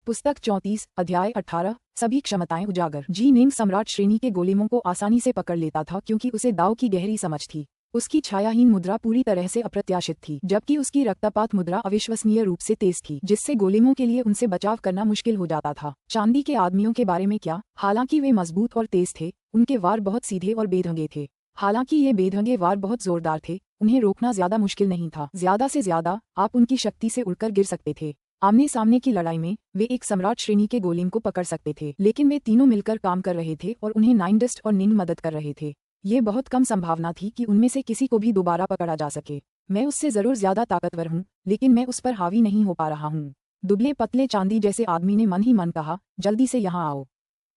पुस्तक 34 अध्याय 18 सभी क्षमताएं उजागर। जी निंग सम्राट श्रेणी के गोलेमों को आसानी से पकड़ लेता था क्योंकि उसे दाव की गहरी समझ थी। उसकी छायाहीन मुद्रा पूरी तरह से अप्रत्याशित थी, जबकि उसकी रक्तपात मुद्रा अविश्वसनीय रूप से तेज थी, जिससे गोलेमों के लिए उनसे बचाव करना मुश्किल हो जाता था। चांदी के आदमियों के बारे में क्या? हालांकि वे मजबूत और तेज थे, उनके वार बहुत सीधे और बेढंगे थे। हालांकि ये बेढंगे वार बहुत जोरदार थे, उन्हें रोकना ज्यादा मुश्किल नहीं था। ज्यादा से ज्यादा आप उनकी शक्ति से उड़कर गिर सकते थे। आमने सामने की लड़ाई में वे एक सम्राट श्रेणी के गोलेम को पकड़ सकते थे, लेकिन वे तीनों मिलकर काम कर रहे थे और उन्हें नाइनडस्ट और निंग मदद कर रहे थे। ये बहुत कम संभावना थी कि उनमें से किसी को भी दोबारा पकड़ा जा सके। मैं उससे जरूर ज्यादा ताकतवर हूँ, लेकिन मैं उस पर हावी नहीं हो पा रहा हूँ। दुबले पतले चांदी जैसे आदमी ने मन ही मन कहा, जल्दी से यहाँ आओ,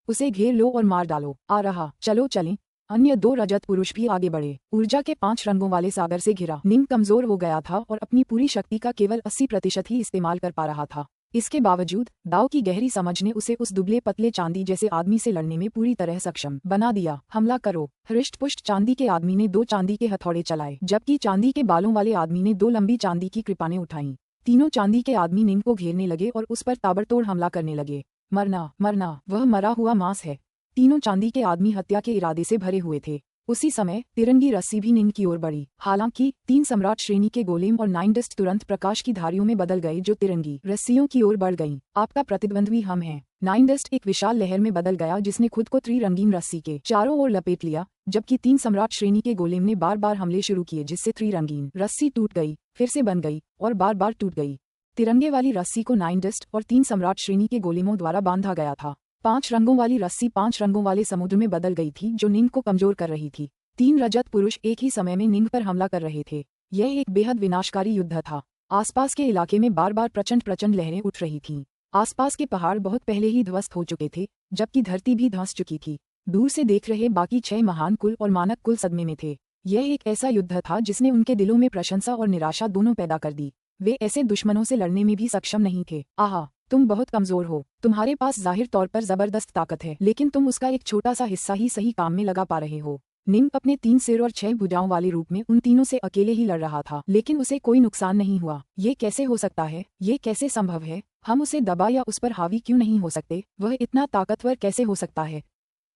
उसे घेर लो और मार डालो। आ रहा, चलो चलें। अन्य दो रजत पुरुष भी आगे बढ़े। ऊर्जा के 5 रंगों वाले सागर से घिरा निंग कमजोर हो गया था और अपनी पूरी शक्ति का केवल 80% ही इस्तेमाल कर पा रहा था। इसके बावजूद दाव की गहरी समझ ने उसे उस दुबले पतले चांदी जैसे आदमी से लड़ने में पूरी तरह सक्षम बना दिया। हमला करो। हृष्टपुष्ट चांदी के आदमी ने 2 चांदी के हथौड़े चलाए, जबकि चांदी के बालों वाले आदमी ने 2 लंबी चांदी की कृपानें उठाईं। तीनों चांदी के आदमी निंग को घेरने लगे और उस पर ताबड़तोड़ हमला करने लगे। मरना मरना, वह मरा हुआ मांस है। तीनों चांदी के आदमी हत्या के इरादे से भरे हुए थे। उसी समय तिरंगी रस्सी भी निंग की ओर बढ़ी। हालांकि 3 सम्राट श्रेणी के गोलेम और नाइनडस्ट तुरंत प्रकाश की धारियों में बदल गए जो तिरंगी रस्सियों की ओर बढ़ गईं। आपका प्रतिद्वंद्वी हम हैं। नाइनडस्ट एक विशाल लहर में बदल गया जिसने खुद को त्रिरंगीन रस्सी के चारों ओर लपेट लिया, जबकि 3 सम्राट श्रेणी के गोलेम ने बार बार हमले शुरू किए जिससे त्रिरंगीन रस्सी टूट गई, फिर से बन गई और बार बार टूट गई। तिरंगे वाली रस्सी को नाइनडस्ट और 3 सम्राट श्रेणी के गोलेमों द्वारा बांधा गया था। 5 रंगों वाली रस्सी 5 रंगों वाले समुद्र में बदल गई थी जो निंग को कमजोर कर रही थी। 3 रजत पुरुष एक ही समय में निंग पर हमला कर रहे थे। यह एक बेहद विनाशकारी युद्ध था। आसपास के इलाके में बार बार प्रचंड प्रचंड लहरें उठ रही थीं। आसपास के पहाड़ बहुत पहले ही ध्वस्त हो चुके थे, जबकि धरती भी धंस चुकी थी। दूर से देख रहे बाकी 6 महान कुल और मानक कुल सदमे में थे। यह एक ऐसा युद्ध था जिसने उनके दिलों में प्रशंसा और निराशा दोनों पैदा कर दी। वे ऐसे दुश्मनों से लड़ने में भी सक्षम नहीं थे। आहा, तुम बहुत कमजोर हो। तुम्हारे पास जाहिर तौर पर जबरदस्त ताकत है, लेकिन तुम उसका एक छोटा सा हिस्सा ही सही काम में लगा पा रहे हो। निंग अपने 3 सिर और 6 भुजाओं वाले रूप में उन तीनों से अकेले ही लड़ रहा था, लेकिन उसे कोई नुकसान नहीं हुआ। ये कैसे हो सकता है? ये कैसे संभव है? हम उसे दबा या उस पर हावी क्यों नहीं हो सकते? वह इतना ताकतवर कैसे हो सकता है?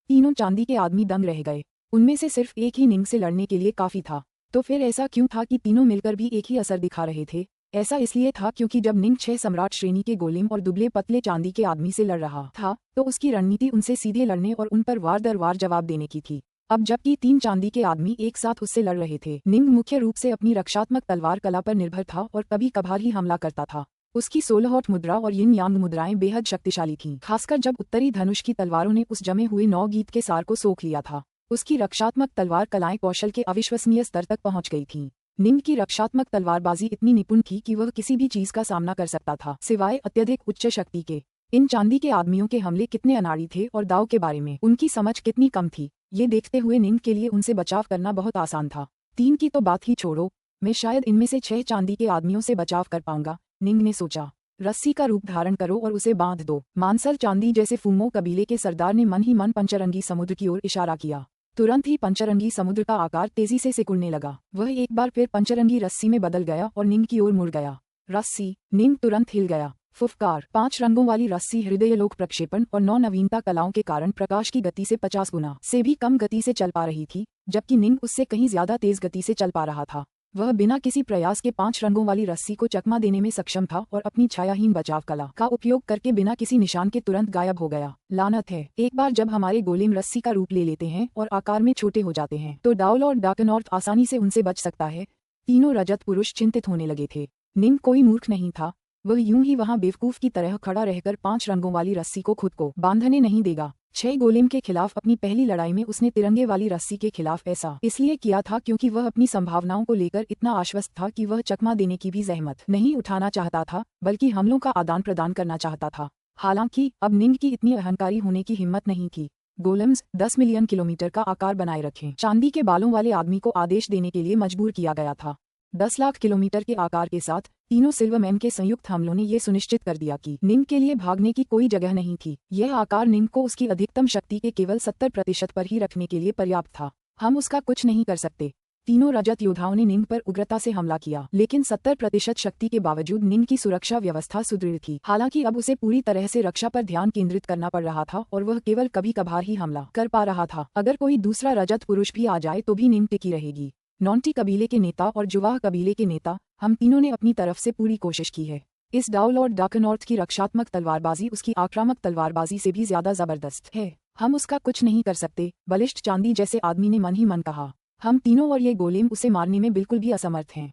तीनों चांदी के आदमी दंग रह गए। उनमें से सिर्फ एक ही निंग से लड़ने के लिए काफी था। तो फिर ऐसा क्यों था कि तीनों मिलकर भी एक ही असर दिखा रहे थे? ऐसा इसलिए था क्योंकि जब निंग 6 सम्राट श्रेणी के गोलेम और दुबले पतले चांदी के आदमी से लड़ रहा था, तो उसकी रणनीति उनसे सीधे लड़ने और उन पर वार दर वार जवाब देने की थी। अब जबकि 3 चांदी के आदमी एक साथ उससे लड़ रहे थे, निंग मुख्य रूप से अपनी रक्षात्मक तलवार कला पर निर्भर था और कभी कभार ही हमला करता था। उसकी 16 मुद्रा और यिन यांग मुद्राएं बेहद शक्तिशाली थीं, खासकर जब उत्तरी धनुष की तलवारों ने उस जमे हुए 9 गीत के सार को सोख लिया था। उसकी रक्षात्मक तलवार कलाएं कौशल के अविश्वसनीय स्तर तक पहुंच गई थीं। निंग की रक्षात्मक तलवारबाजी इतनी निपुण थी कि वह किसी भी चीज का सामना कर सकता था, सिवाय अत्यधिक उच्च शक्ति के। इन चांदी के आदमियों के हमले कितने अनाड़ी थे और दाव के बारे में उनकी समझ कितनी कम थी, ये देखते हुए निंग के लिए उनसे बचाव करना बहुत आसान था। 3 की तो बात ही छोड़ो, मैं शायद इनमें से 6 चांदी के आदमियों से बचाव कर पाऊंगा, निंग ने सोचा। रस्सी का रूप धारण करो और उसे बांध दो। मानसर चांदी जैसे फुमो कबीले के सरदार ने मन ही मन पंचरंगी समुद्र की ओर इशारा किया। तुरंत ही पंचरंगी समुद्र का आकार तेजी से सिकुड़ने लगा। वह एक बार फिर पंचरंगी रस्सी में बदल गया और निंग की ओर मुड़ गया। रस्सी, निंग तुरंत हिल गया। फुफकार। 5 रंगों वाली रस्सी हृदयलोक प्रक्षेपण और 9 नवीनता कलाओं के कारण प्रकाश की गति से 50 गुना से भी कम गति से चल पा रही थी, जबकि निंग उससे कहीं ज्यादा तेज गति से चल पा रहा था। वह बिना किसी प्रयास के 5 रंगों वाली रस्सी को चकमा देने में सक्षम था और अपनी छायाहीन बचाव कला का उपयोग करके बिना किसी निशान के तुरंत गायब हो गया। लानत है, एक बार जब हमारे गोलेम रस्सी का रूप ले लेते हैं और आकार में छोटे हो जाते हैं, तो डाउल और डाकनॉर्थ आसानी से उनसे बच सकता है। तीनों रजत पुरुष चिंतित होने लगे थे। निंग कोई मूर्ख नहीं था। वह यूं ही वहां बेवकूफ की तरह खड़ा रहकर 5 रंगों वाली रस्सी को खुद को बांधने नहीं देगा। 6 गोलेम के खिलाफ अपनी पहली लड़ाई में उसने तिरंगे वाली रस्सी के खिलाफ ऐसा इसलिए किया था क्योंकि वह अपनी संभावनाओं को लेकर इतना आश्वस्त था कि वह चकमा देने की भी जहमत नहीं उठाना चाहता था, बल्कि हमलों का आदान प्रदान करना चाहता था। हालांकि अब निंग की इतनी अहंकारी होने की हिम्मत नहीं थी। गोलेम्स 10 मिलियन किलोमीटर का आकार बनाए रखें चांदी के बालों वाले आदमी को आदेश देने के लिए मजबूर किया गया था। 10 लाख किलोमीटर के आकार के साथ तीनों सिल्वरमैन के संयुक्त हमलों ने ये सुनिश्चित कर दिया कि निंग के लिए भागने की कोई जगह नहीं थी। यह आकार निंग को उसकी अधिकतम शक्ति के केवल 70% पर ही रखने के लिए पर्याप्त था। हम उसका कुछ नहीं कर सकते। तीनों रजत योद्धाओं ने निंग पर उग्रता से हमला किया, लेकिन 70% शक्ति के बावजूद निंग की सुरक्षा व्यवस्था सुदृढ़ थी। हालांकि अब उसे पूरी तरह से रक्षा पर ध्यान केंद्रित करना पड़ रहा था और वह केवल कभी कभार ही हमला कर पा रहा था। अगर कोई दूसरा रजत पुरुष भी आ जाए तो भी निंग टिकी रहेगी। नॉन्टी कबीले के नेता और जुवाह कबीले के नेता, हम तीनों ने अपनी तरफ से पूरी कोशिश की है। इस डाउल और डाकनॉर्थ की रक्षात्मक तलवारबाजी उसकी आक्रामक तलवारबाजी से भी ज्यादा जबरदस्त है। हम उसका कुछ नहीं कर सकते, बलिष्ठ चांदी जैसे आदमी ने मन ही मन कहा। हम तीनों और ये गोलेम उसे मारने में बिल्कुल भी असमर्थ हैं।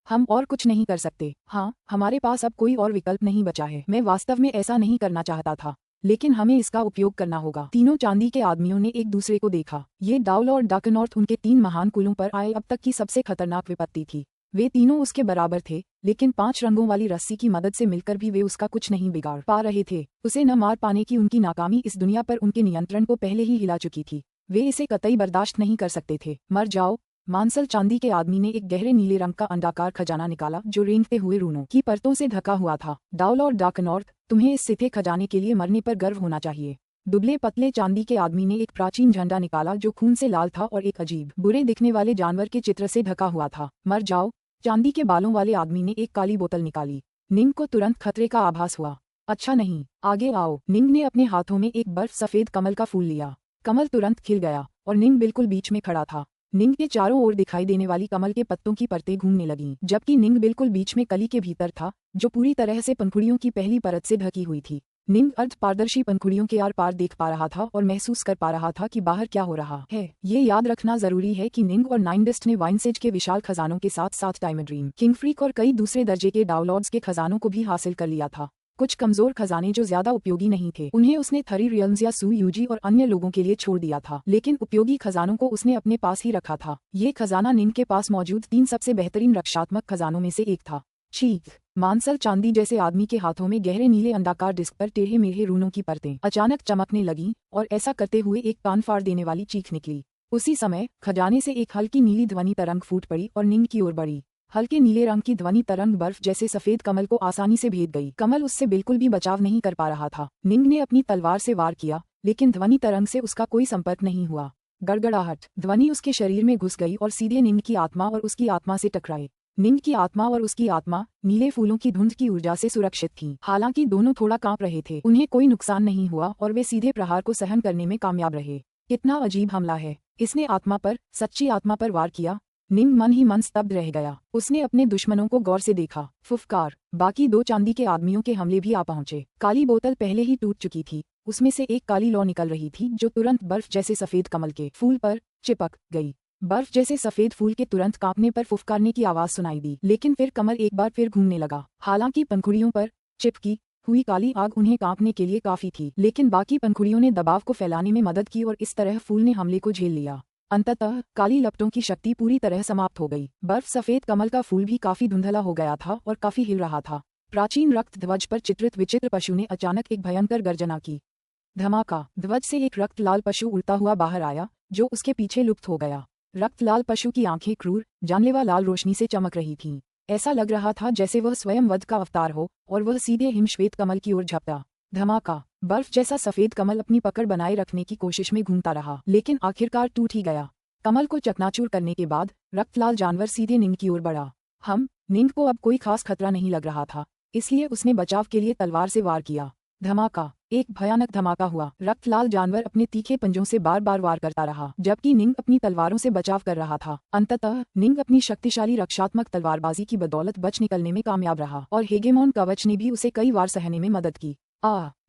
हम और कुछ नहीं कर सकते। हाँ, हमारे पास अब कोई और विकल्प नहीं बचा है। मैं वास्तव में ऐसा नहीं करना चाहता था, लेकिन हमें इसका उपयोग करना होगा। तीनों चांदी के आदमियों ने एक दूसरे को देखा। ये डाउल और डाकनॉर्थ उनके 3 महान कुलों पर आए अब तक की सबसे खतरनाक विपत्ति थी। वे तीनों उसके बराबर थे, लेकिन 5 रंगों वाली रस्सी की मदद से मिलकर भी वे उसका कुछ नहीं बिगाड़ पा रहे थे। उसे न मार पाने की उनकी नाकामी इस दुनिया पर उनके नियंत्रण को पहले ही हिला चुकी थी। वे इसे कतई बर्दाश्त नहीं कर सकते थे। मर जाओ। मांसल चांदी के आदमी ने एक गहरे नीले रंग का अंडाकार खजाना निकाला जो रेंगते हुए रूनों की परतों से ढका हुआ था। डाउल और डाकनॉर्थ, तुम्हें इस सिथे खजाने के लिए मरने पर गर्व होना चाहिए। दुबले पतले चांदी के आदमी ने एक प्राचीन झंडा निकाला जो खून से लाल था और एक अजीब बुरे दिखने वाले जानवर के चित्र से ढका हुआ था। मर जाओ। चांदी के बालों वाले आदमी ने एक काली बोतल निकाली। निंग को तुरंत खतरे का आभास हुआ। अच्छा नहीं, आगे आओ। निंग ने अपने हाथों में एक बर्फ सफेद कमल का फूल लिया। कमल तुरंत खिल गया और निंग बिल्कुल बीच में खड़ा था। निंग के चारों ओर दिखाई देने वाली कमल के पत्तों की परतें घूमने लगीं, जबकि निंग बिल्कुल बीच में कली के भीतर था, जो पूरी तरह से पंखुड़ियों की पहली परत से ढकी हुई थी। निंग अर्ध पारदर्शी पंखुड़ियों के आर पार देख पा रहा था और महसूस कर पा रहा था कि बाहर क्या हो रहा है। ये याद रखना जरूरी है कि निंग और नाइनडिस्ट ने वाइनसेज के विशाल खजानों के साथ साथ टाइम ड्रीम, किंगफ्रीक और कई दूसरे दर्जे के डाउलॉर्ड्स के खजानों को भी हासिल कर लिया था। कुछ कमजोर खजाने जो ज्यादा उपयोगी नहीं थे, उन्हें उसने थरी रियल्स या सू यूजी और अन्य लोगों के लिए छोड़ दिया था, लेकिन उपयोगी खजानों को उसने अपने पास ही रखा था। ये खजाना निंग के पास मौजूद 3 सबसे बेहतरीन रक्षात्मक खजानों में से एक था। चीख। मांसल चांदी जैसे आदमी के हाथों में गहरे नीले अंडाकार डिस्क पर टेढ़े मेढ़े रूनों की परतें अचानक चमकने लगीं और ऐसा करते हुए एक कान फाड़ देने वाली चीख निकली। उसी समय खजाने से एक हल्की नीली ध्वनि तरंग फूट पड़ी और निंग की ओर बढ़ी। हल्के नीले रंग की ध्वनि तरंग बर्फ जैसे सफेद कमल को आसानी से भेद गई। कमल उससे बिल्कुल भी बचाव नहीं कर पा रहा था। निंग ने अपनी तलवार से वार किया, लेकिन ध्वनि तरंग से उसका कोई संपर्क नहीं हुआ। गड़गड़ाहट। ध्वनि उसके शरीर में घुस गई और सीधे निंग की आत्मा और उसकी आत्मा से टकराए। निंग की आत्मा और उसकी आत्मा नीले फूलों की धुंध की ऊर्जा से सुरक्षित थीं। हालांकि दोनों थोड़ा कांप रहे थे, उन्हें कोई नुकसान नहीं हुआ और वे सीधे प्रहार को सहन करने में कामयाब रहे। कितना अजीब हमला है। इसने आत्मा पर, सच्ची आत्मा पर वार किया। निंग मन ही मन स्तब्ध रह गया। उसने अपने दुश्मनों को गौर से देखा। फुफकार। बाकी 2 चांदी के आदमियों के हमले भी आ पहुंचे। काली बोतल पहले ही टूट चुकी थी। उसमें से एक काली लौ निकल रही थी जो तुरंत बर्फ जैसे सफेद कमल के फूल पर चिपक गई। बर्फ जैसे सफेद फूल के तुरंत कांपने पर फुफकारने की आवाज सुनाई दी, लेकिन फिर कमल एक बार फिर घूमने लगा। हालांकि पंखुड़ियों पर चिपकी हुई काली आग उन्हें कांपने के लिए काफी थी, लेकिन बाकी पंखुड़ियों ने दबाव को फैलाने में मदद की और इस तरह फूल ने हमले को झेल लिया। अंततः काली लपटों की शक्ति पूरी तरह समाप्त हो गई। बर्फ सफेद कमल का फूल भी काफी धुंधला हो गया था और काफी हिल रहा था। प्राचीन रक्त ध्वज पर चित्रित विचित्र पशु ने अचानक एक भयंकर गर्जना की। धमाका। ध्वज से एक रक्त लाल पशु उड़ता हुआ बाहर आया, जो उसके पीछे लुप्त हो गया। रक्त लाल पशु की आंखें क्रूर, जानलेवा लाल रोशनी से चमक रही थीं। ऐसा लग रहा था जैसे वह स्वयं वध का अवतार हो और वह सीधे हिमश्वेत कमल की ओर झपटा। धमाका। बर्फ जैसा सफेद कमल अपनी पकड़ बनाए रखने की कोशिश में घूमता रहा, लेकिन आखिरकार टूट ही गया। कमल को चकनाचूर करने के बाद रक्तलाल जानवर सीधे निंग की ओर बढ़ा। निंग को अब कोई खास खतरा नहीं लग रहा था, इसलिए उसने बचाव के लिए तलवार से वार किया। धमाका। एक भयानक धमाका हुआ। रक्तलाल जानवर अपने तीखे पंजों से बार बार वार करता रहा, जबकि निंग अपनी तलवारों से बचाव कर रहा था। अंततः निंग अपनी शक्तिशाली रक्षात्मक तलवारबाजी की बदौलत बच निकलने में कामयाब रहा और हेगेमोन कवच ने भी उसे कई वार सहने में मदद की।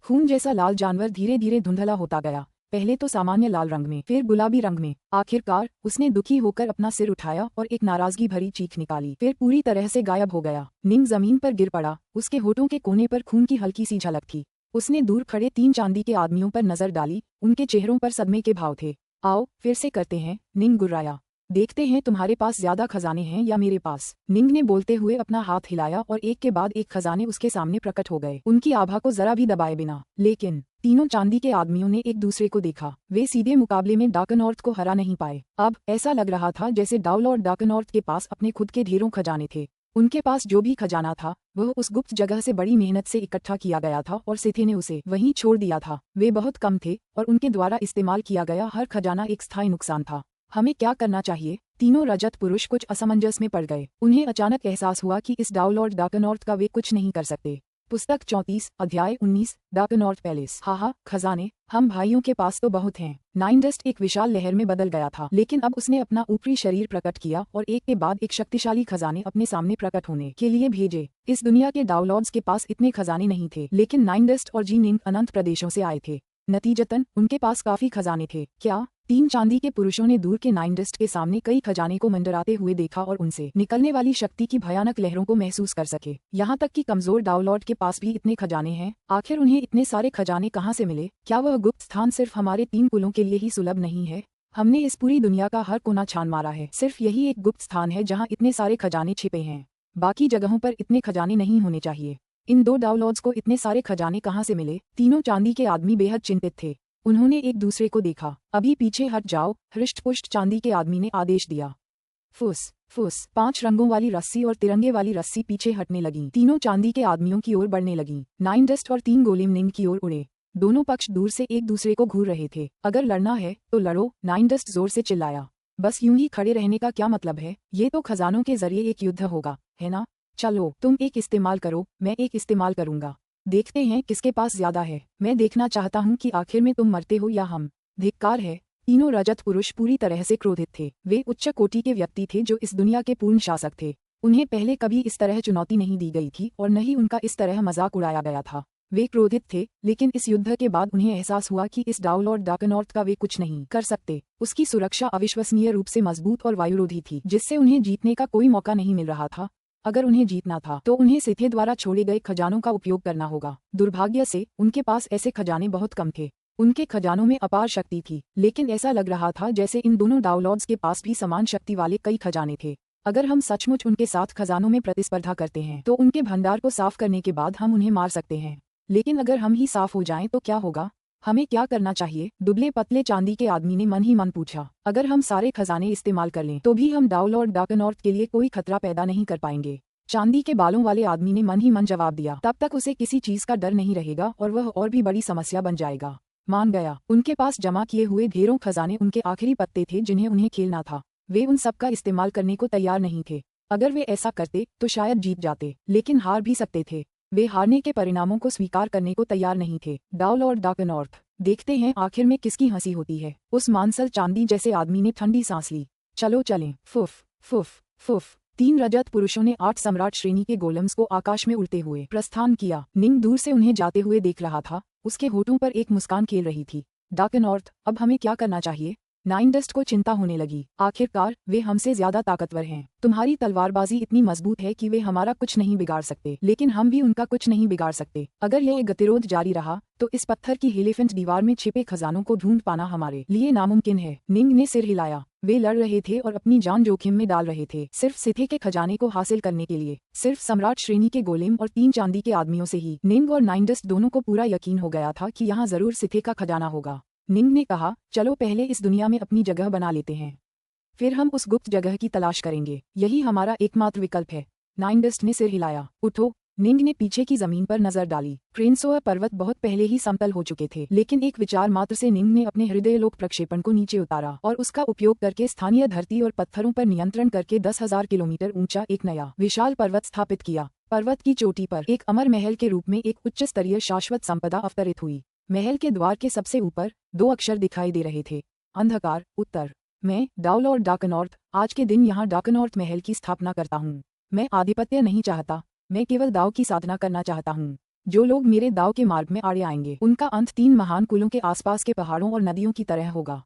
खून जैसा लाल जानवर धीरे धीरे धुंधला होता गया, पहले तो सामान्य लाल रंग में, फिर गुलाबी रंग में। आखिरकार उसने दुखी होकर अपना सिर उठाया और एक नाराजगी भरी चीख निकाली, फिर पूरी तरह से गायब हो गया। निंग जमीन पर गिर पड़ा। उसके होठों के कोने पर खून की हल्की सी झलक थी। उसने दूर खड़े 3 चांदी के आदमियों पर नजर डाली, उनके चेहरों पर सदमे के भाव थे। आओ फिर से करते हैं, निंग गुर्राया। देखते हैं तुम्हारे पास ज्यादा खजाने हैं या मेरे पास। निंग ने बोलते हुए अपना हाथ हिलाया और एक के बाद एक खजाने उसके सामने प्रकट हो गए, उनकी आभा को जरा भी दबाए बिना। लेकिन तीनों चांदी के आदमियों ने एक दूसरे को देखा। वे सीधे मुकाबले में डाकनॉर्थ को हरा नहीं पाए। अब ऐसा लग रहा था जैसे डाउल और डाकनॉर्थ के पास अपने खुद के ढेरों खजाने थे। उनके पास जो भी खजाना था वह उस गुप्त जगह से बड़ी मेहनत से इकट्ठा किया गया था और सिथे ने उसे वहीं छोड़ दिया था। वे बहुत कम थे और उनके द्वारा इस्तेमाल किया गया हर खजाना एक स्थायी नुकसान था। हमें क्या करना चाहिए? तीनों रजत पुरुष कुछ असमंजस में पड़ गए। उन्हें अचानक एहसास हुआ कि इस डाउलॉर्ड डार्कनॉर्थ का वे कुछ नहीं कर सकते। पुस्तक 34 अध्याय 19 डार्कनॉर्थ पैलेस। हाहा खजाने, हम भाइयों के पास तो बहुत हैं। नाइनडस्ट एक विशाल लहर में बदल गया था, लेकिन अब उसने अपना ऊपरी शरीर प्रकट किया और एक के बाद एक शक्तिशाली खजाने अपने सामने प्रकट होने के लिए भेजे। इस दुनिया के डाउलॉर्ड्स के पास इतने खजाने नहीं थे, लेकिन नाइनडस्ट और जी निंग अनंत प्रदेशों से आए थे। नतीजतन उनके पास काफी खजाने थे। क्या? 3 चांदी के पुरुषों ने दूर के नाइनडस्ट के सामने कई खजाने को मंडराते हुए देखा और उनसे निकलने वाली शक्ति की भयानक लहरों को महसूस कर सके। यहाँ तक कि कमजोर डाउलॉर्ड के पास भी इतने खजाने हैं। आखिर उन्हें इतने सारे खजाने कहाँ से मिले? क्या वह गुप्त स्थान सिर्फ हमारे 3 कुलों के लिए ही सुलभ नहीं है? हमने इस पूरी दुनिया का हर कोना छान मारा है, सिर्फ यही एक गुप्त स्थान है जहाँ इतने सारे खजाने छिपे हैं। बाकी जगहों पर इतने खजाने नहीं होने चाहिए। इन 2 डाउलॉर्ड्स को इतने सारे खजाने कहाँ से मिले? तीनों चांदी के आदमी बेहद चिंतित थे। उन्होंने एक दूसरे को देखा। अभी पीछे हट जाओ, हृष्टपुष्ट चांदी के आदमी ने आदेश दिया। फुस फुस 5 रंगों वाली रस्सी और तिरंगे वाली रस्सी पीछे हटने लगीं। तीनों चांदी के आदमियों की ओर बढ़ने लगीं। नाइनडस्ट और 3 गोलेम निंग की ओर उड़े। दोनों पक्ष दूर से एक दूसरे को घूर रहे थे। अगर लड़ना है तो लड़ो, नाइनडस्ट जोर से चिल्लाया। बस यूं ही खड़े रहने का क्या मतलब है? ये तो खजानों के जरिए एक युद्ध होगा, है ना? चलो तुम एक इस्तेमाल करो, मैं एक इस्तेमाल करूंगा। देखते हैं किसके पास ज्यादा है। मैं देखना चाहता हूं कि आखिर में तुम मरते हो या हम। धिक्कार है। तीनों रजत पुरुष पूरी तरह से क्रोधित थे। वे उच्च कोटि के व्यक्ति थे जो इस दुनिया के पूर्ण शासक थे। उन्हें पहले कभी इस तरह चुनौती नहीं दी गई थी और न ही उनका इस तरह मजाक उड़ाया गया था। वे क्रोधित थे, लेकिन इस युद्ध के बाद उन्हें एहसास हुआ कि इस डाउलॉर्ड डार्कनॉर्थ का वे कुछ नहीं कर सकते। उसकी सुरक्षा अविश्वसनीय रूप से मजबूत और वायुरोधी थी, जिससे उन्हें जीतने का कोई मौका नहीं मिल रहा था। अगर उन्हें जीतना था तो उन्हें सिथे द्वारा छोड़े गए खजानों का उपयोग करना होगा। दुर्भाग्य से उनके पास ऐसे खजाने बहुत कम थे। उनके खजानों में अपार शक्ति थी, लेकिन ऐसा लग रहा था जैसे इन दोनों डाउलॉर्ड्स के पास भी समान शक्ति वाले कई खजाने थे। अगर हम सचमुच उनके साथ खजानों में प्रतिस्पर्धा करते हैं तो उनके भंडार को साफ करने के बाद हम उन्हें मार सकते हैं। लेकिन अगर हम ही साफ हो जाएं तो क्या होगा? हमें क्या करना चाहिए? दुबले पतले चांदी के आदमी ने मन ही मन पूछा। अगर हम सारे खजाने इस्तेमाल कर लें तो भी हम डाउलॉर्ड डार्कनॉर्थ के लिए कोई खतरा पैदा नहीं कर पाएंगे। चांदी के बालों वाले आदमी ने मन ही मन जवाब दिया। तब तक उसे किसी चीज का डर नहीं रहेगा और वह और भी बड़ी समस्या बन जाएगा। मान गया। उनके पास जमा किए हुए ढेरों खजाने उनके आखिरी पत्ते थे जिन्हें उन्हें खेलना था। वे उन सब का इस्तेमाल करने को तैयार नहीं थे। अगर वे ऐसा करते तो शायद जीत जाते, लेकिन हार भी सकते थे। वे हारने के परिणामों को स्वीकार करने को तैयार नहीं थे। डाउलॉर्ड डार्कनॉर्थ, देखते हैं आखिर में किसकी हंसी होती है। उस मांसल चांदी जैसे आदमी ने ठंडी सांस ली। चलो चलें। फुफ फुफ फुफ 3 रजत पुरुषों ने 8 सम्राट श्रेणी के गोलम्स को आकाश में उड़ते हुए प्रस्थान किया। निंग दूर से उन्हें जाते हुए देख रहा था। उसके होठों पर एक मुस्कान खेल रही थी। डार्कनॉर्थ, अब हमें क्या करना चाहिए? नाइनडस्ट को चिंता होने लगी। आखिरकार वे हमसे ज्यादा ताकतवर हैं। तुम्हारी तलवारबाजी इतनी मजबूत है कि वे हमारा कुछ नहीं बिगाड़ सकते, लेकिन हम भी उनका कुछ नहीं बिगाड़ सकते। अगर यह गतिरोध जारी रहा तो इस पत्थर की एलिफेंट दीवार में छिपे खजानों को ढूंढ पाना हमारे लिए नामुमकिन है। निंग ने सिर हिलाया। वे लड़ रहे थे और अपनी जान जोखिम में डाल रहे थे, सिर्फ सिथे के खजाने को हासिल करने के लिए। सिर्फ सम्राट श्रेणी के गोलेम और 3 चांदी के आदमियों से ही निंग और नाइनडस्ट दोनों को पूरा यकीन हो गया था कि यहाँ जरूर सिथे का खजाना होगा। निंग ने कहा, चलो पहले इस दुनिया में अपनी जगह बना लेते हैं, फिर हम उस गुप्त जगह की तलाश करेंगे। यही हमारा एकमात्र विकल्प है। नाइनडस्ट ने सिर हिलाया। उठो। निंग ने पीछे की जमीन पर नजर डाली। फ्रेंसोआ पर्वत बहुत पहले ही समतल हो चुके थे, लेकिन एक विचार मात्र से निंग ने अपने हृदयलोक प्रक्षेपण को नीचे उतारा और उसका उपयोग करके स्थानीय धरती और पत्थरों पर नियंत्रण करके 10,000 किलोमीटर ऊंचा एक नया विशाल पर्वत स्थापित किया। पर्वत की चोटी पर एक अमर महल के रूप में एक उच्च स्तरीय शाश्वत संपदा अवतरित हुई। महल के द्वार के सबसे ऊपर 2 अक्षर दिखाई दे रहे थे। अंधकार उत्तर। मैं डाउलॉर्ड डार्कनॉर्थ आज के दिन यहाँ डार्कनॉर्थ महल की स्थापना करता हूँ। मैं आधिपत्य नहीं चाहता, मैं केवल दाव की साधना करना चाहता हूँ। जो लोग मेरे दाव के मार्ग में आड़े आएंगे उनका अंत 3 महान कुलों के आसपास के पहाड़ों और नदियों की तरह होगा।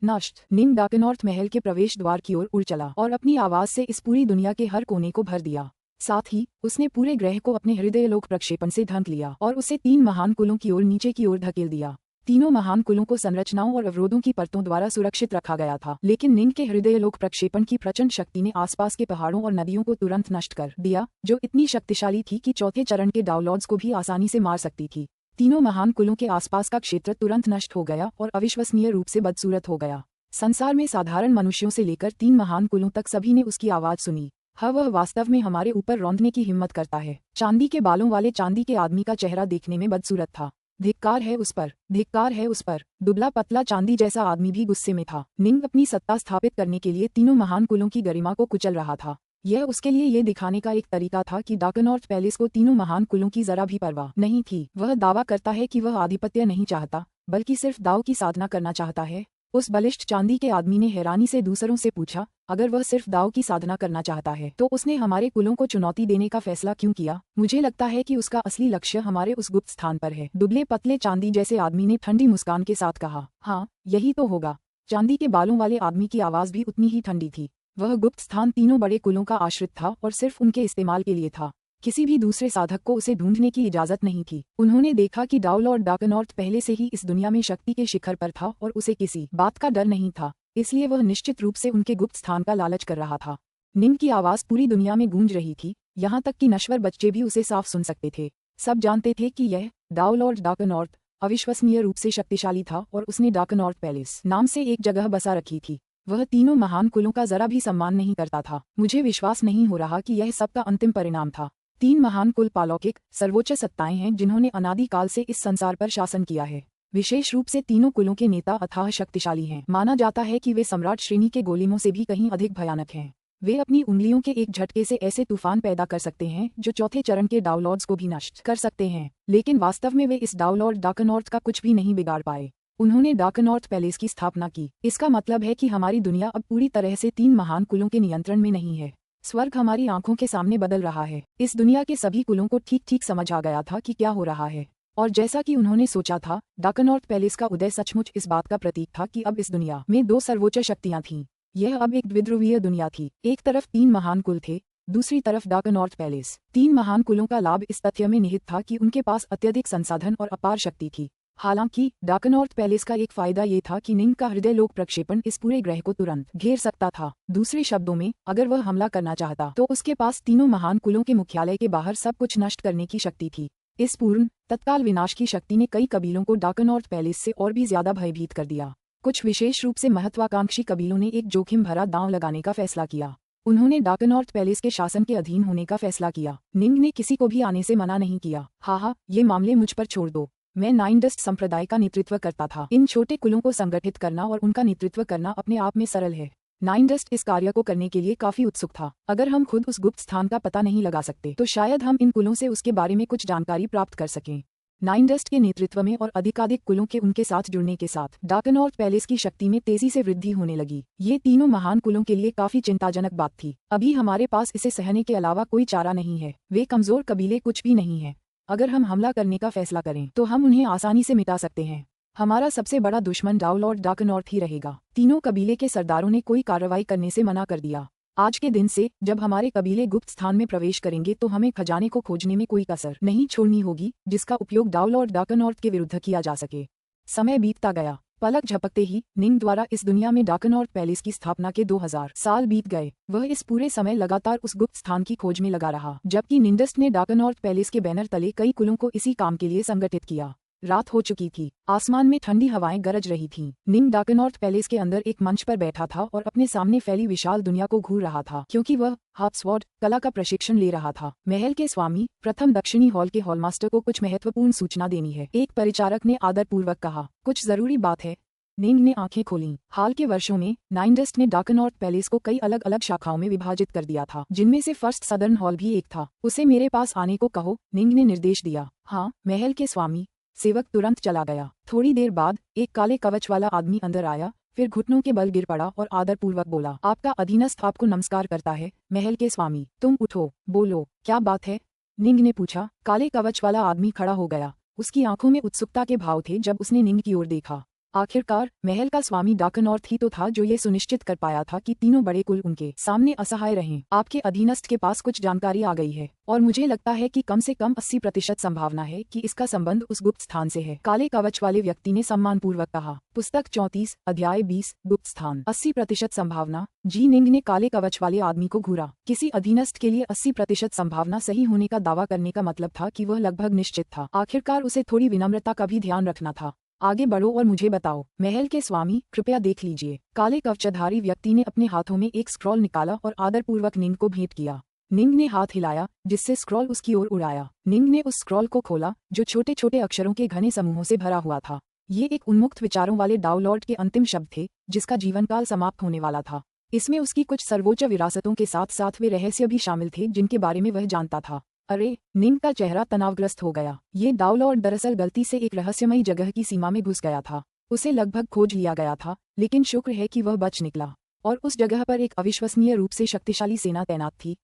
नष्ट। निंग डार्कनॉर्थ महल के प्रवेश द्वार की ओर उड़ चला और अपनी आवाज से इस पूरी दुनिया के हर कोने को भर दिया। साथ ही उसने पूरे ग्रह को अपने हृदयलोक प्रक्षेपण से ढंक लिया और उसे 3 महान कुलों की ओर नीचे की ओर धकेल दिया। तीनों महान कुलों को संरचनाओं और अवरोधों की परतों द्वारा सुरक्षित रखा गया था, लेकिन निंग के हृदयलोक प्रक्षेपण की प्रचंड शक्ति ने आसपास के पहाड़ों और नदियों को तुरंत नष्ट कर दिया, जो इतनी शक्तिशाली थी कि चौथे चरण के डाउलॉर्ड्स को भी आसानी से मार सकती थी। तीनों महान कुलों के आसपास का क्षेत्र तुरंत नष्ट हो गया और अविश्वसनीय रूप से बदसूरत हो गया। संसार में साधारण मनुष्यों से लेकर 3 महान कुलों तक सभी ने उसकी आवाज सुनी। वह वास्तव में हमारे ऊपर रौंदने की हिम्मत करता है। चांदी के बालों वाले चांदी के आदमी का चेहरा देखने में बदसूरत था। धिक्कार है उस पर, धिक्कार है उस पर। दुबला पतला चांदी जैसा आदमी भी गुस्से में था। निंग अपनी सत्ता स्थापित करने के लिए तीनों महान कुलों की गरिमा को कुचल रहा था। यह उसके लिए ये दिखाने का एक तरीका था कि डार्कनॉर्थ पैलेस को तीनों महान कुलों की जरा भी परवाह नहीं थी। वह दावा करता है कि वह आधिपत्य नहीं चाहता, बल्कि सिर्फ दाव की साधना करना चाहता है। उस बलिष्ठ चांदी के आदमी ने हैरानी से दूसरों से पूछा, अगर वह सिर्फ दाव की साधना करना चाहता है तो उसने हमारे कुलों को चुनौती देने का फैसला क्यों किया? मुझे लगता है कि उसका असली लक्ष्य हमारे उस गुप्त स्थान पर है। दुबले पतले चांदी जैसे आदमी ने ठंडी मुस्कान के साथ कहा, हाँ, यही तो होगा। चांदी के बालों वाले आदमी की आवाज भी उतनी ही ठंडी थी। वह गुप्त स्थान तीनों बड़े कुलों का आश्रित था और सिर्फ उनके इस्तेमाल के लिए था। किसी भी दूसरे साधक को उसे ढूंढने की इजाजत नहीं थी। उन्होंने देखा कि डाउ लॉर्ड डार्कनॉर्थ पहले से ही इस दुनिया में शक्ति के शिखर पर था और उसे किसी बात का डर नहीं था, इसलिए वह निश्चित रूप से उनके गुप्त स्थान का लालच कर रहा था। निंग की आवाज पूरी दुनिया में गूंज रही थी, यहाँ तक कि नश्वर बच्चे भी उसे साफ सुन सकते थे। सब जानते थे कि यह डाउ लॉर्ड डार्कनॉर्थ अविश्वसनीय रूप से शक्तिशाली था और उसने डार्कनॉर्थ पैलेस नाम से एक जगह बसा रखी थी। वह तीनों महान कुलों का जरा भी सम्मान नहीं करता था। मुझे विश्वास नहीं हो रहा कि यह सबका अंतिम परिणाम था। 3 महान कुल पालौकिक सर्वोच्च सत्ताएं हैं जिन्होंने अनादिकाल से इस संसार पर शासन किया है। विशेष रूप से तीनों कुलों के नेता अथाह शक्तिशाली हैं। माना जाता है कि वे सम्राट श्रेणी के गोलेमों से भी कहीं अधिक भयानक हैं। वे अपनी उंगलियों के एक झटके से ऐसे तूफान पैदा कर सकते हैं जो चौथे चरण के डाउलॉर्ड्स को भी नष्ट कर सकते हैं, लेकिन वास्तव में वे इस डाउलॉर्ड डार्कनॉर्थ का कुछ भी नहीं बिगाड़ पाए। उन्होंने डार्कनॉर्थ पैलेस की स्थापना की। इसका मतलब है कि हमारी दुनिया अब पूरी तरह से 3 महान कुलों के नियंत्रण में नहीं है। स्वर्ग हमारी आंखों के सामने बदल रहा है। इस दुनिया के सभी कुलों को ठीक ठीक समझ आ गया था कि क्या हो रहा है, और जैसा कि उन्होंने सोचा था, डार्कनॉर्थ पैलेस का उदय सचमुच इस बात का प्रतीक था कि अब इस दुनिया में 2 सर्वोच्च शक्तियां थीं। यह अब एक द्विध्रुवीय दुनिया थी। एक तरफ 3 महान कुल थे, दूसरी तरफ डार्कनॉर्थ पैलेस। 3 महान कुलों का लाभ इस तथ्य में निहित था कि उनके पास अत्यधिक संसाधन और अपार शक्ति थी। हालांकि डार्कनॉर्थ पैलेस का एक फायदा ये था कि निंग का हृदय लोक प्रक्षेपण इस पूरे ग्रह को तुरंत घेर सकता था। दूसरे शब्दों में, अगर वह हमला करना चाहता तो उसके पास तीनों महान कुलों के मुख्यालय के बाहर सब कुछ नष्ट करने की शक्ति थी। इस पूर्ण तत्काल विनाश की शक्ति ने कई कबीलों को डार्कनॉर्थ पैलेस से और भी ज्यादा भयभीत कर दिया। कुछ विशेष रूप से महत्वाकांक्षी कबीलों ने एक जोखिम भरा दांव लगाने का फैसला किया। उन्होंने डार्कनॉर्थ पैलेस के शासन के अधीन होने का फैसला किया। निंग ने किसी को भी आने से मना नहीं किया। हाँ, ये मामले मुझ पर छोड़ दो। मैं 9 डस्ट संप्रदाय का नेतृत्व करता था। इन छोटे कुलों को संगठित करना और उनका नेतृत्व करना अपने आप में सरल है। 9 डस्ट इस कार्य को करने के लिए काफी उत्सुक था। अगर हम खुद उस गुप्त स्थान का पता नहीं लगा सकते तो शायद हम इन कुलों से उसके बारे में कुछ जानकारी प्राप्त कर सकें। 9 डस्ट के नेतृत्व में और अधिकाधिक कुलों के उनके साथ जुड़ने के साथ डार्कनॉर्थ पैलेस की शक्ति में तेजी से वृद्धि होने लगी। ये तीनों महान कुलों के लिए काफी चिंताजनक बात थी। अभी हमारे पास इसे सहने के अलावा कोई चारा नहीं है। वे कमजोर कबीले कुछ भी नहीं है। अगर हम हमला करने का फैसला करें तो हम उन्हें आसानी से मिटा सकते हैं। हमारा सबसे बड़ा दुश्मन डाउलॉर्ड डार्कनॉर्थ ही रहेगा। तीनों कबीले के सरदारों ने कोई कार्रवाई करने से मना कर दिया। आज के दिन से जब हमारे कबीले गुप्त स्थान में प्रवेश करेंगे तो हमें खजाने को खोजने में कोई कसर नहीं छोड़नी होगी जिसका उपयोग डाउलॉर्ड डार्कनॉर्थ के विरुद्ध किया जा सके। समय बीतता गया। पलक झपकते ही निंग द्वारा इस दुनिया में डार्कनॉर्थ पैलेस की स्थापना के 2000 साल बीत गए। वह इस पूरे समय लगातार उस गुप्त स्थान की खोज में लगा रहा, जबकि निंडस्ट ने डार्कनॉर्थ पैलेस के बैनर तले कई कुलों को इसी काम के लिए संगठित किया। रात हो चुकी थी। आसमान में ठंडी हवाएं गरज रही थीं। निंग डार्कनॉर्थ पैलेस के अंदर एक मंच पर बैठा था और अपने सामने फैली विशाल दुनिया को घूर रहा था, क्योंकि वह हाथस्वॉर्ड कला का प्रशिक्षण ले रहा था। महल के स्वामी प्रथम दक्षिणी हॉल के हॉलमास्टर को कुछ महत्वपूर्ण सूचना देनी है, एक परिचारक ने आदरपूर्वक कहा। कुछ जरूरी बात है। निंग ने आंखें खोलीं। हाल के वर्षों में 9 डस्ट ने डार्कनॉर्थ पैलेस को कई अलग अलग शाखाओं में विभाजित कर दिया था, जिनमें से फर्स्ट सदर्न हॉल भी एक था। उसे मेरे पास आने को कहो, निंग ने निर्देश दिया। हाँ, महल के स्वामी। सेवक तुरंत चला गया। थोड़ी देर बाद एक काले कवच वाला आदमी अंदर आया, फिर घुटनों के बल गिर पड़ा और आदरपूर्वक बोला, आपका अधीनस्थ आपको नमस्कार करता है, महल के स्वामी। तुम उठो, बोलो, क्या बात है? निंग ने पूछा। काले कवच वाला आदमी खड़ा हो गया। उसकी आंखों में उत्सुकता के भाव थे जब उसने निंग की ओर देखा। आखिरकार महल का स्वामी डार्कनॉर्थ ही तो था जो ये सुनिश्चित कर पाया था कि तीनों बड़े कुल उनके सामने असहाय रहें। आपके अधीनस्थ के पास कुछ जानकारी आ गई है और मुझे लगता है कि कम से कम 80% संभावना है कि इसका संबंध उस गुप्त स्थान से है, काले कवच वाले व्यक्ति ने सम्मानपूर्वक कहा। पुस्तक 34 अध्याय 20 गुप्त स्थान। 80% संभावना। जी निंग ने काले कवच वाले आदमी को घूरा। किसी अधीनस्थ के लिए 80% संभावना सही होने का दावा करने का मतलब था कि वह लगभग निश्चित था। आखिरकार उसे थोड़ी विनम्रता का भी ध्यान रखना था। आगे बढ़ो और मुझे बताओ। महल के स्वामी, कृपया देख लीजिए। काले कवचधारी व्यक्ति ने अपने हाथों में एक स्क्रॉल निकाला और आदरपूर्वक निंग को भेंट किया। निंग ने हाथ हिलाया जिससे स्क्रॉल उसकी ओर उड़ाया। निंग ने उस स्क्रॉल को खोला जो छोटे छोटे अक्षरों के घने समूहों से भरा हुआ था। ये एक उन्मुक्त विचारों वाले डाउनलॉर्ड के अंतिम शब्द थे जिसका जीवनकाल समाप्त होने वाला था। इसमें उसकी कुछ सर्वोच्च विरासतों के साथ साथ वे रहस्य भी शामिल थे जिनके बारे में वह जानता था। अरे, निंग का चेहरा तनावग्रस्त हो गया। ये डाउनलॉर्ड दरअसल गलती से एक रहस्यमयी जगह की सीमा में घुस गया था। उसे लगभग खोज लिया गया था, लेकिन शुक्र है कि वह बच निकला और उस जगह पर एक अविश्वसनीय रूप से शक्तिशाली सेना तैनात थी।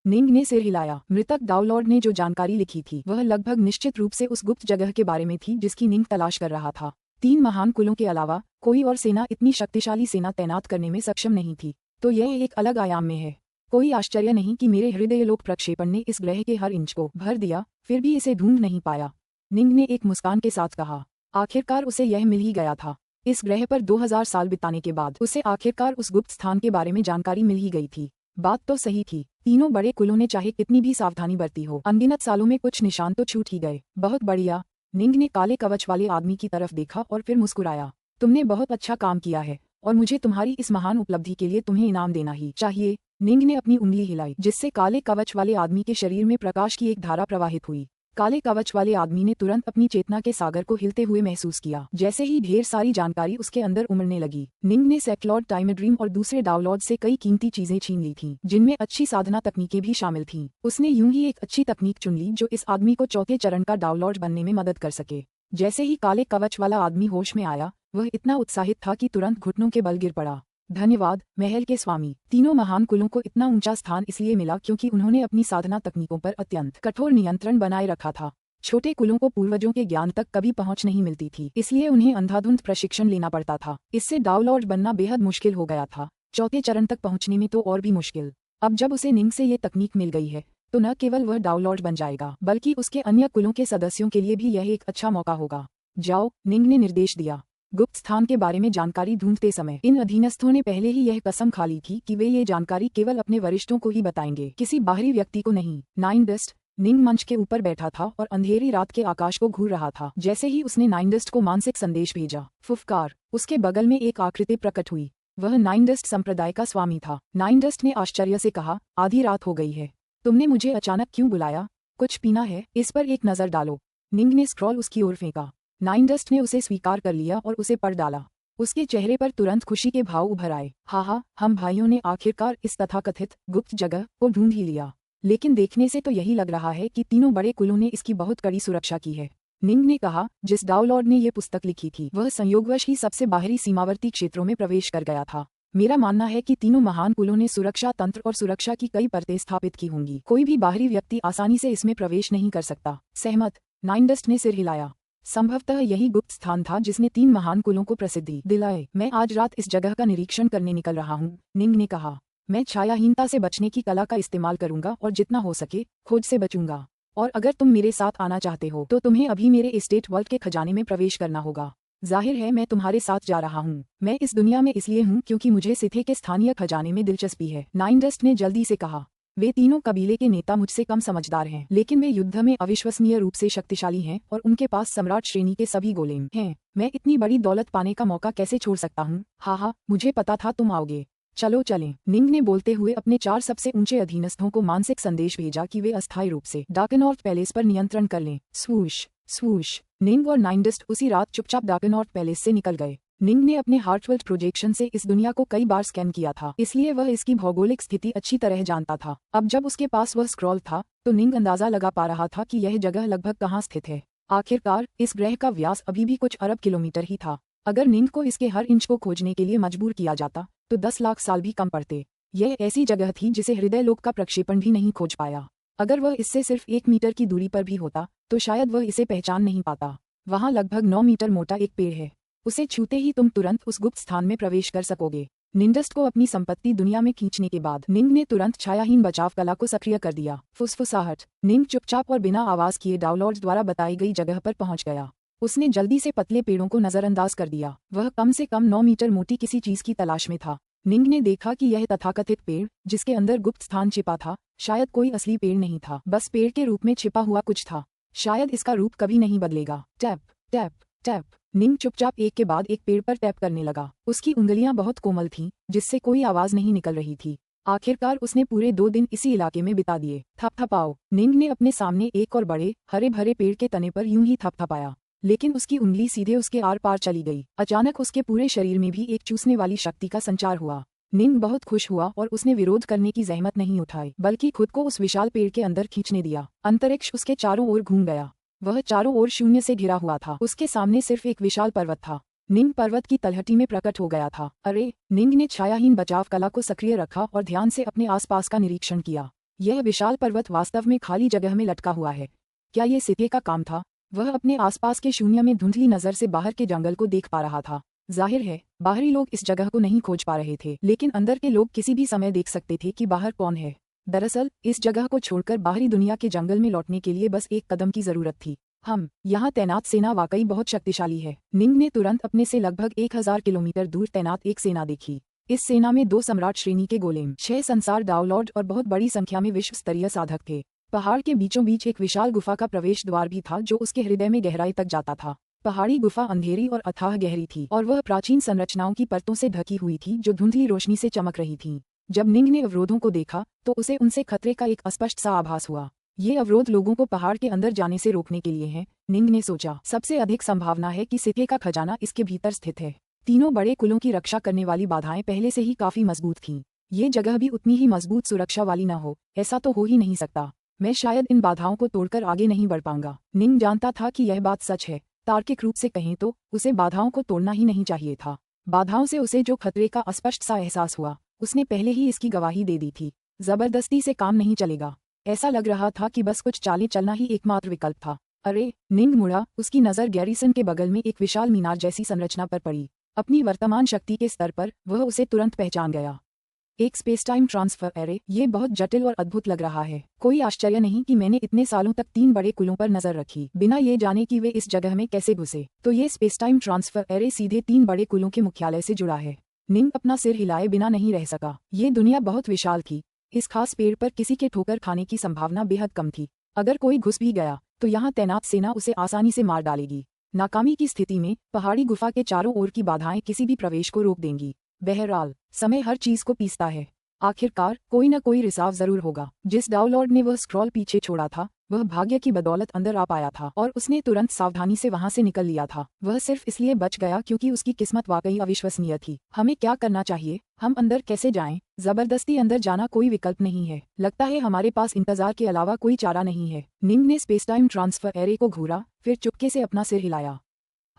निंग ने सिर हिलाया। मृतक डाउनलॉर्ड ने जो जानकारी लिखी थी वह लगभग निश्चित रूप से उस गुप्त जगह के बारे में थी जिसकी निंग तलाश कर रहा था। 3 महान कुलों के अलावा कोई और सेना इतनी शक्तिशाली सेना तैनात करने में सक्षम नहीं थी, तो यह एक अलग आयाम में है। कोई आश्चर्य नहीं कि मेरे हृदयलोक प्रक्षेपण ने इस ग्रह के हर इंच को भर दिया, फिर भी इसे ढूंढ नहीं पाया। निंग ने एक मुस्कान के साथ कहा। आखिरकार उसे यह मिल ही गया था। इस ग्रह पर 2000 साल बिताने के बाद उसे आखिरकार उस गुप्त स्थान के बारे में जानकारी मिल ही गई थी। बात तो सही थी। तीनों बड़े कुलों ने चाहे कितनी भी सावधानी बरती हो, अनगिनत सालों में कुछ निशान तो छूट ही गए। बहुत बढ़िया। निंग ने काले कवच वाले आदमी की तरफ देखा और फिर मुस्कुराया। तुमने बहुत अच्छा काम किया है और मुझे तुम्हारी इस महान उपलब्धि के लिए तुम्हें इनाम देना ही चाहिए। निंग ने अपनी उंगली हिलाई जिससे काले कवच वाले आदमी के शरीर में प्रकाश की एक धारा प्रवाहित हुई। काले कवच वाले आदमी ने तुरंत अपनी चेतना के सागर को हिलते हुए महसूस किया। जैसे ही ढेर सारी जानकारी उसके अंदर उमड़ने लगी, निंग ने सेक्लॉर्ड टाइमड्रीम और दूसरे डाउनलॉर्ड से कई कीमती चीजें छीन ली थीं, जिनमें अच्छी साधना तकनीकें भी शामिल थीं। उसने यूं ही एक अच्छी तकनीक चुन ली जो इस आदमी को चौथे चरण का डाउनलॉर्ड बनने में मदद कर सके। जैसे ही काले कवच वाला आदमी होश में आया, वह इतना उत्साहित था कि तुरंत घुटनों के बल गिर पड़ा। धन्यवाद महल के स्वामी। तीनों महान कुलों को इतना ऊंचा स्थान इसलिए मिला क्योंकि उन्होंने अपनी साधना तकनीकों पर अत्यंत कठोर नियंत्रण बनाए रखा था। छोटे कुलों को पूर्वजों के ज्ञान तक कभी पहुंच नहीं मिलती थी, इसलिए उन्हें अंधाधुंध प्रशिक्षण लेना पड़ता था। इससे डाउनलॉर्ड बनना बेहद मुश्किल हो गया था। चौथे चरण तक पहुंचने में तो और भी मुश्किल। अब जब उसे निंग से ये तकनीक मिल गई है तो न केवल वह डाउनलॉर्ड बन जाएगा बल्कि उसके अन्य कुलों के सदस्यों के लिए भी यह एक अच्छा मौका होगा। जाओ, निंग ने निर्देश दिया। गुप्त स्थान के बारे में जानकारी ढूंढते समय इन अधीनस्थों ने पहले ही यह कसम खा ली थी कि वे ये जानकारी केवल अपने वरिष्ठों को ही बताएंगे, किसी बाहरी व्यक्ति को नहीं। नाइनडस्ट। निंग मंच के ऊपर बैठा था और अंधेरी रात के आकाश को घूर रहा था। जैसे ही उसने नाइनडस्ट को मानसिक संदेश भेजा, फुफकार, उसके बगल में एक आकृति प्रकट हुई। वह नाइनडस्ट संप्रदाय का स्वामी था। नाइनडस्ट ने आश्चर्य से कहा, आधी रात हो गई है, तुमने मुझे अचानक क्यों बुलाया? कुछ पीना है? इस पर एक नजर डालो। निंग ने स्क्रॉल उसकी ओर फेंका। नाइनडस्ट ने उसे स्वीकार कर लिया और उसे पढ़ डाला। उसके चेहरे पर तुरंत खुशी के भाव उभर आए। हा, हम भाइयों ने आखिरकार इस तथाकथित गुप्त जगह को ढूंढ ही लिया। लेकिन देखने से तो यही लग रहा है कि तीनों बड़े कुलों ने इसकी बहुत कड़ी सुरक्षा की है। निंग ने कहा, जिस डाउनलॉर्ड ने ये पुस्तक लिखी थी वह संयोगवश ही सबसे बाहरी सीमावर्ती क्षेत्रों में प्रवेश कर गया था। मेरा मानना है कि तीनों महान कुलों ने सुरक्षा तंत्र और सुरक्षा की कई परतें स्थापित की होंगी। कोई भी बाहरी व्यक्ति आसानी से इसमें प्रवेश नहीं कर सकता। सहमत? नाइनडस्ट ने सिर हिलाया। संभवतः यही गुप्त स्थान था जिसने 3 महान कुलों को प्रसिद्धि दिलाए। मैं आज रात इस जगह का निरीक्षण करने निकल रहा हूँ, निंग ने कहा। मैं छायाहीनता से बचने की कला का इस्तेमाल करूंगा और जितना हो सके खोज से बचूंगा। और अगर तुम मेरे साथ आना चाहते हो तो तुम्हें अभी मेरे एस्टेट वर्ल्ड के खजाने में प्रवेश करना होगा। जाहिर है मैं तुम्हारे साथ जा रहा हूँ। मैं इस दुनिया में इसलिए हूँ क्योंकि मुझे सिथे के स्थानीय खजाने में दिलचस्पी है, नाइनडस्ट ने जल्दी से कहा। वे तीनों कबीले के नेता मुझसे कम समझदार हैं, लेकिन वे युद्ध में अविश्वसनीय रूप से शक्तिशाली हैं और उनके पास सम्राट श्रेणी के सभी गोलेम हैं। मैं इतनी बड़ी दौलत पाने का मौका कैसे छोड़ सकता हूँ? हा, मुझे पता था तुम आओगे। चलो चलें। निंग ने बोलते हुए अपने 4 सबसे ऊंचे अधीनस्थों को मानसिक संदेश भेजा कि वे अस्थायी रूप से डार्कनॉर्थ पैलेस पर नियंत्रण कर लें। स्वूश स्वूश। निंग और नाइनडस्ट उसी रात चुपचाप डार्कनॉर्थ पैलेस से निकल गए। निंग ने अपने हार्टवेल्ट प्रोजेक्शन से इस दुनिया को कई बार स्कैन किया था, इसलिए वह इसकी भौगोलिक स्थिति अच्छी तरह जानता था। अब जब उसके पास वह स्क्रॉल था तो निंग अंदाजा लगा पा रहा था कि यह जगह लगभग कहाँ स्थित है। आखिरकार इस ग्रह का व्यास अभी भी कुछ अरब किलोमीटर ही था। अगर निंग को इसके हर इंच को खोजने के लिए मजबूर किया जाता तो 10 लाख साल भी कम पड़ते। यह ऐसी जगह थी जिसे हृदयलोक का प्रक्षेपण भी नहीं खोज पाया। अगर वह इससे सिर्फ 1 मीटर की दूरी पर भी होता तो शायद वह इसे पहचान नहीं पाता। वहाँ लगभग 9 मीटर मोटा एक पेड़ है, उसे छूते ही तुम तुरंत उस गुप्त स्थान में प्रवेश कर सकोगे। निंडस्ट को अपनी संपत्ति दुनिया में खींचने के बाद निंग ने तुरंत छायाहीन बचाव कला को सक्रिय कर दिया। फुसफुसाहट। निंग चुपचाप और बिना आवाज किए डाउनलॉर्ड्स द्वारा बताई गई जगह पर पहुंच गया। उसने जल्दी से पतले पेड़ों को नजरअंदाज कर दिया। वह कम से कम 9 मीटर मोटी किसी चीज की तलाश में था। निंग ने देखा कि यह तथाकथित पेड़ जिसके अंदर गुप्त स्थान छिपा था शायद कोई असली पेड़ नहीं था, बस पेड़ के रूप में छिपा हुआ कुछ था। शायद इसका रूप कभी नहीं बदलेगा। Tap tap tap. निंग चुपचाप एक के बाद एक पेड़ पर टैप करने लगा। उसकी उंगलियां बहुत कोमल थीं, जिससे कोई आवाज नहीं निकल रही थी। आखिरकार उसने पूरे 2 दिन इसी इलाके में बिता दिए। थपथपाओ। निंग ने अपने सामने एक और बड़े हरे भरे पेड़ के तने पर यूं ही थपथपाया, लेकिन उसकी उंगली सीधे उसके आर पार चली गई। अचानक उसके पूरे शरीर में भी एक चूसने वाली शक्ति का संचार हुआ। निंग बहुत खुश हुआ और उसने विरोध करने की जहमत नहीं उठाई, बल्कि खुद को उस विशाल पेड़ के अंदर खींचने दिया। अंतरिक्ष उसके चारों ओर घूम गया। वह चारों ओर शून्य से घिरा हुआ था। उसके सामने सिर्फ एक विशाल पर्वत था। निंग पर्वत की तलहटी में प्रकट हो गया था। अरे! निंग ने छायाहीन बचाव कला को सक्रिय रखा और ध्यान से अपने आसपास का निरीक्षण किया। यह विशाल पर्वत वास्तव में खाली जगह में लटका हुआ है। क्या ये सिथे का काम था? वह अपने आसपास के शून्य में धुंधली नजर से बाहर के जंगल को देख पा रहा था। जाहिर है, बाहरी लोग इस जगह को नहीं खोज पा रहे थे, लेकिन अंदर के लोग किसी भी समय देख सकते थे कि बाहर कौन है। दरअसल, इस जगह को छोड़कर बाहरी दुनिया के जंगल में लौटने के लिए बस एक कदम की जरूरत थी। यहाँ तैनात सेना वाकई बहुत शक्तिशाली है। निंग ने तुरंत अपने से लगभग 1000 किलोमीटर दूर तैनात एक सेना देखी। इस सेना में 2 सम्राट श्रेणी के गोलेम, 6 संसार डाउनलॉर्ड और बहुत बड़ी संख्या में विश्व स्तरीय साधक थे। पहाड़ के बीचों बीच एक विशाल गुफा का प्रवेश द्वार भी था जो उसके हृदय में गहराई तक जाता था। पहाड़ी गुफा अंधेरी और अथाह गहरी थी और वह प्राचीन संरचनाओं की परतों से ढकी हुई थी जो धुंधली रोशनी से चमक रही थीं। जब निंग ने अवरोधों को देखा तो उसे उनसे खतरे का एक अस्पष्ट सा आभास हुआ। ये अवरोध लोगों को पहाड़ के अंदर जाने से रोकने के लिए हैं, निंग ने सोचा। सबसे अधिक संभावना है कि सिथे का खजाना इसके भीतर स्थित है। तीनों बड़े कुलों की रक्षा करने वाली बाधाएं पहले से ही काफी मजबूत थीं। ये जगह भी उतनी ही मजबूत सुरक्षा वाली न हो, ऐसा तो हो ही नहीं सकता। मैं शायद इन बाधाओं को तोड़कर आगे नहीं बढ़ पाऊंगा। निंग जानता था कि यह बात सच है। तार्किक रूप से कहें तो उसे बाधाओं को तोड़ना ही नहीं चाहिए था। बाधाओं से उसे जो खतरे का अस्पष्ट सा एहसास हुआ, उसने पहले ही इसकी गवाही दे दी थी। जबरदस्ती से काम नहीं चलेगा। ऐसा लग रहा था कि बस कुछ चालें चलना ही एकमात्र विकल्प था। अरे! निंग मुड़ा। उसकी नज़र गैरिसन के बगल में एक विशाल मीनार जैसी संरचना पर पड़ी। अपनी वर्तमान शक्ति के स्तर पर वह उसे तुरंत पहचान गया। एक स्पेस-टाइम ट्रांसफर एरे। ये बहुत जटिल और अद्भुत लग रहा है। कोई आश्चर्य नहीं कि मैंने इतने सालों तक 3 बड़े कुलों पर नजर रखी, बिना ये जाने कि वे इस जगह में कैसे घुसे। तो ये स्पेस-टाइम ट्रांसफर एरे सीधे 3 बड़े कुलों के मुख्यालय से जुड़ा है। निंग अपना सिर हिलाए बिना नहीं रह सका। ये दुनिया बहुत विशाल थी। इस खास पेड़ पर किसी के ठोकर खाने की संभावना बेहद कम थी। अगर कोई घुस भी गया तो यहाँ तैनात सेना उसे आसानी से मार डालेगी। नाकामी की स्थिति में पहाड़ी गुफा के चारों ओर की बाधाएं किसी भी प्रवेश को रोक देंगी। बहरहाल, समय हर चीज को पीसता है। आखिरकार कोई न कोई रिसाव जरूर होगा। जिस डाउनलॉर्ड ने वह स्क्रॉल पीछे छोड़ा था, वह भाग्य की बदौलत अंदर आ पाया था और उसने तुरंत सावधानी से वहां से निकल लिया था। वह सिर्फ इसलिए बच गया क्योंकि उसकी किस्मत वाकई अविश्वसनीय थी। हमें क्या करना चाहिए? हम अंदर कैसे जाएं? जबरदस्ती अंदर जाना कोई विकल्प नहीं है। लगता है हमारे पास इंतजार के अलावा कोई चारा नहीं है। निंग ने स्पेस-टाइम ट्रांसफर एरे को घूरा, फिर चुपके से अपना सिर हिलाया।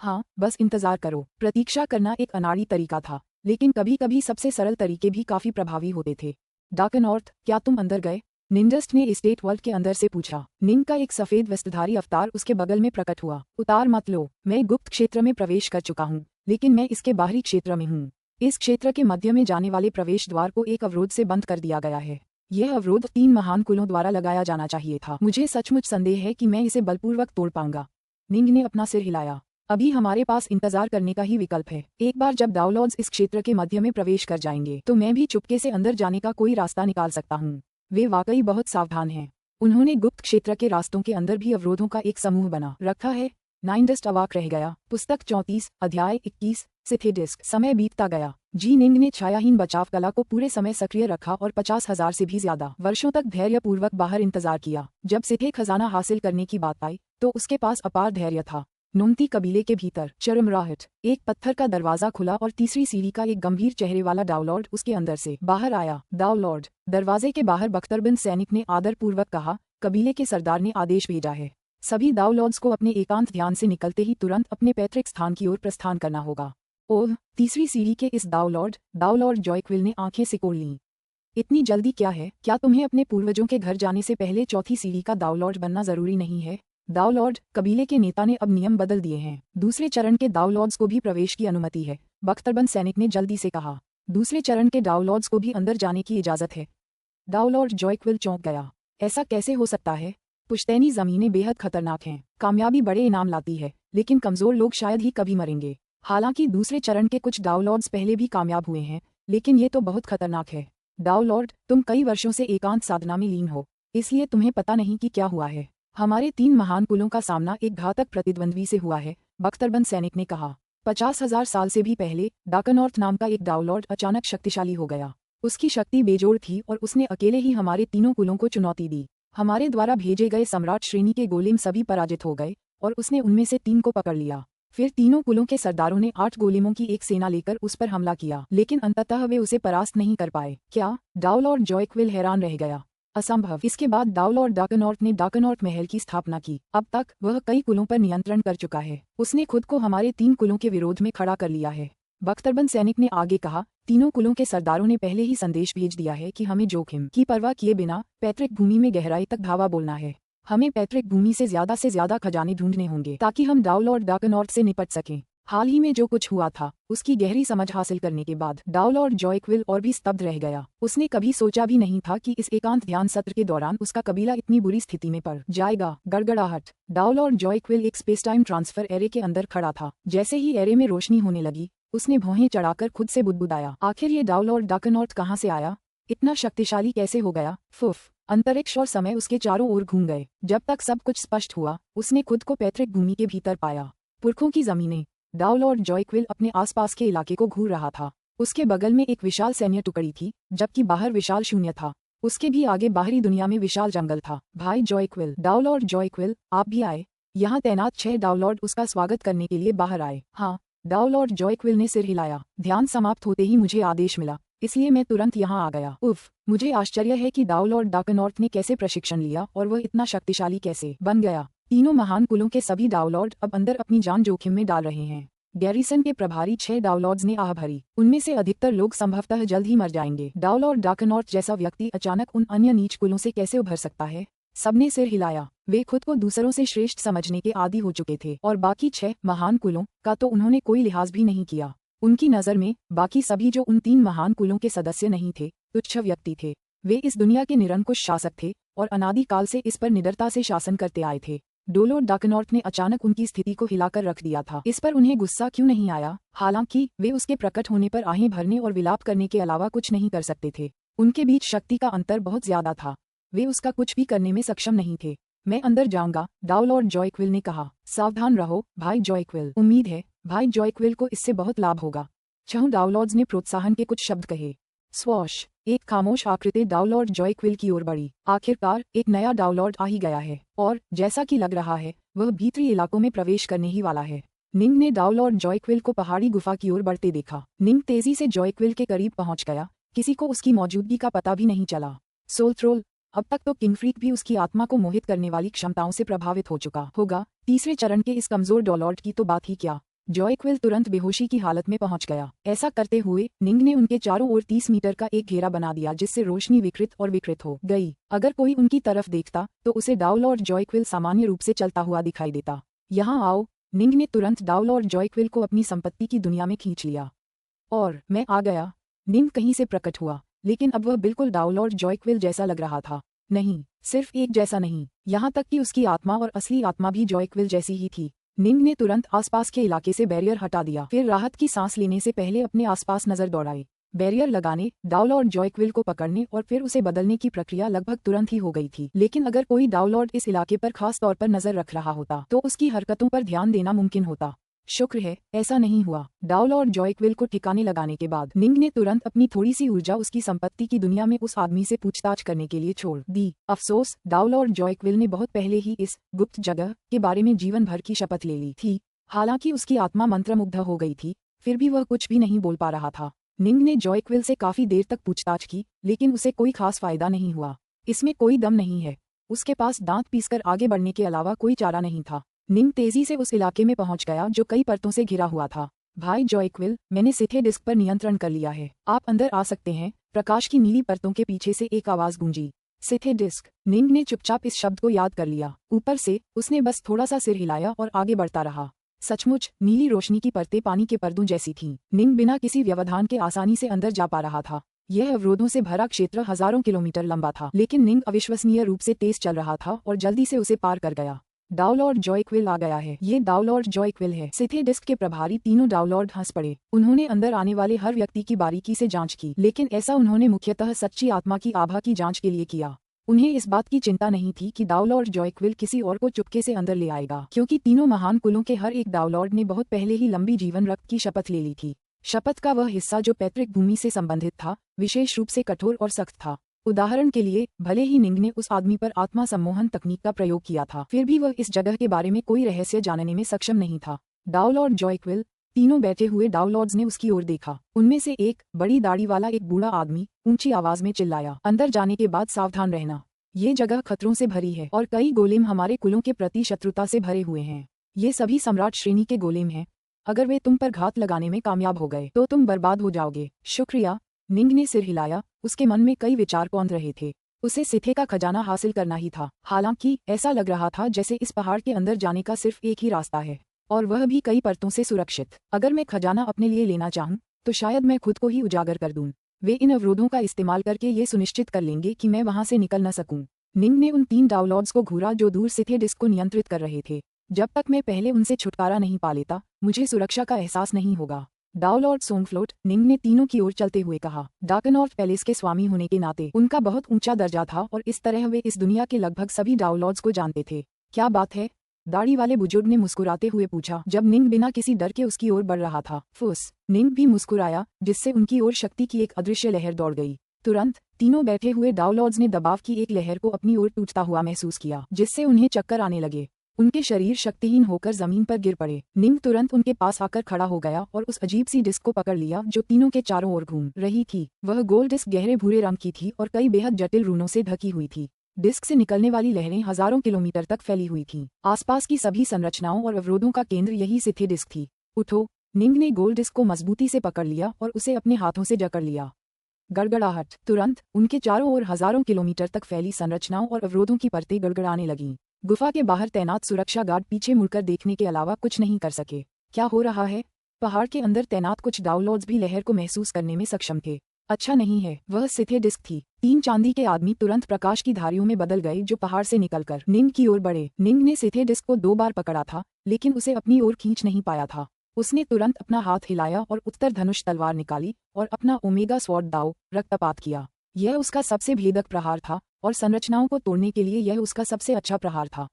हाँ, बस इंतजार करो। प्रतीक्षा करना एक अनाड़ी तरीका था, लेकिन कभी कभी सबसे सरल तरीके भी काफी प्रभावी होते थे। डार्कनॉर्थ, क्या तुम अंदर गए? निंडस्ट ने एस्टेट वर्ल्ड के अंदर से पूछा। निंग का एक सफेद वस्त्रधारी अवतार उसके बगल में प्रकट हुआ। उतार मत लो, मैं गुप्त क्षेत्र में प्रवेश कर चुका हूँ, लेकिन मैं इसके बाहरी क्षेत्र में हूँ। इस क्षेत्र के मध्य में जाने वाले प्रवेश द्वार को एक अवरोध से बंद कर दिया गया है। यह अवरोध 3 महान कुलों द्वारा लगाया जाना चाहिए था। मुझे सचमुच संदेह है कि मैं इसे बलपूर्वक तोड़ पाऊंगा। निंग ने अपना सिर हिलाया। अभी हमारे पास इंतजार करने का ही विकल्प है। एक बार जब डाउनलॉर्ड्स इस क्षेत्र के मध्य में प्रवेश कर जाएंगे तो मैं भी चुपके से अंदर जाने का कोई रास्ता निकाल सकता हूँ। वे वाकई बहुत सावधान हैं। उन्होंने गुप्त क्षेत्र के रास्तों के अंदर भी अवरोधों का एक समूह बना रखा है। नाइनडस्ट अवाक रह गया। पुस्तक 34, अध्याय 21, सिथे डिस्क। समय बीतता गया। जी निंग ने छायाहीन बचाव कला को पूरे समय सक्रिय रखा और 50,000 से भी ज्यादा वर्षों तक धैर्यपूर्वक बाहर इंतजार किया। जब सिथे खजाना हासिल करने की बात आई तो उसके पास अपार धैर्य था। नोंती कबीले के भीतर चरमराहट। एक पत्थर का दरवाजा खुला और तीसरी सीढ़ी का एक गंभीर चेहरे वाला डाउनलॉर्ड उसके अंदर से बाहर आया। डाउनलॉर्ड। दरवाजे के बाहर बख्तरबंद सैनिक ने आदरपूर्वक कहा, कबीले के सरदार ने आदेश भेजा है। सभी डाउनलॉर्ड्स को अपने एकांत ध्यान से निकलते ही तुरंत अपने पैतृक स्थान की ओर प्रस्थान करना होगा। ओह! तीसरी सीढ़ी के इस डाउनलॉर्ड जॉयक्विल ने आंखें सिकोड़ लीं। इतनी जल्दी क्या है? क्या तुम्हें अपने पूर्वजों के घर जाने से पहले चौथी सीढ़ी का डाउनलॉर्ड बनना जरूरी नहीं है? डाउनलॉर्ड, कबीले के नेता ने अब नियम बदल दिए हैं। दूसरे चरण के डाउनलॉर्ड्स को भी प्रवेश की अनुमति है। बख्तरबंद सैनिक ने जल्दी से कहा। दूसरे चरण के डाउनलॉर्ड्स को भी अंदर जाने की इजाजत है। डाउनलॉर्ड जॉयक्विल चौंक गया। ऐसा कैसे हो सकता है? पुश्तैनी जमीनें बेहद खतरनाक हैं। कामयाबी बड़े इनाम लाती है, लेकिन कमजोर लोग शायद ही कभी मरेंगे। हालांकि दूसरे चरण के कुछ डाउनलॉर्ड्स पहले भी कामयाब हुए हैं, लेकिन ये तो बहुत खतरनाक है। डाउनलॉर्ड, तुम कई वर्षों से एकांत साधना में लीन हो, इसलिए तुम्हें पता नहीं कि क्या हुआ है। हमारे 3 महान कुलों का सामना एक घातक प्रतिद्वंद्वी से हुआ है, बख्तरबंद सैनिक ने कहा। 50,000 साल से भी पहले डार्कनॉर्थ नाम का एक डाउनलॉर्ड अचानक शक्तिशाली हो गया। उसकी शक्ति बेजोड़ थी और उसने अकेले ही हमारे तीनों कुलों को चुनौती दी। हमारे द्वारा भेजे गए सम्राट श्रेणी के गोलेम सभी पराजित हो गए और उसने उनमें से 3 को पकड़ लिया। फिर तीनों कुलों के सरदारों ने 8 गोलेमों की एक सेना लेकर उस पर हमला किया, लेकिन अंततः वे उसे परास्त नहीं कर पाए। क्या? डाउलॉर्ड जॉयक्विल हैरान रह गया। असंभव। इसके बाद डाउलॉर्ड डाकनॉर्ट ने डाकनॉर्ट महल की स्थापना की। अब तक वह कई कुलों पर नियंत्रण कर चुका है। उसने खुद को हमारे 3 कुलों के विरोध में खड़ा कर लिया है। बख्तरबंद सैनिक ने आगे कहा, तीनों कुलों के सरदारों ने पहले ही संदेश भेज दिया है कि हमें जोखिम की परवाह किए बिना पैतृक भूमि में गहराई तक धावा बोलना है। हमें पैतृक भूमि से ज्यादा खजाने ढूंढने होंगे ताकि हम डाउलॉर्ड डाकनॉर्ट से निपट सकें। हाल ही में जो कुछ हुआ था उसकी गहरी समझ हासिल करने के बाद डाउलॉर्ड जॉयक्विल और भी स्तब्ध रह गया। उसने कभी सोचा भी नहीं था कि इस एकांत ध्यान सत्र के दौरान उसका कबीला इतनी बुरी स्थिति में पड़ जाएगा। गड़गड़ाहट। डाउलॉर्ड जॉयक्विल एक स्पेस टाइम ट्रांसफर एरे के अंदर खड़ा था। जैसे ही एरे में रोशनी होने लगी उसने भौहें चढ़ाकर खुद से बुदबुदाया, आखिर ये डाउलॉर्ड डाकनॉर्ट कहाँ से आया? इतना शक्तिशाली कैसे हो गया? फुफ। अंतरिक्ष और समय उसके चारों ओर घूम गए। जब तक सब कुछ स्पष्ट हुआ उसने खुद को पैतृक भूमि के भीतर पाया। पुरखों की जमीनें। डाउलॉर्ड जॉयक्विल अपने आसपास के इलाके को घूर रहा था। उसके बगल में एक विशाल सैन्य टुकड़ी थी, जबकि बाहर विशाल शून्य था। उसके भी आगे बाहरी दुनिया में विशाल जंगल था। भाई जॉयक्विल, डाउलॉर्ड जॉयक्विल, आप भी आए? यहाँ तैनात 6 डाउलॉर्ड उसका स्वागत करने के लिए बाहर आए। हाँ, डाउलॉर्ड जॉयक्विल ने सिर हिलाया। ध्यान समाप्त होते ही मुझे आदेश मिला, इसलिए मैं तुरंत यहाँ आ गया। उफ, मुझे आश्चर्य है कि डाउलॉर्ड डाकनॉर्ट ने कैसे प्रशिक्षण लिया और वह इतना शक्तिशाली कैसे बन गया। तीनों महान कुलों के सभी डाउलॉर्ड अब अंदर अपनी जान जोखिम में डाल रहे हैं। गैरिसन के प्रभारी 6 डाउलॉर्ड्स ने आह भरी। उनमें से अधिकतर लोग संभवतः जल्द ही मर जाएंगे। डाउलॉर्ड डाकनॉर्ट जैसा व्यक्ति अचानक उन अन्य नीच कुलों से कैसे उभर सकता है? सबने सिर हिलाया। वे खुद को दूसरों से श्रेष्ठ समझने के आदी हो चुके थे और बाकी 6 महान कुलों का तो उन्होंने कोई लिहाज भी नहीं किया। उनकी नज़र में बाकी सभी जो उन 3 महान कुलों के सदस्य नहीं थे, तुच्छ व्यक्ति थे। वे इस दुनिया के निरंकुश शासक थे और अनादिकाल से इस पर निडरता से शासन करते आए थे। डाउलॉर्ड डाकनॉर्ट ने अचानक उनकी स्थिति को हिलाकर रख दिया था। इस पर उन्हें गुस्सा क्यों नहीं आया? हालांकि वे उसके प्रकट होने पर आहें भरने और विलाप करने के अलावा कुछ नहीं कर सकते थे। उनके बीच शक्ति का अंतर बहुत ज्यादा था। वे उसका कुछ भी करने में सक्षम नहीं थे। मैं अंदर जाऊंगा, डाउलॉर्ड जॉयक्विल ने कहा। सावधान रहो भाई जॉयक्विल। उम्मीद है भाई जॉयक्विल को इससे बहुत लाभ होगा। 6 डाउलॉर्ड्स ने प्रोत्साहन के कुछ शब्द कहे। स्वॉश। एक खामोश आकृति डाउलॉर्ड जॉयक्विल की ओर बढ़ी। आखिरकार एक नया डाउलॉर्ड आ ही गया है और जैसा कि लग रहा है वह भीतरी इलाकों में प्रवेश करने ही वाला है। निंग ने डाउलॉर्ड जॉयक्विल को पहाड़ी गुफा की ओर बढ़ते देखा। निंग तेजी से जॉयक्विल के करीब पहुंच गया। किसी को उसकी मौजूदगी का पता भी नहीं चला। सोल्थ्रोल। अब तक तो किंगफ्रीक भी उसकी आत्मा को मोहित करने वाली क्षमताओं से प्रभावित हो चुका होगा। तीसरे चरण के इस कमजोर डाउलॉर्ड की तो बात ही क्या। जॉयक्विल तुरंत बेहोशी की हालत में पहुंच गया। ऐसा करते हुए निंग ने उनके चारों ओर 30 मीटर का एक घेरा बना दिया जिससे रोशनी विकृत हो गई। अगर कोई उनकी तरफ देखता तो उसे डाउलॉर्ड जॉयक्विल सामान्य रूप से चलता हुआ दिखाई देता। यहाँ आओ। निंग ने तुरंत डाउलॉर्ड जॉयक्विल को अपनी संपत्ति की दुनिया में खींच लिया। और मैं आ गया। निंग कहीं से प्रकट हुआ, लेकिन अब वह बिल्कुल डाउलॉर्ड जॉयक्विल जैसा लग रहा था। नहीं, सिर्फ एक जैसा नहीं, यहाँ तक कि उसकी आत्मा और असली आत्मा भी जॉयक्विल जैसी ही थी। निंग ने तुरंत आसपास के इलाके से बैरियर हटा दिया। फिर राहत की सांस लेने से पहले अपने आसपास नजर दौड़ाई। बैरियर लगाने, डाउलॉर्ड जॉयक्विल को पकड़ने और फिर उसे बदलने की प्रक्रिया लगभग तुरंत ही हो गई थी। लेकिन अगर कोई डाउलॉर्ड इस इलाके पर खास तौर पर नजर रख रहा होता तो उसकी हरकतों पर ध्यान देना मुमकिन होता। शुक्र है ऐसा नहीं हुआ। डाउलॉर्ड जॉयक्विल को ठिकाने लगाने के बाद निंग ने तुरंत अपनी थोड़ी सी ऊर्जा उसकी संपत्ति की दुनिया में उस आदमी से पूछताछ करने के लिए छोड़ दी। अफसोस, डाउलॉर्ड जॉयक्विल ने बहुत पहले ही इस गुप्त जगह के बारे में जीवन भर की शपथ ले ली थी। हालांकि उसकी आत्मा मंत्रमुग्ध हो गई थी, फिर भी वह कुछ भी नहीं बोल पा रहा था। निंग ने जॉयक्विल से काफी देर तक पूछताछ की, लेकिन उसे कोई खास फायदा नहीं हुआ। इसमें कोई दम नहीं है। उसके पास दांत पीसकर आगे बढ़ने के अलावा कोई चारा नहीं था। निंग तेजी से उस इलाके में पहुंच गया जो कई परतों से घिरा हुआ था। भाई जॉयक्विल, मैंने सिथे डिस्क पर नियंत्रण कर लिया है। आप अंदर आ सकते हैं। प्रकाश की नीली परतों के पीछे से एक आवाज गूंजी। सिथे डिस्क। निंग ने चुपचाप इस शब्द को याद कर लिया। ऊपर से उसने बस थोड़ा सा सिर हिलाया और आगे बढ़ता रहा। सचमुच नीली रोशनी की परतें पानी के पर्दों जैसी थीं। निंग बिना किसी व्यवधान के आसानी से अंदर जा पा रहा था। यह अवरोधों से भरा क्षेत्र हजारों किलोमीटर लंबा था, लेकिन निंग अविश्वसनीय रूप से तेज चल रहा था और जल्दी से उसे पार कर गया। डाउलॉर्ड जॉयक्विल आ गया है। ये डाउलॉर्ड जॉयक्विल है। सिथे डिस्क के प्रभारी तीनों डाउलॉर्ड हंस पड़े। उन्होंने अंदर आने वाले हर व्यक्ति की बारीकी से जांच की, लेकिन ऐसा उन्होंने मुख्यतः सच्ची आत्मा की आभा की जांच के लिए किया। उन्हें इस बात की चिंता नहीं थी कि डाउलॉर्ड जॉयक्विल किसी और को चुपके से अंदर ले आएगा, क्योंकि तीनों महान कुलों के हर एक डाउलॉर्ड ने बहुत पहले ही लंबी जीवन रक्त की शपथ ले ली थी। शपथ का वह हिस्सा जो पैतृक भूमि से संबंधित था विशेष रूप से कठोर और सख्त था। उदाहरण के लिए, भले ही निंग ने उस आदमी पर आत्मा सम्मोहन तकनीक का प्रयोग किया था, फिर भी वह इस जगह के बारे में कोई रहस्य जानने में सक्षम नहीं था। डाउलॉर्ड जॉयक्विल, तीनों बैठे हुए डाउलॉर्ड्स ने उसकी ओर देखा। उनमें से एक, बड़ी दाढ़ी वाला एक बूढ़ा आदमी, ऊंची आवाज में चिल्लाया, अंदर जाने के बाद सावधान रहना। ये जगह खतरों से भरी है और कई गोलेम हमारे कुलों के प्रति शत्रुता से भरे हुए हैं। ये सभी सम्राट श्रेणी के गोलेम हैं। अगर वे तुम पर घात लगाने में कामयाब हो गए तो तुम बर्बाद हो जाओगे। शुक्रिया। निंग ने सिर हिलाया। उसके मन में कई विचार कौंध रहे थे। उसे सिथे का खजाना हासिल करना ही था। हालांकि ऐसा लग रहा था जैसे इस पहाड़ के अंदर जाने का सिर्फ एक ही रास्ता है, और वह भी कई परतों से सुरक्षित। अगर मैं खजाना अपने लिए लेना चाहूं तो शायद मैं खुद को ही उजागर कर दूं। वे इन अवरोधों का इस्तेमाल करके ये सुनिश्चित कर लेंगे कि मैं वहां से निकल न सकूं। निंग ने उन 3 डाउलॉर्ड्स को घूरा जो दूर सिथे डिस्क को नियंत्रित कर रहे थे। जब तक मैं पहले उनसे छुटकारा नहीं पा लेता, मुझे सुरक्षा का एहसास नहीं होगा। डाउलॉर्ड सोंगफ्लोट, निंग ने तीनों की ओर चलते हुए कहा। डार्कनॉर्थ पैलेस के स्वामी होने के नाते उनका बहुत ऊंचा दर्जा था और इस तरह वे इस दुनिया के लगभग सभी डाउलॉर्ड्स को जानते थे। क्या बात है? दाढ़ी वाले बुजुर्ग ने मुस्कुराते हुए पूछा जब निंग बिना किसी डर के उसकी ओर बढ़ रहा था। फुस। निंग भी मुस्कुराया, जिससे उनकी ओर शक्ति की एक अदृश्य लहर दौड़ गई। तुरंत तीनों बैठे हुए डाउलॉर्ड्स ने दबाव की एक लहर को अपनी ओर टूटता हुआ महसूस किया, जिससे उन्हें चक्कर आने लगे। उनके शरीर शक्तिहीन होकर जमीन पर गिर पड़े। निंग तुरंत उनके पास आकर खड़ा हो गया और उस अजीब सी डिस्क को पकड़ लिया जो तीनों के चारों ओर घूम रही थी। वह गोल डिस्क गहरे भूरे रंग की थी और कई बेहद जटिल रूनों से ढकी हुई थी। डिस्क से निकलने वाली लहरें हजारों किलोमीटर तक फैली हुई थीं। आसपास की सभी संरचनाओं और अवरोधों का केंद्र यही सिथे डिस्क थी। उठो। निंग ने गोल डिस्क को मजबूती से पकड़ लिया और उसे अपने हाथों से जकड़ लिया। गड़गड़ाहट। तुरंत उनके चारों ओर हजारों किलोमीटर तक फैली संरचनाओं और अवरोधों की परतें गड़गड़ाने लगीं। गुफा के बाहर तैनात सुरक्षा गार्ड पीछे मुड़कर देखने के अलावा कुछ नहीं कर सके। क्या हो रहा है? पहाड़ के अंदर तैनात कुछ डाउनलॉड्स भी लहर को महसूस करने में सक्षम थे। अच्छा नहीं है, वह सिथे डिस्क थी। 3 चांदी के आदमी तुरंत प्रकाश की धारियों में बदल गए जो पहाड़ से निकलकर निंग की ओर बढ़े। निंग ने सिथे डिस्क को 2 बार पकड़ा था, लेकिन उसे अपनी ओर खींच नहीं पाया था। उसने तुरंत अपना हाथ हिलाया और उत्तर धनुष तलवार निकाली और अपना ओमेगा स्वॉर्ड दाव रक्तपात किया। यह उसका सबसे भेदक प्रहार था और संरचनाओं को तोड़ने के लिए यह उसका सबसे अच्छा प्रहार था।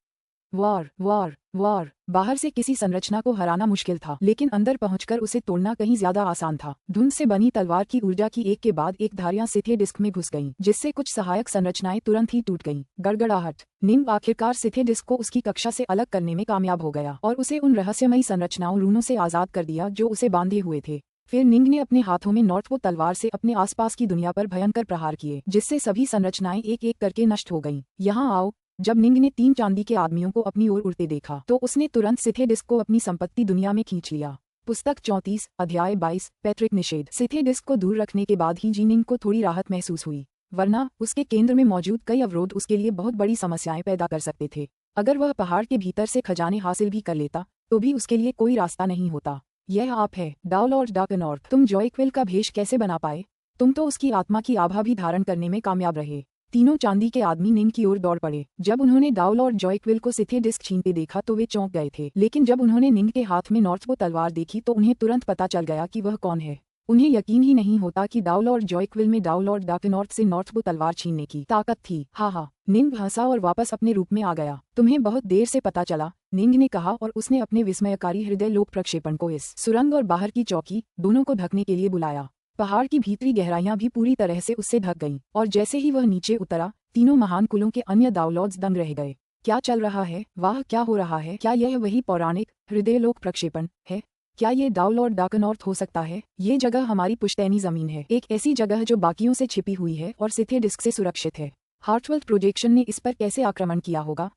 वार वार वार। बाहर से किसी संरचना को हराना मुश्किल था, लेकिन अंदर पहुंचकर उसे तोड़ना कहीं ज्यादा आसान था। धुंध से बनी तलवार की ऊर्जा की एक के बाद एक धारियां सिथे डिस्क में घुस गईं, जिससे कुछ सहायक संरचनाएं तुरंत ही टूट गईं। गड़गड़ाहट। निंग आखिरकार सिथे डिस्क को उसकी कक्षा से अलग करने में कामयाब हो गया और उसे उन रहस्यमयी संरचनाओं रूनों से आजाद कर दिया जो उसे बांधे हुए थे। फिर निंग ने अपने हाथों में नॉर्थवो तलवार से अपने आसपास की दुनिया पर भयंकर प्रहार किए, जिससे सभी संरचनाएं एक एक करके नष्ट हो गईं। यहाँ आओ। जब निंग ने 3 चांदी के आदमियों को अपनी ओर उड़ते देखा तो उसने तुरंत सिथे डिस्क को अपनी संपत्ति दुनिया में खींच लिया। पुस्तक 34, अध्याय 22, पैतृक निषेध। सिथे डिस्क को दूर रखने के बाद ही निंग को थोड़ी राहत महसूस हुई, वरना उसके केंद्र में मौजूद कई अवरोध उसके लिए बहुत बड़ी समस्याएं पैदा कर सकते थे। अगर वह पहाड़ के भीतर से खजाने हासिल भी कर लेता तो भी उसके लिए कोई रास्ता नहीं होता। यह आप है, डाउलॉर्ड डार्कनॉर्थ। तुम जॉयक्विल का भेष कैसे बना पाए? तुम तो उसकी आत्मा की आभा भी धारण करने में कामयाब रहे। तीनों चांदी के आदमी निंग की ओर दौड़ पड़े। जब उन्होंने डाउलॉर्ड जॉयक्विल को सिथे डिस्क छीनते देखा तो वे चौंक गए थे, लेकिन जब उन्होंने निंग के हाथ में नॉर्थवो तलवार देखी तो उन्हें तुरंत पता चल गया कि वह कौन है। उन्हें यकीन ही नहीं होता कि डाउलॉर्ड जॉयक्विल में डाउलॉर्ड डार्कनॉर्थ से नॉर्थवो तलवार छीनने की ताकत थी। हा। निंग हंसा और वापस अपने रूप में आ गया। तुम्हें बहुत देर से पता चला, निंग ने कहा और उसने अपने विस्मयकारी हृदय लोक प्रक्षेपण को इस सुरंग और बाहर की चौकी दोनों को ढकने के लिए बुलाया। पहाड़ की भीतरी गहराइयां भी पूरी तरह से उससे ढक गईं, और जैसे ही वह नीचे उतरा तीनों महान कुलों के अन्य डाउनलॉड्स दंग रह गए। क्या चल रहा है? वाह, क्या हो रहा है? क्या यह वही पौराणिक हृदय लोक प्रक्षेपण है? क्या ये डाउनलॉर्ड डार्कनॉर्थ हो सकता है? ये जगह हमारी पुश्तैनी जमीन है, एक ऐसी जगह जो बाकियों से छिपी हुई है और सिथे डिस्क से सुरक्षित है। हार्टवेल्थ प्रोजेक्शन ने इस पर कैसे आक्रमण किया होगा?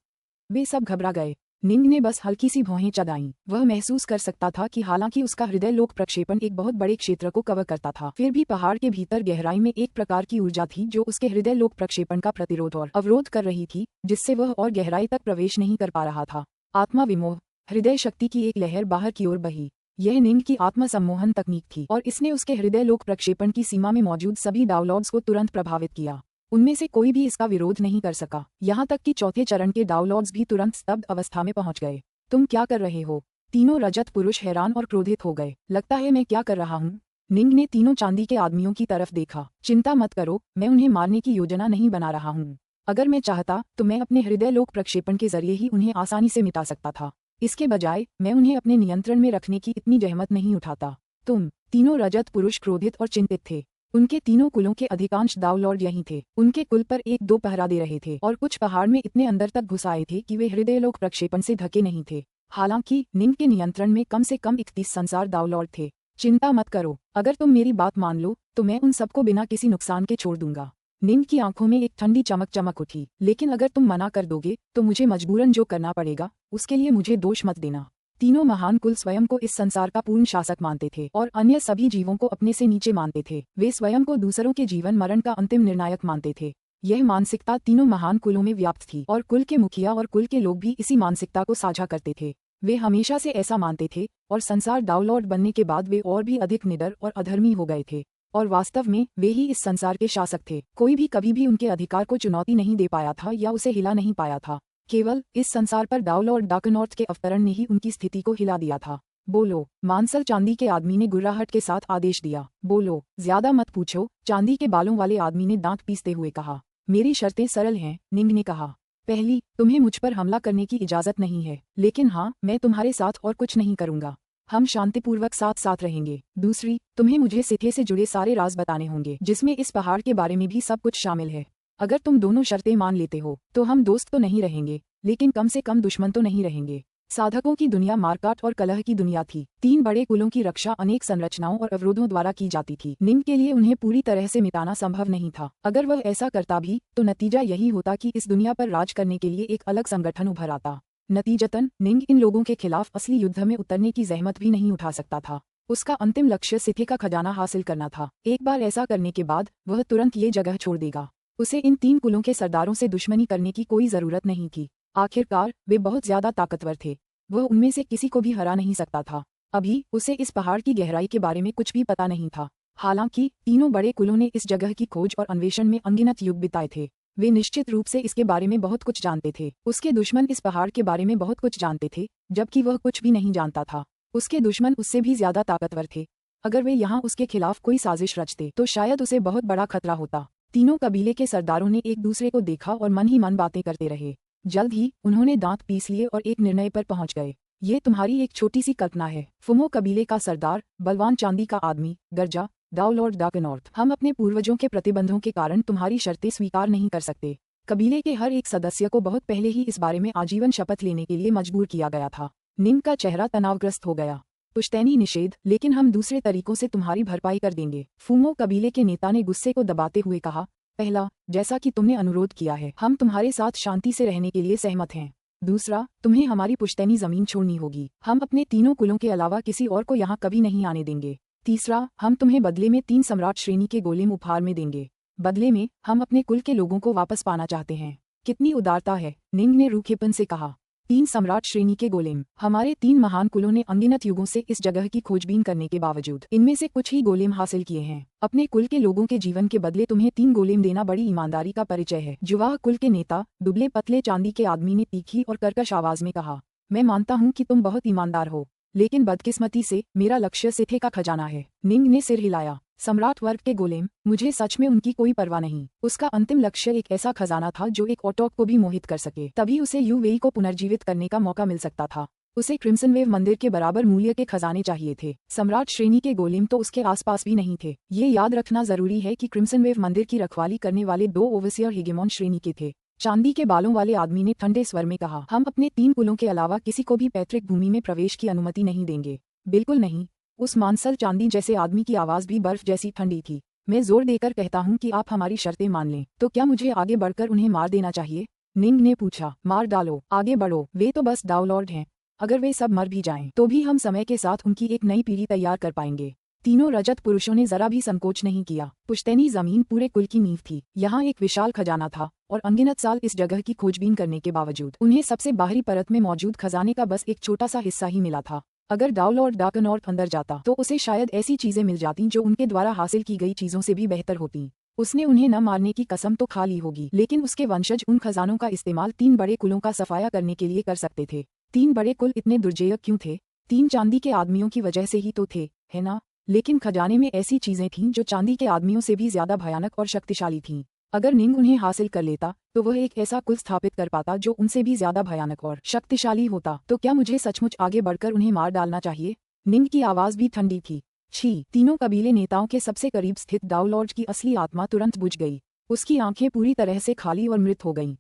वे सब घबरा गए। निंग ने बस हल्की सी भौहें चढ़ाईं। वह महसूस कर सकता था कि हालांकि उसका हृदय लोक प्रक्षेपण एक बहुत बड़े क्षेत्र को कवर करता था, फिर भी पहाड़ के भीतर गहराई में एक प्रकार की ऊर्जा थी जो उसके हृदय लोक प्रक्षेपण का प्रतिरोध और अवरोध कर रही थी, जिससे वह और गहराई तक प्रवेश नहीं कर पा रहा था। आत्मा विमोह। हृदय शक्ति की एक लहर बाहर की ओर बही। यह निंग की आत्मा सम्मोहन तकनीक थी और इसने उसके हृदय लोक प्रक्षेपण की सीमा में मौजूद सभी डाउनलॉड्स को तुरंत प्रभावित किया। उनमें से कोई भी इसका विरोध नहीं कर सका, यहाँ तक कि चौथे चरण के डाउनलॉड्स भी तुरंत स्तब्ध अवस्था में पहुंच गए। तुम क्या कर रहे हो? तीनों रजत पुरुष हैरान और क्रोधित हो गए। लगता है मैं क्या कर रहा हूँ? निंग ने तीनों चांदी के आदमियों की तरफ देखा। चिंता मत करो, मैं उन्हें मारने की योजना नहीं बना रहा हूँ। अगर मैं चाहता तो मैं अपने हृदय लोक प्रक्षेपण के जरिए ही उन्हें आसानी से मिटा सकता था। इसके बजाय मैं उन्हें अपने नियंत्रण में रखने की इतनी जहमत नहीं उठाता। तुम तीनों रजत पुरुष क्रोधित और चिंतित थे। उनके तीनों कुलों के अधिकांश दाव लॉर्ड यहीं थे। उनके कुल पर एक दो पहरा दे रहे थे और कुछ पहाड़ में इतने अंदर तक घुस आए थे कि वे हृदयलोक प्रक्षेपण से ढके नहीं थे। हालांकि निंग के नियंत्रण में कम से कम 31 संसार दाव लॉर्ड थे। चिंता मत करो, अगर तुम मेरी बात मान लो तो मैं उन सबको बिना किसी नुकसान के छोड़ दूंगा। निंग की आंखों में एक ठंडी चमक चमक उठी। लेकिन अगर तुम मना कर दोगे तो मुझे मजबूरन जो करना पड़ेगा उसके लिए मुझे दोष मत देना। तीनों महान कुल स्वयं को इस संसार का पूर्ण शासक मानते थे और अन्य सभी जीवों को अपने से नीचे मानते थे। वे स्वयं को दूसरों के जीवन मरण का अंतिम निर्णायक मानते थे। यह मानसिकता तीनों महान कुलों में व्याप्त थी और कुल के मुखिया और कुल के लोग भी इसी मानसिकता को साझा करते थे। वे हमेशा से ऐसा मानते थे और संसार दावलॉर्ड बनने के बाद वे और भी अधिक निडर और अधर्मी हो गए थे और वास्तव में वे ही इस संसार के शासक थे। कोई भी कभी भी उनके अधिकार को चुनौती नहीं दे पाया था या उसे हिला नहीं पाया था। केवल इस संसार पर दावलॉर्ड डार्कनॉर्थ के अवतरण ने ही उनकी स्थिति को हिला दिया था। बोलो, मांसल चांदी के आदमी ने गुर्राहट के साथ आदेश दिया। बोलो, ज्यादा मत पूछो, चांदी के बालों वाले आदमी ने दांत पीसते हुए कहा। मेरी शर्तें सरल हैं, निंग ने कहा। पहली, तुम्हें मुझ पर हमला करने की इजाजत नहीं है, लेकिन हाँ, मैं तुम्हारे साथ और कुछ नहीं करूंगा। हम शांतिपूर्वक साथ साथ रहेंगे। दूसरी, तुम्हें मुझे सिथे से जुड़े सारे राज बताने होंगे, जिसमें इस पहाड़ के बारे में भी सब कुछ शामिल है। अगर तुम दोनों शर्तें मान लेते हो तो हम दोस्त तो नहीं रहेंगे, लेकिन कम से कम दुश्मन तो नहीं रहेंगे। साधकों की दुनिया मारकाट और कलह की दुनिया थी। 3 बड़े कुलों की रक्षा अनेक संरचनाओं और अवरोधों द्वारा की जाती थी। निंग के लिए उन्हें पूरी तरह से मिटाना संभव नहीं था। अगर वह ऐसा करता भी तो नतीजा यही होता कि इस दुनिया पर राज करने के लिए एक अलग संगठन उभर आता। नतीजतन निंग इन लोगों के खिलाफ असली युद्ध में उतरने की जहमत भी नहीं उठा सकता था। उसका अंतिम लक्ष्य सिथे का खजाना हासिल करना था। एक बार ऐसा करने के बाद वह तुरंत ये जगह छोड़ देगा। उसे इन 3 कुलों के सरदारों से दुश्मनी करने की कोई जरूरत नहीं थी। आखिरकार वे बहुत ज्यादा ताकतवर थे। वह उनमें से किसी को भी हरा नहीं सकता था। अभी उसे इस पहाड़ की गहराई के बारे में कुछ भी पता नहीं था। हालांकि तीनों बड़े कुलों ने इस जगह की खोज और अन्वेषण में अनगिनत युग बिताए थे। वे निश्चित रूप से इसके बारे में बहुत कुछ जानते थे। उसके दुश्मन इस पहाड़ के बारे में बहुत कुछ जानते थे, जबकि वह कुछ भी नहीं जानता था। उसके दुश्मन उससे भी ज्यादा ताकतवर थे। अगर वे यहाँ उसके खिलाफ कोई साजिश रचते तो शायद उसे बहुत बड़ा खतरा होता। तीनों कबीले के सरदारों ने एक दूसरे को देखा और मन ही मन बातें करते रहे। जल्द ही उन्होंने दांत पीस लिए और एक निर्णय पर पहुंच गए। ये तुम्हारी एक छोटी सी कल्पना है, फुमो कबीले का सरदार, बलवान चांदी का आदमी, गर्जा, दावलॉर्ड डार्कनॉर्थ। हम अपने पूर्वजों के प्रतिबंधों के कारण तुम्हारी शर्तें स्वीकार नहीं कर सकते। कबीले के हर एक सदस्य को बहुत पहले ही इस बारे में आजीवन शपथ लेने के लिए मजबूर किया गया था। निंग का चेहरा तनावग्रस्त हो गया। पुश्तैनी निषेध, लेकिन हम दूसरे तरीकों से तुम्हारी भरपाई कर देंगे, फुमो कबीले के नेता ने गुस्से को दबाते हुए कहा। पहला, जैसा कि तुमने अनुरोध किया है, हम तुम्हारे साथ शांति से रहने के लिए सहमत हैं। दूसरा, तुम्हें हमारी पुश्तैनी जमीन छोड़नी होगी। हम अपने तीनों कुलों के अलावा किसी और को यहाँ कभी नहीं आने देंगे। तीसरा, हम तुम्हें बदले में 3 सम्राट श्रेणी के गोलेम उपहार में देंगे। बदले में हम अपने कुल के लोगों को वापस पाना चाहते हैं। कितनी उदारता है, निंग ने रूखेपन से कहा। 3 सम्राट श्रेणी के गोलेम। हमारे 3 महान कुलों ने अनगिनत युगों से इस जगह की खोजबीन करने के बावजूद इनमें से कुछ ही गोलेम हासिल किए हैं। अपने कुल के लोगों के जीवन के बदले तुम्हें 3 गोलेम देना बड़ी ईमानदारी का परिचय है। जुवाह कुल के नेता, दुबले पतले चांदी के आदमी ने तीखी और कर्कश आवाज में कहा। मैं मानता हूँ कि तुम बहुत ईमानदार हो, लेकिन बदकिस्मती से मेरा लक्ष्य सिथे का खजाना है। निंग ने सिर हिलाया। सम्राट वर्ग के गोलेम, मुझे सच में उनकी कोई परवाह नहीं। उसका अंतिम लक्ष्य एक ऐसा खजाना था जो एक ऑटोक को भी मोहित कर सके। तभी उसे यूवेई को पुनर्जीवित करने का मौका मिल सकता था। उसे क्रिम्सन वेव मंदिर के बराबर मूल्य के खजाने चाहिए थे। सम्राट श्रेणी के गोलेम तो उसके आसपास भी नहीं थे। ये याद रखना जरूरी है कि क्रिम्सन वेव मंदिर की रखवाली करने वाले 2 ओवरसियर हिगेमॉन श्रेणी के थे। चांदी के बालों वाले आदमी ने ठंडे स्वर में कहा। हम अपने 3 कुलों के अलावा किसी को भी पैतृक भूमि में प्रवेश की अनुमति नहीं देंगे। बिल्कुल नहीं। उस मांसल चांदी जैसे आदमी की आवाज भी बर्फ जैसी ठंडी थी। मैं जोर देकर कहता हूँ कि आप हमारी शर्तें मान लें, तो क्या मुझे आगे बढ़कर उन्हें मार देना चाहिए? निंग ने पूछा। मार डालो, आगे बढ़ो, वे तो बस दावलॉर्ड हैं। अगर वे सब मर भी जाएं, तो भी हम समय के साथ उनकी एक नई पीढ़ी तैयार कर पाएंगे। तीनों रजत पुरुषों ने जरा भी संकोच नहीं किया। पुश्तैनी जमीन पूरे कुल की नींव थी। यहाँ एक विशाल खजाना था और अनगिनत साल इस जगह की खोजबीन करने के बावजूद उन्हें सबसे बाहरी परत में मौजूद खजाने का बस एक छोटा सा हिस्सा ही मिला था। अगर दावलॉर्ड डार्कनॉर्थ अंदर जाता तो उसे शायद ऐसी चीजें मिल जाती जो उनके द्वारा हासिल की गई चीजों से भी बेहतर होती। उसने उन्हें न मारने की कसम तो खा ली होगी, लेकिन उसके वंशज उन खजानों का इस्तेमाल 3 बड़े कुलों का सफाया करने के लिए कर सकते थे। 3 बड़े कुल इतने दुर्जय क्यों थे? 3 चांदी के आदमियों की वजह से ही तो थे, है ना? लेकिन खजाने में ऐसी चीजें थीं जो चांदी के आदमियों से भी ज्यादा भयानक और शक्तिशाली थीं। अगर निंग उन्हें हासिल कर लेता तो वह एक ऐसा कुल स्थापित कर पाता जो उनसे भी ज्यादा भयानक और शक्तिशाली होता। तो क्या मुझे सचमुच आगे बढ़कर उन्हें मार डालना चाहिए? निंग की आवाज भी ठंडी थी। छी! तीनों कबीले नेताओं के सबसे करीब स्थित दाऊ लॉर्ड की असली आत्मा तुरंत बुझ गई। उसकी आंखें पूरी तरह से खाली और मृत हो गईं।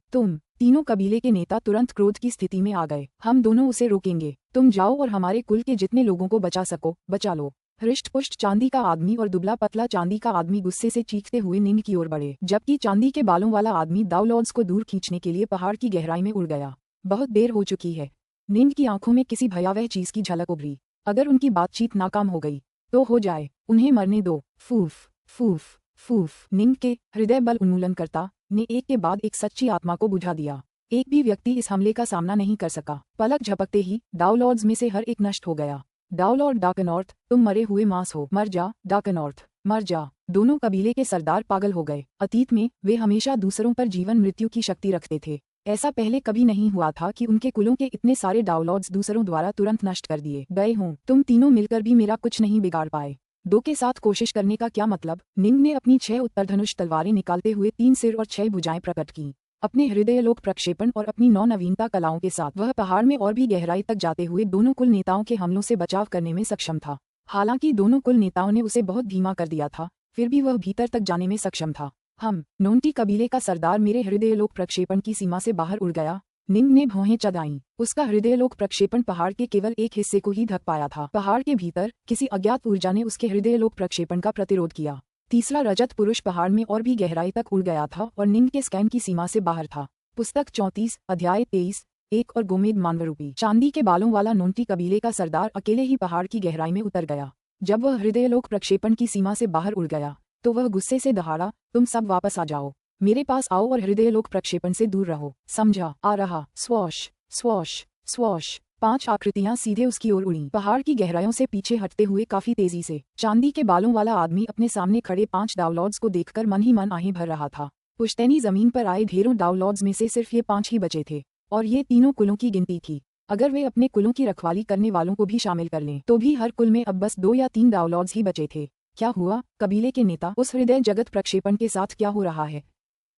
तीनों कबीले के नेता तुरंत क्रोध की स्थिति में आ गए। हम दोनों उसे रोकेंगे। तुम जाओ और हमारे कुल के जितने लोगों को बचा सको बचा लो। हृष्ट-पुष्ट चांदी का आदमी और दुबला पतला चांदी का आदमी गुस्से से चीखते हुए नींद की ओर बढ़े, जबकि चांदी के बालों वाला आदमी दाऊ लॉर्ड्स को दूर खींचने के लिए पहाड़ की गहराई में उड़ गया। बहुत देर हो चुकी है। नींद की आंखों में किसी भयावह चीज की झलक उभरी। अगर उनकी बातचीत नाकाम हो गई तो हो जाए, उन्हें मरने दो। फूफ फूफ फूफ। नींद के हृदय बल उन्मूलनकर्ता ने एक के बाद एक सच्ची आत्मा को बुझा दिया। एक भी व्यक्ति इस हमले का सामना नहीं कर सका। पलक झपकते ही दाऊ लॉर्ड्स में से हर एक नष्ट हो गया। दाऊ लॉर्ड डार्कनॉर्थ, तुम मरे हुए मांस हो। मर जा डार्कनॉर्थ, मर जा। दोनों कबीले के सरदार पागल हो गए। अतीत में वे हमेशा दूसरों पर जीवन मृत्यु की शक्ति रखते थे। ऐसा पहले कभी नहीं हुआ था कि उनके कुलों के इतने सारे दाऊ लॉर्ड्स दूसरों द्वारा तुरंत नष्ट कर दिए गए हों। तुम तीनों मिलकर भी मेरा कुछ नहीं बिगाड़ पाए। दो के साथ कोशिश करने का क्या मतलब? निंग ने अपनी 6 उत्तरधनुष तलवारें निकालते हुए 3 सिर और 6 भुजाएं प्रकट की। अपने हृदयलोक प्रक्षेपण और अपनी 9 नवीनता कलाओं के साथ वह पहाड़ में और भी गहराई तक जाते हुए दोनों कुल नेताओं के हमलों से बचाव करने में सक्षम था। हालांकि दोनों कुल नेताओं ने उसे बहुत धीमा कर दिया था, फिर भी वह भीतर तक जाने में सक्षम था। नोंटी कबीले का सरदार मेरे हृदयलोक प्रक्षेपण की सीमा से बाहर उड़ गया। निंग ने भौहें चढ़ाईं। उसका हृदयलोक प्रक्षेपण पहाड़ के केवल एक हिस्से को ही ढक पाया था। पहाड़ के भीतर किसी अज्ञात ऊर्जा ने उसके हृदयलोक प्रक्षेपण का प्रतिरोध किया। तीसरा रजत पुरुष पहाड़ में और भी गहराई तक उड़ गया था और निंग के स्कैन की सीमा से बाहर था। पुस्तक 34, अध्याय 23, 1 और गोमेद मानवरूपी। चांदी के बालों वाला नोंटी कबीले का सरदार अकेले ही पहाड़ की गहराई में उतर गया। जब वह हृदयलोक प्रक्षेपण की सीमा से बाहर उड़ गया तो वह गुस्से से दहाड़ा, तुम सब वापस आ जाओ, मेरे पास आओ और हृदयलोक प्रक्षेपण से दूर रहो, समझा? आ रहा। Swash swash swash. 5 आकृतियां सीधे उसकी ओर उड़ीं, पहाड़ की गहराइयों से पीछे हटते हुए काफी तेजी से। चांदी के बालों वाला आदमी अपने सामने खड़े 5 दाऊ लॉर्ड्स को देखकर मन ही मन आहें भर रहा था। पुश्तैनी जमीन पर आए ढेरों दाऊ लॉर्ड्स में से सिर्फ ये 5 ही बचे थे, और ये तीनों कुलों की गिनती थी। अगर वे अपने कुलों की रखवाली करने वालों को भी शामिल कर लें तो भी हर कुल में अब बस 2 या 3 दाऊ लॉर्ड्स ही बचे थे। क्या हुआ? कबीले के नेता, उस हृदय जगत प्रक्षेपण के साथ क्या हो रहा है?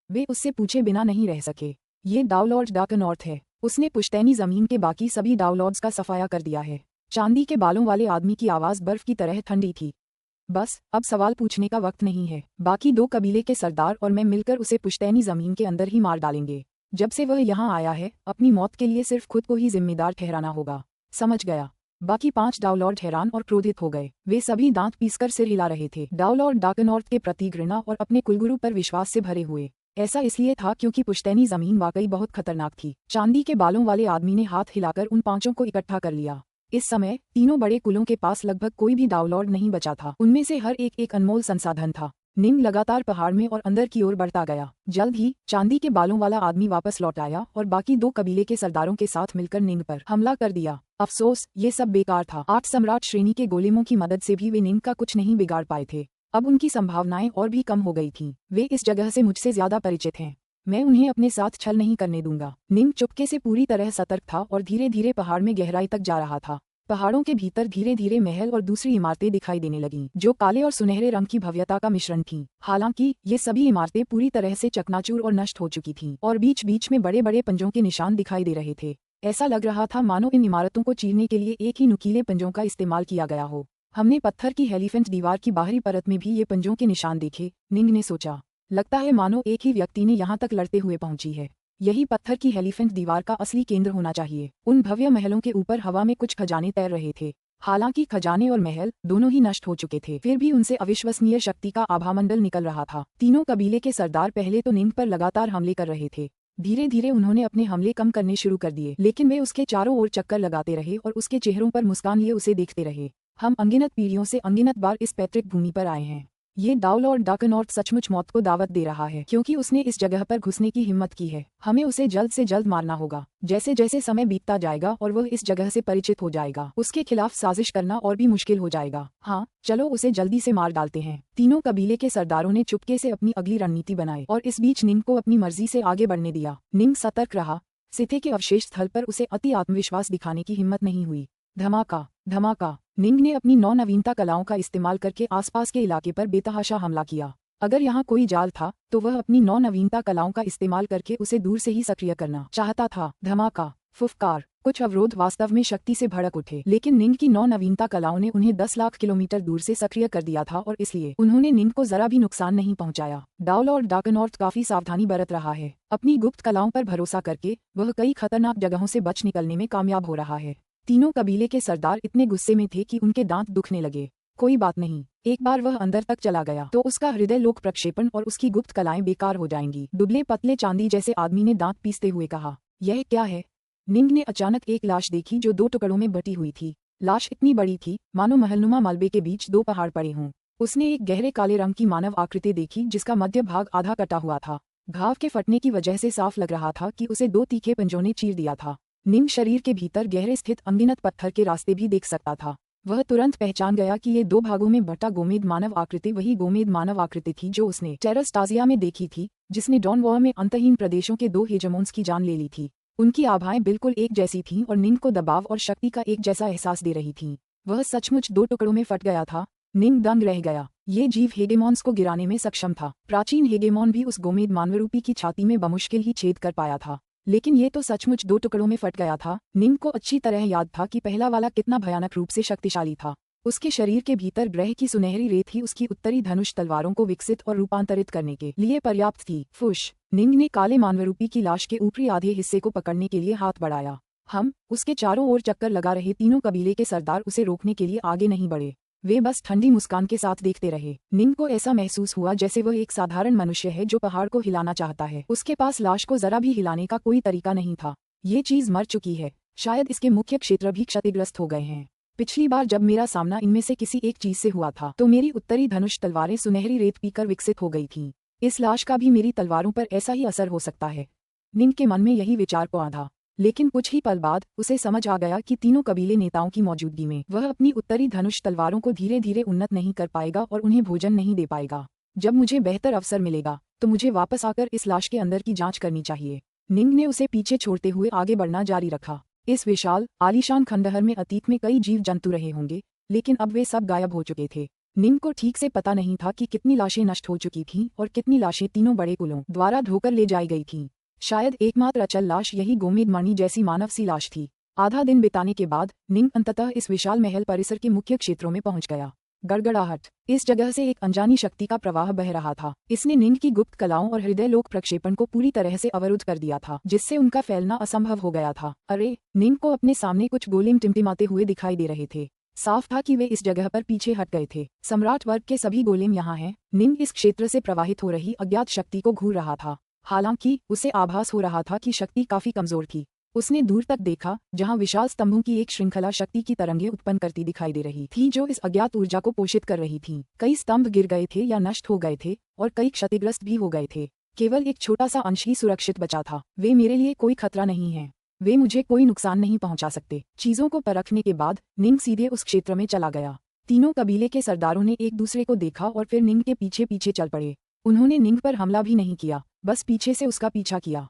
वे उससे पूछे बिना नहीं रह सके। ये दाऊ लॉर्ड डार्कनॉर्थ है। उसने पुश्तैनी जमीन के बाकी सभी दाऊ लॉर्ड्स का सफाया कर दिया है। चांदी के बालों वाले आदमी की आवाज बर्फ की तरह ठंडी थी। बस अब सवाल पूछने का वक्त नहीं है। बाकी 2 कबीले के सरदार और मैं मिलकर उसे पुश्तैनी जमीन के अंदर ही मार डालेंगे। जब से वह यहाँ आया है अपनी मौत के लिए सिर्फ खुद को ही जिम्मेदार ठहराना होगा। समझ गया? बाकी 5 दाऊ लॉर्ड हैरान और क्रोधित हो गए। वे सभी दांत पीसकर सिर हिला रहे थे। दाऊ लॉर्ड डार्कनॉर्थ के प्रति घृणा और अपने कुलगुरु पर विश्वास से भरे हुए। ऐसा इसलिए था क्योंकि पुश्तैनी जमीन वाकई बहुत खतरनाक थी। चांदी के बालों वाले आदमी ने हाथ हिलाकर उन 5 को इकट्ठा कर लिया। इस समय तीनों बड़े कुलों के पास लगभग कोई भी दाऊ लॉर्ड नहीं बचा था। उनमें से हर एक अनमोल संसाधन था। निंग लगातार पहाड़ में और अंदर की ओर बढ़ता गया। जल्द ही चांदी के बालों वाला आदमी वापस लौट आया और बाकी 2 कबीले के सरदारों के साथ मिलकर निंग पर हमला कर दिया। अफसोस, ये सब बेकार था। 8 सम्राट श्रेणी के गोलेमों की मदद से भी वे निंग का कुछ नहीं बिगाड़ पाए थे। अब उनकी संभावनाएं और भी कम हो गई थीं। वे इस जगह से मुझसे ज्यादा परिचित हैं। मैं उन्हें अपने साथ छल नहीं करने दूंगा। निंग चुपके से पूरी तरह सतर्क था और धीरे धीरे पहाड़ में गहराई तक जा रहा था। पहाड़ों के भीतर धीरे धीरे महल और दूसरी इमारतें दिखाई देने लगीं, जो काले और सुनहरे रंग की भव्यता का मिश्रण थीं। हालांकि ये सभी इमारतें पूरी तरह से चकनाचूर और नष्ट हो चुकी थीं, और बीच बीच में बड़े बड़े पंजों के निशान दिखाई दे रहे थे। ऐसा लग रहा था मानो इन इमारतों को चीरने के लिए एक ही नुकीले पंजों का इस्तेमाल किया गया हो। हमने पत्थर की एलिफेंट दीवार की बाहरी परत में भी ये पंजों के निशान देखे, निंग ने सोचा। लगता है मानो एक ही व्यक्ति ने यहाँ तक लड़ते हुए पहुंची है। यही पत्थर की एलिफेंट दीवार का असली केंद्र होना चाहिए। उन भव्य महलों के ऊपर हवा में कुछ खजाने तैर रहे थे। हालांकि खजाने और महल दोनों ही नष्ट हो चुके थे, फिर भी उनसे अविश्वसनीय शक्ति का आभामंडल निकल रहा था। तीनों कबीले के सरदार पहले तो निंग पर लगातार हमले कर रहे थे। धीरे धीरे उन्होंने अपने हमले कम करने शुरू कर दिए, लेकिन वे उसके चारों ओर चक्कर लगाते रहे और उसके चेहरों पर मुस्कान लिए उसे देखते रहे। हम अनगिनत पीढ़ियों से अनगिनत बार इस पैतृक भूमि पर आए हैं। ये दाऊ लॉर्ड डार्कनॉर्थ सचमुच मौत को दावत दे रहा है, क्योंकि उसने इस जगह पर घुसने की हिम्मत की है। हमें उसे जल्द से जल्द मारना होगा। जैसे जैसे समय बीतता जाएगा और वह इस जगह से परिचित हो जाएगा, उसके खिलाफ साजिश करना और भी मुश्किल हो जाएगा। हाँ, चलो उसे जल्दी से मार डालते हैं। तीनों कबीले के सरदारों ने चुपके से अपनी अगली रणनीति बनाई और इस बीच निंग को अपनी मर्जी से आगे बढ़ने दिया। निंग सतर्क रहा। सिथे के अवशेष स्थल पर उसे अति आत्मविश्वास दिखाने की हिम्मत नहीं हुई। धमाका धमाका। निंग ने अपनी 9 नवीनता कलाओं का इस्तेमाल करके आसपास के इलाके पर बेतहाशा हमला किया। अगर यहाँ कोई जाल था तो वह अपनी 9 नवीनता कलाओं का इस्तेमाल करके उसे दूर से ही सक्रिय करना चाहता था। धमाका, फुफकार, कुछ अवरोध वास्तव में शक्ति से भड़क उठे, लेकिन निंग की नवनवीनता कलाओं ने उन्हें 10 लाख किलोमीटर दूर से सक्रिय कर दिया था और इसलिए उन्होंने निंग को जरा भी नुकसान नहीं पहुंचाया। डाउलॉर्ड डार्कनॉर्थ काफी सावधानी बरत रहा है। अपनी गुप्त कलाओं पर भरोसा करके वह कई खतरनाक जगहों से बच निकलने में कामयाब हो रहा है। तीनों कबीले के सरदार इतने गुस्से में थे कि उनके दांत दुखने लगे। कोई बात नहीं, एक बार वह अंदर तक चला गया तो उसका हृदय लोक प्रक्षेपण और उसकी गुप्त कलाएं बेकार हो जाएंगी। दुबले पतले चांदी जैसे आदमी ने दांत पीसते हुए कहा, यह क्या है? निंग ने अचानक एक लाश देखी जो 2 टुकड़ों में बटी हुई थी। लाश इतनी बड़ी थी मानो महलनुमा मलबे के बीच 2 पहाड़ पड़े हों। उसने एक गहरे काले रंग की मानव आकृति देखी जिसका मध्य भाग आधा कटा हुआ था। घाव के फटने की वजह से साफ लग रहा था कि उसे 2 तीखे पंजों ने चीर दिया था। निंग शरीर के भीतर गहरे स्थित अनगिनत पत्थर के रास्ते भी देख सकता था। वह तुरंत पहचान गया कि ये 2 भागों में बटा गोमेद मानव आकृति वही गोमेद मानव आकृति थी जो उसने टेरास्टाजिया में देखी थी, जिसने डॉन वॉर में अंतहीन प्रदेशों के 2 हेजेमोन्स की जान ले ली थी। उनकी आभाएं बिल्कुल एक जैसी थीं और निंग को दबाव और शक्ति का एक जैसा एहसास दे रही थीं। वह सचमुच 2 टुकड़ों में फट गया था। निंग दंग रह गया। ये जीव हेगेमॉन्स को गिराने में सक्षम था। प्राचीन हेगेमॉन भी उस गोमेद मानवरूपी की छाती में बमुश्किल ही छेद कर पाया था, लेकिन ये तो सचमुच 2 टुकड़ों में फट गया था। निंग को अच्छी तरह याद था कि पहला वाला कितना भयानक रूप से शक्तिशाली था। उसके शरीर के भीतर ग्रह की सुनहरी रेत ही उसकी उत्तरी धनुष तलवारों को विकसित और रूपांतरित करने के लिए पर्याप्त थी। फुश! निंग ने काले मानवरूपी की लाश के ऊपरी आधे हिस्से को पकड़ने के लिए हाथ बढ़ाया। उसके चारों ओर चक्कर लगा रहे तीनों कबीले के सरदार उसे रोकने के लिए आगे नहीं बढ़े। वे बस ठंडी मुस्कान के साथ देखते रहे। निंग को ऐसा महसूस हुआ जैसे वह एक साधारण मनुष्य है जो पहाड़ को हिलाना चाहता है। उसके पास लाश को जरा भी हिलाने का कोई तरीका नहीं था। ये चीज मर चुकी है। शायद इसके मुख्य क्षेत्र भी क्षतिग्रस्त हो गए हैं। पिछली बार जब मेरा सामना इनमें से किसी एक चीज से हुआ था तो मेरी उत्तरी धनुष तलवारें सुनहरी रेत पीकर विकसित हो गई थीं। इस लाश का भी मेरी तलवारों पर ऐसा ही असर हो सकता है। निंग के मन में यही विचार पौधा, लेकिन कुछ ही पल बाद उसे समझ आ गया कि तीनों कबीले नेताओं की मौजूदगी में वह अपनी उत्तरी धनुष तलवारों को धीरे धीरे उन्नत नहीं कर पाएगा और उन्हें भोजन नहीं दे पाएगा। जब मुझे बेहतर अवसर मिलेगा तो मुझे वापस आकर इस लाश के अंदर की जांच करनी चाहिए। निंग ने उसे पीछे छोड़ते हुए आगे बढ़ना जारी रखा। इस विशाल आलीशान खंडहर में अतीत में कई जीव जंतु रहे होंगे, लेकिन अब वे सब गायब हो चुके थे। निंग को ठीक से पता नहीं था कि कितनी लाशें नष्ट हो चुकी थीं और कितनी लाशें तीनों बड़े कुलों द्वारा धोकर ले जाई गई थीं। शायद एकमात्र अचल लाश यही गोमेद मणि जैसी मानव सी लाश थी। आधा दिन बिताने के बाद निंग अंततः इस विशाल महल परिसर के मुख्य क्षेत्रों में पहुंच गया। गड़गड़ाहट! इस जगह से एक अनजानी शक्ति का प्रवाह बह रहा था। इसने निंग की गुप्त कलाओं और हृदय लोक प्रक्षेपण को पूरी तरह से अवरुद्ध कर दिया था, जिससे उनका फैलना असंभव हो गया था। अरे! निंग को अपने सामने कुछ गोलेम टिमटिमाते हुए दिखाई दे रहे थे। साफ था कि वे इस जगह पर पीछे हट गए थे। सम्राट वर्ग के सभी गोलेम यहाँ हैं। निंग इस क्षेत्र से प्रवाहित हो रही अज्ञात शक्ति को घूर रहा था। हालांकि उसे आभास हो रहा था कि शक्ति काफी कमजोर थी। उसने दूर तक देखा, जहां विशाल स्तंभों की एक श्रृंखला शक्ति की तरंगें उत्पन्न करती दिखाई दे रही थी जो इस अज्ञात ऊर्जा को पोषित कर रही थीं। कई स्तंभ गिर गए थे या नष्ट हो गए थे और कई क्षतिग्रस्त भी हो गए थे। केवल एक छोटा सा अंश ही सुरक्षित बचा था। वे मेरे लिए कोई खतरा नहीं है। वे मुझे कोई नुकसान नहीं पहुंचा सकते। चीजों को परखने के बाद निंग सीधे उस क्षेत्र में चला गया। तीनों कबीले के सरदारों ने एक दूसरे को देखा और फिर निंग के पीछे पीछे चल पड़े। उन्होंने निंग पर हमला भी नहीं किया, बस पीछे से उसका पीछा किया।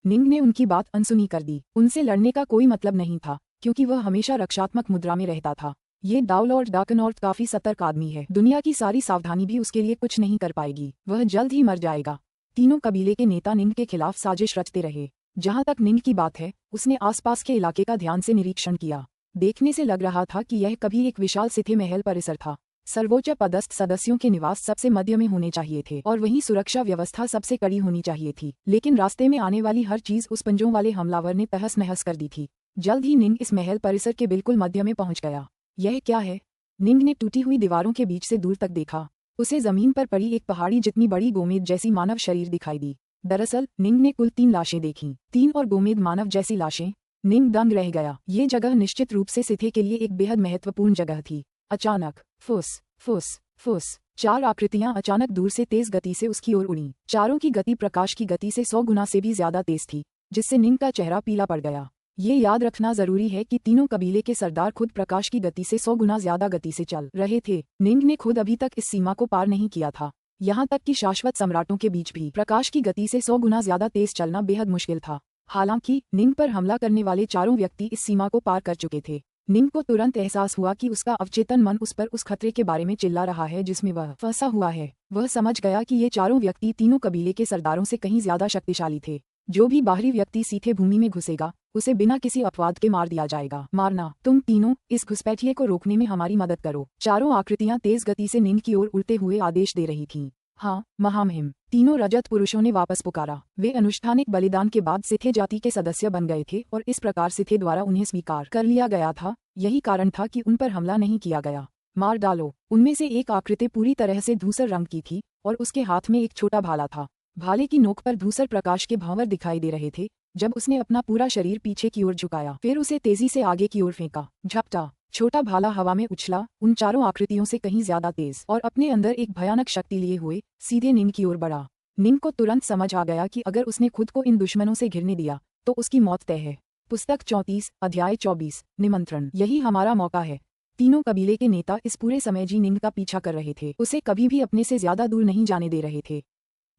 निंग ने उनकी बात अनसुनी कर दी। उनसे लड़ने का कोई मतलब नहीं था, क्योंकि वह हमेशा रक्षात्मक मुद्रा में रहता था। ये डाउलॉर्ड डार्कनॉर्थ काफी सतर्क आदमी है। दुनिया की सारी सावधानी भी उसके लिए कुछ नहीं कर पाएगी। वह जल्द ही मर जाएगा। तीनों कबीले के नेता निंग के खिलाफ साजिश रचते रहे। जहां तक निंग की बात है, उसने आसपास के इलाके का ध्यान से निरीक्षण किया। देखने से लग रहा था कि यह कभी एक विशाल सिथे महल परिसर था। सर्वोच्च पदस्थ सदस्यों के निवास सबसे मध्य में होने चाहिए थे और वहीं सुरक्षा व्यवस्था सबसे कड़ी होनी चाहिए थी। लेकिन रास्ते में आने वाली हर चीज उस पंजों वाले हमलावर ने तहस नहस कर दी थी। जल्द ही निंग इस महल परिसर के बिल्कुल मध्य में पहुंच गया। यह क्या है? निंग ने टूटी हुई दीवारों के बीच से दूर तक देखा। उसे जमीन पर पड़ी एक पहाड़ी जितनी बड़ी गोमेद जैसी मानव शरीर दिखाई दी। दरअसल निंग ने कुल 3 लाशें देखीं। 3 और गोमेद मानव जैसी लाशें। निंग दंग रह गया। ये जगह निश्चित रूप से सिथे के लिए एक बेहद महत्वपूर्ण जगह थी। अचानक फुस फुस फुस 4 आकृतियां अचानक दूर से तेज गति से उसकी ओर उड़ीं। चारों की गति प्रकाश की गति से 100 गुना से भी ज्यादा तेज थी, जिससे निंग का चेहरा पीला पड़ गया। ये याद रखना जरूरी है कि तीनों कबीले के सरदार खुद प्रकाश की गति से 100 गुना ज्यादा गति से चल रहे थे। निंग ने खुद अभी तक इस सीमा को पार नहीं किया था। यहाँ तक कि शाश्वत सम्राटों के बीच भी प्रकाश की गति से 100 गुना ज्यादा तेज चलना बेहद मुश्किल था। हालांकि निंग पर हमला करने वाले चारों व्यक्ति इस सीमा को पार कर चुके थे। निंग को तुरंत एहसास हुआ कि उसका अवचेतन मन उस पर उस खतरे के बारे में चिल्ला रहा है जिसमें वह फंसा हुआ है। वह समझ गया कि ये चारों व्यक्ति तीनों कबीले के सरदारों से कहीं ज्यादा शक्तिशाली थे। जो भी बाहरी व्यक्ति सीधे भूमि में घुसेगा उसे बिना किसी अपवाद के मार दिया जाएगा। मारना, तुम तीनों इस घुसपैठिए को रोकने में हमारी मदद करो। चारों आकृतियां तेज गति से नींद की ओर उड़ते हुए आदेश दे रही थीं। हाँ, महामहिम, तीनों रजत पुरुषों ने वापस पुकारा। वे अनुष्ठानिक बलिदान के बाद सिथे जाति के सदस्य बन गए थे और इस प्रकार सिथे द्वारा उन्हें स्वीकार कर लिया गया था। यही कारण था कि उन पर हमला नहीं किया गया। मार डालो। उनमें से एक आकृति पूरी तरह से धूसर रंग की थी और उसके हाथ में एक छोटा भाला था। भाले की नोक पर धूसर प्रकाश के भंवर दिखाई दे रहे थे। जब उसने अपना पूरा शरीर पीछे की ओर झुकाया, फिर उसे तेजी से आगे की ओर फेंका। झपटा। छोटा भाला हवा में उछला, उन चारों आकृतियों से कहीं ज्यादा तेज, और अपने अंदर एक भयानक शक्ति लिए हुए सीधे निन की ओर बढ़ा। निन को तुरंत समझ आ गया कि अगर उसने खुद को इन दुश्मनों से घिरने दिया तो उसकी मौत तय है। पुस्तक 34, अध्याय 24, निमंत्रण। यही हमारा मौका है। तीनों कबीले के नेता इस पूरे समय जी निंग का पीछा कर रहे थे। उसे कभी भी अपने से ज्यादा दूर नहीं जाने दे रहे थे।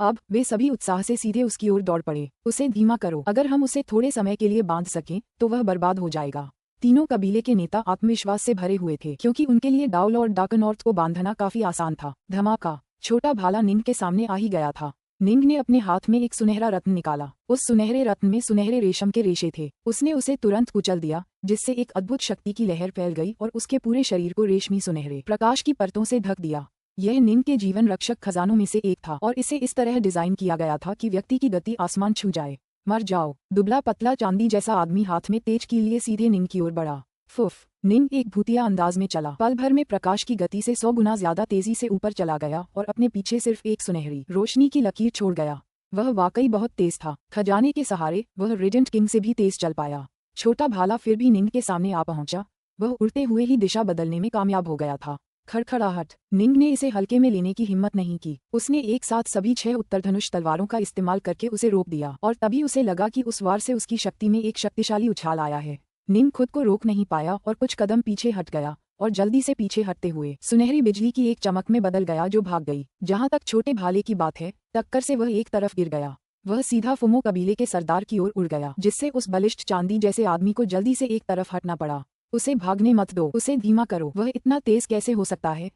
अब वे सभी उत्साह से सीधे उसकी ओर दौड़ पड़े। उसे धीमा करो। अगर हम उसे थोड़े समय के लिए बांध सकें तो वह बर्बाद हो जाएगा। तीनों कबीले के नेता आत्मविश्वास से भरे हुए थे क्योंकि उनके लिए डाउल और डाकनॉर्थ को बांधना काफी आसान था। धमाका। छोटा भाला निंग के सामने आ ही गया था। निंग ने अपने हाथ में एक सुनहरा रत्न निकाला। उस सुनहरे रत्न में सुनहरे रेशम के रेशे थे। उसने उसे तुरंत कुचल दिया, जिससे एक अद्भुत शक्ति की लहर फैल गई और उसके पूरे शरीर को रेशमी सुनहरे प्रकाश की परतों से ढक दिया। यह निंग के जीवन रक्षक खजानों में से एक था और इसे इस तरह डिजाइन किया गया था कि व्यक्ति की गति आसमान छू जाए। मर जाओ। दुबला पतला चांदी जैसा आदमी हाथ में तेज कील लिए सीधे निंग की ओर बढ़ा। फुफ। निंग एक भूतिया अंदाज में चला। पल भर में प्रकाश की गति से 100 गुना ज्यादा तेजी से ऊपर चला गया और अपने पीछे सिर्फ एक सुनहरी रोशनी की लकीर छोड़ गया। वह वाकई बहुत तेज था। खजाने के सहारे वह रेजेंट किंग से भी तेज चल पाया। छोटा भाला फिर भी निंग के सामने आ पहुंचा। वह उड़ते हुए ही दिशा बदलने में कामयाब हो गया था। खड़खड़ाहट। निंग ने इसे हल्के में लेने की हिम्मत नहीं की। उसने एक साथ सभी 6 उत्तरधनुष तलवारों का इस्तेमाल करके उसे रोक दिया और तभी उसे लगा कि उस वार से उसकी शक्ति में एक शक्तिशाली उछाल आया है। निंग खुद को रोक नहीं पाया और कुछ कदम पीछे हट गया और जल्दी से पीछे हटते हुए सुनहरी बिजली की एक चमक में बदल गया जो भाग गई। जहां तक छोटे भाले की बात है, टक्कर से वह एक तरफ गिर गया। वह सीधा फुमो कबीले के सरदार की ओर उड़ गया, जिससे उस बलिष्ठ चांदी जैसे आदमी को जल्दी से एक तरफ हटना पड़ा। उसे भागने मत दो। उसे धीमा करो। वह इतना तेज कैसे हो सकता है?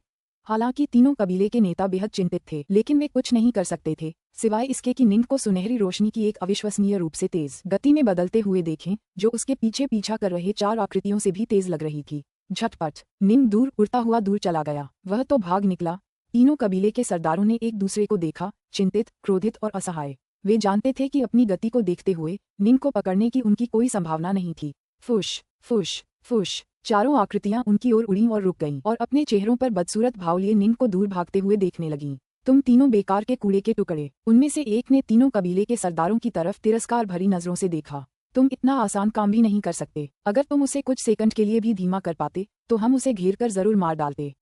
हालांकि तीनों कबीले के नेता बेहद चिंतित थे, लेकिन वे कुछ नहीं कर सकते थे सिवाय इसके कि निंग को सुनहरी रोशनी की एक अविश्वसनीय रूप से तेज गति में बदलते हुए देखें, जो उसके पीछे पीछा कर रहे 4 आकृतियों से भी तेज लग रही थी। झटपट। निंग दूर उड़ता हुआ दूर चला गया। वह तो भाग निकला। तीनों कबीले के सरदारों ने एक दूसरे को देखा, चिंतित, क्रोधित और असहाय। वे जानते थे कि अपनी गति को देखते हुए निंग को पकड़ने की उनकी कोई संभावना नहीं थी। फुश फुश फुश। चारों आकृतियां उनकी ओर उड़ीं और रुक गईं और अपने चेहरों पर बदसूरत भाव लिए निंग को दूर भागते हुए देखने लगीं। तुम तीनों बेकार के कूड़े के टुकड़े। उनमें से एक ने तीनों कबीले के सरदारों की तरफ तिरस्कार भरी नजरों से देखा। तुम इतना आसान काम भी नहीं कर सकते। अगर तुम उसे कुछ सेकंड के लिए भी धीमा कर पाते तो हम उसे घेर कर जरूर मार डालते।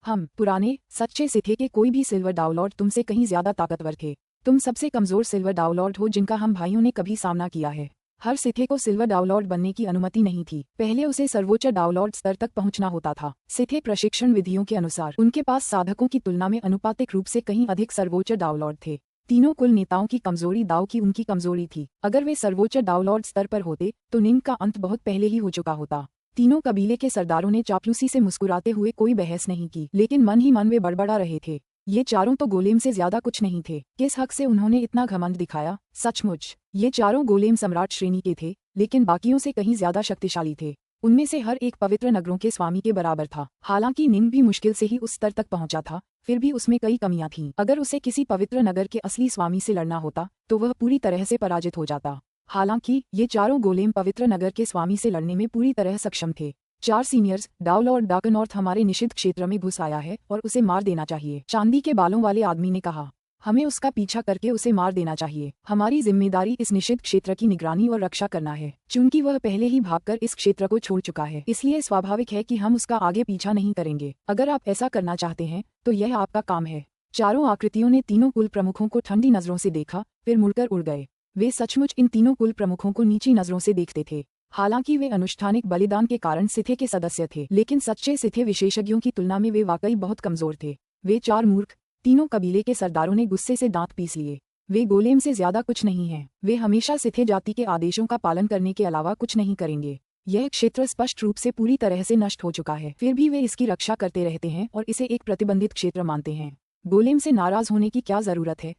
हम पुराने सच्चे सिथे के कोई भी सिल्वर डाउनलॉर्ड तुमसे कहीं ज्यादा ताकतवर थे। तुम सबसे कमजोर सिल्वर डाउनलॉर्ड हो जिनका हम भाइयों ने कभी सामना किया है। हर सिथे को सिल्वर डाउनलॉर्ड बनने की अनुमति नहीं थी। पहले उसे सर्वोच्च डाउनलॉर्ड स्तर तक पहुंचना होता था। सिथे प्रशिक्षण विधियों के अनुसार उनके पास साधकों की तुलना में अनुपातिक रूप से कहीं अधिक सर्वोच्च डाउनलॉर्ड थे। तीनों कुल नेताओं की कमजोरी दाव की उनकी कमजोरी थी। अगर वे सर्वोच्च डाउनलॉर्ड स्तर पर होते तो निंग का अंत बहुत पहले ही हो चुका होता। तीनों कबीले के सरदारों ने चापलूसी से मुस्कुराते हुए कोई बहस नहीं की, लेकिन मन ही मन वे बड़बड़ा रहे थे। ये चारों तो गोलेम से ज्यादा कुछ नहीं थे। किस हक से उन्होंने इतना घमंड दिखाया? सचमुच ये चारों गोलेम सम्राट श्रेणी के थे, लेकिन बाकियों से कहीं ज्यादा शक्तिशाली थे। उनमें से हर एक पवित्र नगरों के स्वामी के बराबर था। हालांकि निंग भी मुश्किल से ही उस स्तर तक पहुंचा था, फिर भी उसमें कई कमियां थीं। अगर उसे किसी पवित्र नगर के असली स्वामी से लड़ना होता तो वह पूरी तरह से पराजित हो जाता। हालांकि ये चारों गोलेम पवित्र नगर के स्वामी से लड़ने में पूरी तरह सक्षम थे। 4 सीनियर्स डाउल और डाकनॉर्थ हमारे निषिद्ध क्षेत्र में घुस आया है और उसे मार देना चाहिए। चांदी के बालों वाले आदमी ने कहा। हमें उसका पीछा करके उसे मार देना चाहिए। हमारी जिम्मेदारी इस निषिद्ध क्षेत्र की निगरानी और रक्षा करना है। चूंकि वह पहले ही भागकर इस क्षेत्र को छोड़ चुका है, इसलिए स्वाभाविक है कि हम उसका आगे पीछा नहीं करेंगे। अगर आप ऐसा करना चाहते हैं तो यह आपका काम है। चारों आकृतियों ने तीनों कुल प्रमुखों को ठंडी नजरों से देखा, फिर मुड़कर उड़ गए। वे सचमुच इन तीनों कुल प्रमुखों को नीची नजरों से देखते थे। हालांकि वे अनुष्ठानिक बलिदान के कारण सिथे के सदस्य थे, लेकिन सच्चे सिथे विशेषज्ञों की तुलना में वे वाकई बहुत कमजोर थे। वे 4 मूर्ख। तीनों कबीले के सरदारों ने गुस्से से दांत पीस लिए। वे गोलेम से ज्यादा कुछ नहीं हैं। वे हमेशा सिथे जाति के आदेशों का पालन करने के अलावा कुछ नहीं करेंगे। यह क्षेत्र स्पष्ट रूप से पूरी तरह से नष्ट हो चुका है, फिर भी वे इसकी रक्षा करते रहते हैं और इसे एक प्रतिबंधित क्षेत्र मानते हैं। गोलेम से नाराज होने की क्या जरूरत है?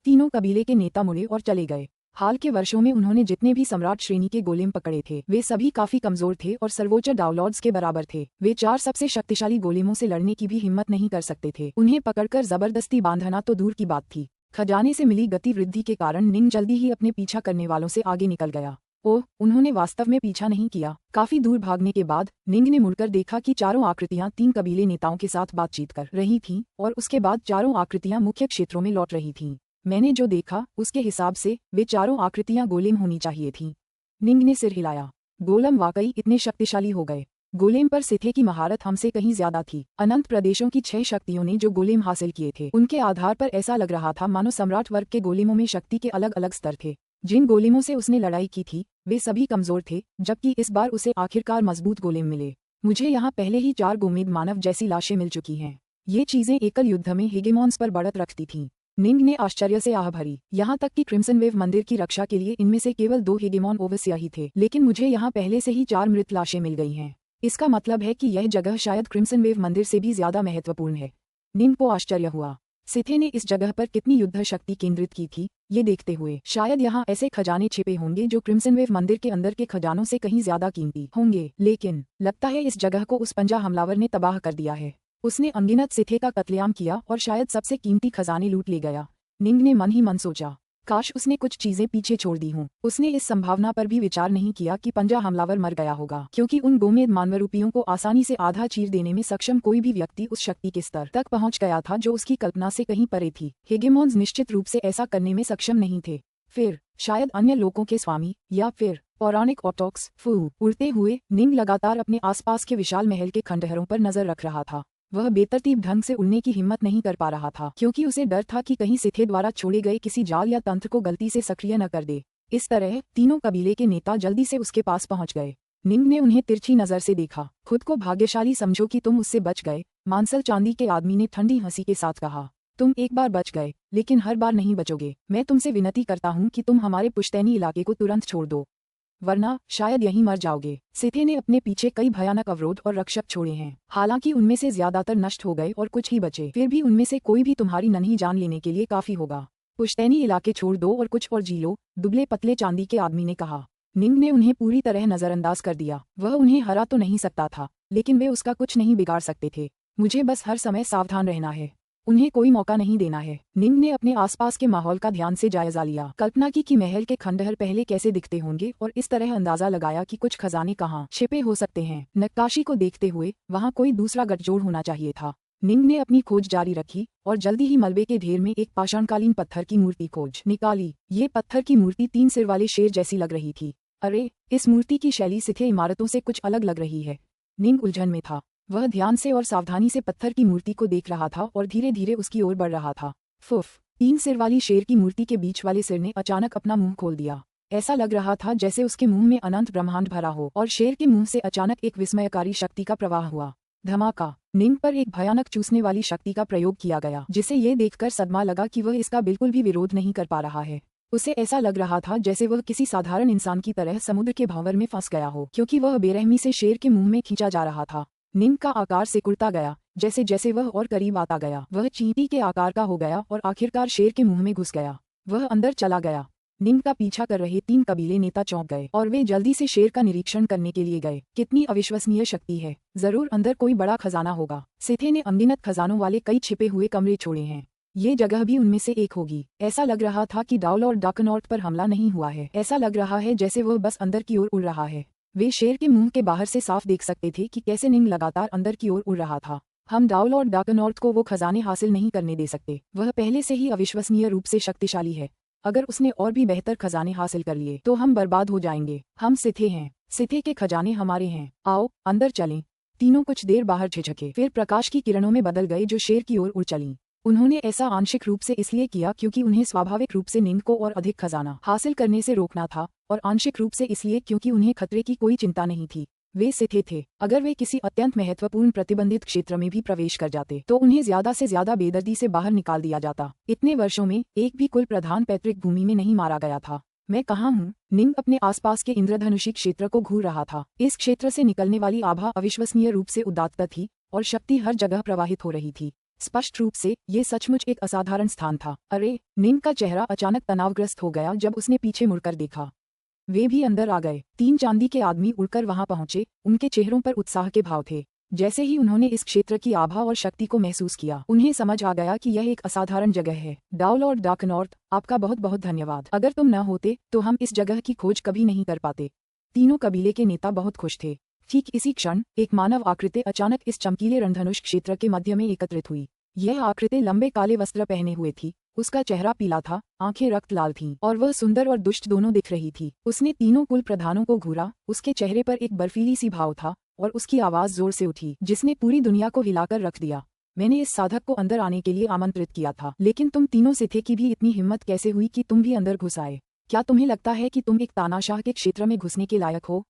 तीनों कबीले के नेता मुड़े और चले गए। हाल के वर्षों में उन्होंने जितने भी सम्राट श्रेणी के गोलेम पकड़े थे वे सभी काफी कमजोर थे और सर्वोच्च डाउनलॉर्ड्स के बराबर थे। वे 4 सबसे शक्तिशाली गोलेमों से लड़ने की भी हिम्मत नहीं कर सकते थे। उन्हें पकड़कर जबरदस्ती बांधना तो दूर की बात थी, खजाने से मिली गति वृद्धि के कारण निंग जल्दी ही अपने पीछा करने वालों से आगे निकल गया। ओह, उन्होंने वास्तव में पीछा नहीं किया। काफी दूर भागने के बाद निंग ने मुड़कर देखा कि चारों आकृतियां 3 कबीले नेताओं के साथ बातचीत कर रही थीं और उसके बाद चारों आकृतियां मुख्य क्षेत्रों में लौट रही थीं। मैंने जो देखा उसके हिसाब से वे चारों आकृतियां गोलेम होनी चाहिए थीं। निंग ने सिर हिलाया। गोलम वाकई इतने शक्तिशाली हो गए। गोलेम पर सिथे की महारत हमसे कहीं ज्यादा थी। अनंत प्रदेशों की 6 शक्तियों ने जो गोलेम हासिल किए थे उनके आधार पर ऐसा लग रहा था मानो सम्राट वर्ग के गोलेमों में शक्ति के अलग अलग स्तर थे। जिन गोलेमों से उसने लड़ाई की थी वे सभी कमजोर थे, जबकि इस बार उसे आखिरकार मजबूत गोलेम मिले। मुझे यहाँ पहले ही 4 गोमेद मानव जैसी लाशें मिल चुकी हैं। ये चीजें एकल युद्ध में हेगेमॉन्स पर बढ़त रखती थीं। निंग ने आश्चर्य से आह भरी। यहाँ तक कि क्रिम्सन वेव मंदिर की रक्षा के लिए इनमें से केवल 2 हेगेमॉन ओवसिया ही थे, लेकिन मुझे यहाँ पहले से ही 4 मृत लाशें मिल गई हैं। इसका मतलब है कि यह जगह शायद क्रिम्सन वेव मंदिर से भी ज्यादा महत्वपूर्ण है। निंग को आश्चर्य हुआ। सिथे ने इस जगह पर कितनी युद्ध शक्ति केंद्रित की थी, ये देखते हुए शायद यहाँ ऐसे खजाने छिपे होंगे जो क्रिम्सन वेव मंदिर के अंदर के खजानों से कहीं ज्यादा कीमती होंगे। लेकिन लगता है इस जगह को उस पंजा हमलावर ने तबाह कर दिया है। उसने अनगिनत सिथे का कत्लेआम किया और शायद सबसे कीमती खजाने लूट ले गया। निंग ने मन ही मन सोचा, काश उसने कुछ चीजें पीछे छोड़ दी हों। उसने इस संभावना पर भी विचार नहीं किया कि पंजा हमलावर मर गया होगा, क्योंकि उन गोमेद मानवरूपियों को आसानी से आधा चीर देने में सक्षम कोई भी व्यक्ति उस शक्ति के स्तर तक पहुंच गया था जो उसकी कल्पना से कहीं परे थी। हेगेमॉन्स निश्चित रूप से ऐसा करने में सक्षम नहीं थे। फिर शायद अन्य लोगों के स्वामी या फिर पौराणिक ऑटोक्स फू। उड़ते हुए निंग लगातार अपने आसपास के विशाल महल के खंडहरों पर नजर रख रहा था। वह बेतरतीब ढंग से उड़ने की हिम्मत नहीं कर पा रहा था, क्योंकि उसे डर था कि कहीं सिथे द्वारा छोड़े गए किसी जाल या तंत्र को गलती से सक्रिय न कर दे। इस तरह तीनों कबीले के नेता जल्दी से उसके पास पहुंच गए। निंग ने उन्हें तिरछी नजर से देखा। खुद को भाग्यशाली समझो कि तुम उससे बच गए, मांसल चांदी के आदमी ने ठंडी हंसी के साथ कहा। तुम एक बार बच गए, लेकिन हर बार नहीं बचोगे। मैं तुमसे विनती करता हूँ कि तुम हमारे पुश्तैनी इलाके को तुरंत छोड़ दो, वरना शायद यहीं मर जाओगे। सिथे ने अपने पीछे कई भयानक अवरोध और रक्षक छोड़े हैं, हालांकि उनमें से ज्यादातर नष्ट हो गए और कुछ ही बचे। फिर भी उनमें से कोई भी तुम्हारी नन्ही जान लेने के लिए काफी होगा। पुश्तैनी इलाके छोड़ दो और कुछ और जी लो, दुबले पतले चांदी के आदमी ने कहा। निंग ने उन्हें पूरी तरह नजरअंदाज कर दिया। वह उन्हें हरा तो नहीं सकता था, लेकिन वे उसका कुछ नहीं बिगाड़ सकते थे। मुझे बस हर समय सावधान रहना है, उन्हें कोई मौका नहीं देना है। निंग ने अपने आसपास के माहौल का ध्यान से जायजा लिया। कल्पना की कि महल के खंडहर पहले कैसे दिखते होंगे और इस तरह अंदाजा लगाया कि कुछ खजाने कहाँ छिपे हो सकते हैं। नक्काशी को देखते हुए वहाँ कोई दूसरा गठजोड़ होना चाहिए था। निंग ने अपनी खोज जारी रखी और जल्दी ही मलबे के ढेर में एक पाषाणकालीन पत्थर की मूर्ति खोज निकाली। ये पत्थर की मूर्ति 3 सिर वाले शेर जैसी लग रही थी। अरे, इस मूर्ति की शैली सिथे इमारतों से कुछ अलग लग रही है। निंग उलझन में था। वह ध्यान से और सावधानी से पत्थर की मूर्ति को देख रहा था और धीरे धीरे उसकी ओर बढ़ रहा था। फुफ, 3 सिर वाली शेर की मूर्ति के बीच वाले सिर ने अचानक अपना मुंह खोल दिया। ऐसा लग रहा था जैसे उसके मुंह में अनंत ब्रह्मांड भरा हो और शेर के मुंह से अचानक एक विस्मयकारी शक्ति का प्रवाह हुआ। धमाका! निंग पर एक भयानक चूसने वाली शक्ति का प्रयोग किया गया, जिसे ये देखकर सदमा लगा कि वह इसका बिल्कुल भी विरोध नहीं कर पा रहा है। उसे ऐसा लग रहा था जैसे वह किसी साधारण इंसान की तरह समुद्र के भंवर में फंस गया हो, क्योंकि वह बेरहमी से शेर के मुंह में खींचा जा रहा था। निंग का आकार सिकुड़ता गया। जैसे जैसे वह और करीब आता गया, वह चींटी के आकार का हो गया और आखिरकार शेर के मुंह में घुस गया। वह अंदर चला गया। निंग का पीछा कर रहे 3 कबीले नेता चौंक गए और वे जल्दी से शेर का निरीक्षण करने के लिए गए। कितनी अविश्वसनीय शक्ति है! जरूर अंदर कोई बड़ा खजाना होगा। सिथे ने अनगिनत खजानों वाले कई छिपे हुए कमरे छोड़े हैं। ये जगह भी उनमें से एक होगी। ऐसा लग रहा था कि डाउल और डाकनॉर्थ पर हमला नहीं हुआ है। ऐसा लग रहा है जैसे वह बस अंदर की ओर उड़ रहा है। वे शेर के मुंह के बाहर से साफ देख सकते थे कि कैसे निंग लगातार अंदर की ओर उड़ रहा था। हम डाउल और डाकनॉर्थ को वो खजाने हासिल नहीं करने दे सकते। वह पहले से ही अविश्वसनीय रूप से शक्तिशाली है। अगर उसने और भी बेहतर खजाने हासिल कर लिए तो हम बर्बाद हो जाएंगे। हम सिथे हैं, सिथे के खजाने हमारे हैं। आओ अंदर चलें। तीनों कुछ देर बाहर झिझके, फिर प्रकाश की किरणों में बदल गए जो शेर की ओर उड़ चलीं। उन्होंने ऐसा आंशिक रूप से इसलिए किया क्योंकि उन्हें स्वाभाविक रूप से निंग को और अधिक खजाना हासिल करने से रोकना था, और आंशिक रूप से इसलिए क्योंकि उन्हें खतरे की कोई चिंता नहीं थी। वे सिथे थे। अगर वे किसी अत्यंत महत्वपूर्ण प्रतिबंधित क्षेत्र में भी प्रवेश कर जाते तो उन्हें ज्यादा से ज्यादा बेदर्दी से बाहर निकाल दिया जाता। इतने वर्षों में एक भी कुल प्रधान पैतृक भूमि में नहीं मारा गया था। मैं कहाँ हूँ? निंग अपने आसपास के इंद्रधनुषी क्षेत्र को घूर रहा था। इस क्षेत्र से निकलने वाली आभा अविश्वसनीय रूप से उदात्त थी और शक्ति हर जगह प्रवाहित हो रही थी। स्पष्ट रूप से ये सचमुच एक असाधारण स्थान था। अरे, निंग का चेहरा अचानक तनावग्रस्त हो गया जब उसने पीछे मुड़कर देखा। वे भी अंदर आ गए। 3 चांदी के आदमी उड़कर वहां पहुंचे, उनके चेहरों पर उत्साह के भाव थे। जैसे ही उन्होंने इस क्षेत्र की आभा और शक्ति को महसूस किया, उन्हें समझ आ गया कि यह एक असाधारण जगह है। डाउ लॉर्ड डार्कनॉर्थ, आपका बहुत बहुत धन्यवाद। अगर तुम न होते तो हम इस जगह की खोज कभी नहीं कर पाते। तीनों कबीले के नेता बहुत खुश थे। ठीक इसी क्षण एक मानव आकृति अचानक इस चमकीले रणधनुष क्षेत्र के मध्य में एकत्रित हुई। यह आकृति लंबे काले वस्त्र पहने हुए थी, उसका चेहरा पीला था, आंखें रक्त लाल थीं, और वह सुंदर और दुष्ट दोनों दिख रही थी। उसने तीनों कुल प्रधानों को घूरा, उसके चेहरे पर एक बर्फीली सी भाव था, और उसकी आवाज जोर से उठी, जिसने पूरी दुनिया को हिलाकर रख दिया। मैंने इस साधक को अंदर आने के लिए आमंत्रित किया था, लेकिन तुम तीनों से थे कि भी इतनी हिम्मत कैसे हुई कि तुम भी अंदर घुस आए? क्या तुम्हें लगता है कि तुम एक तानाशाह के क्षेत्र में घुसने के लायक हो?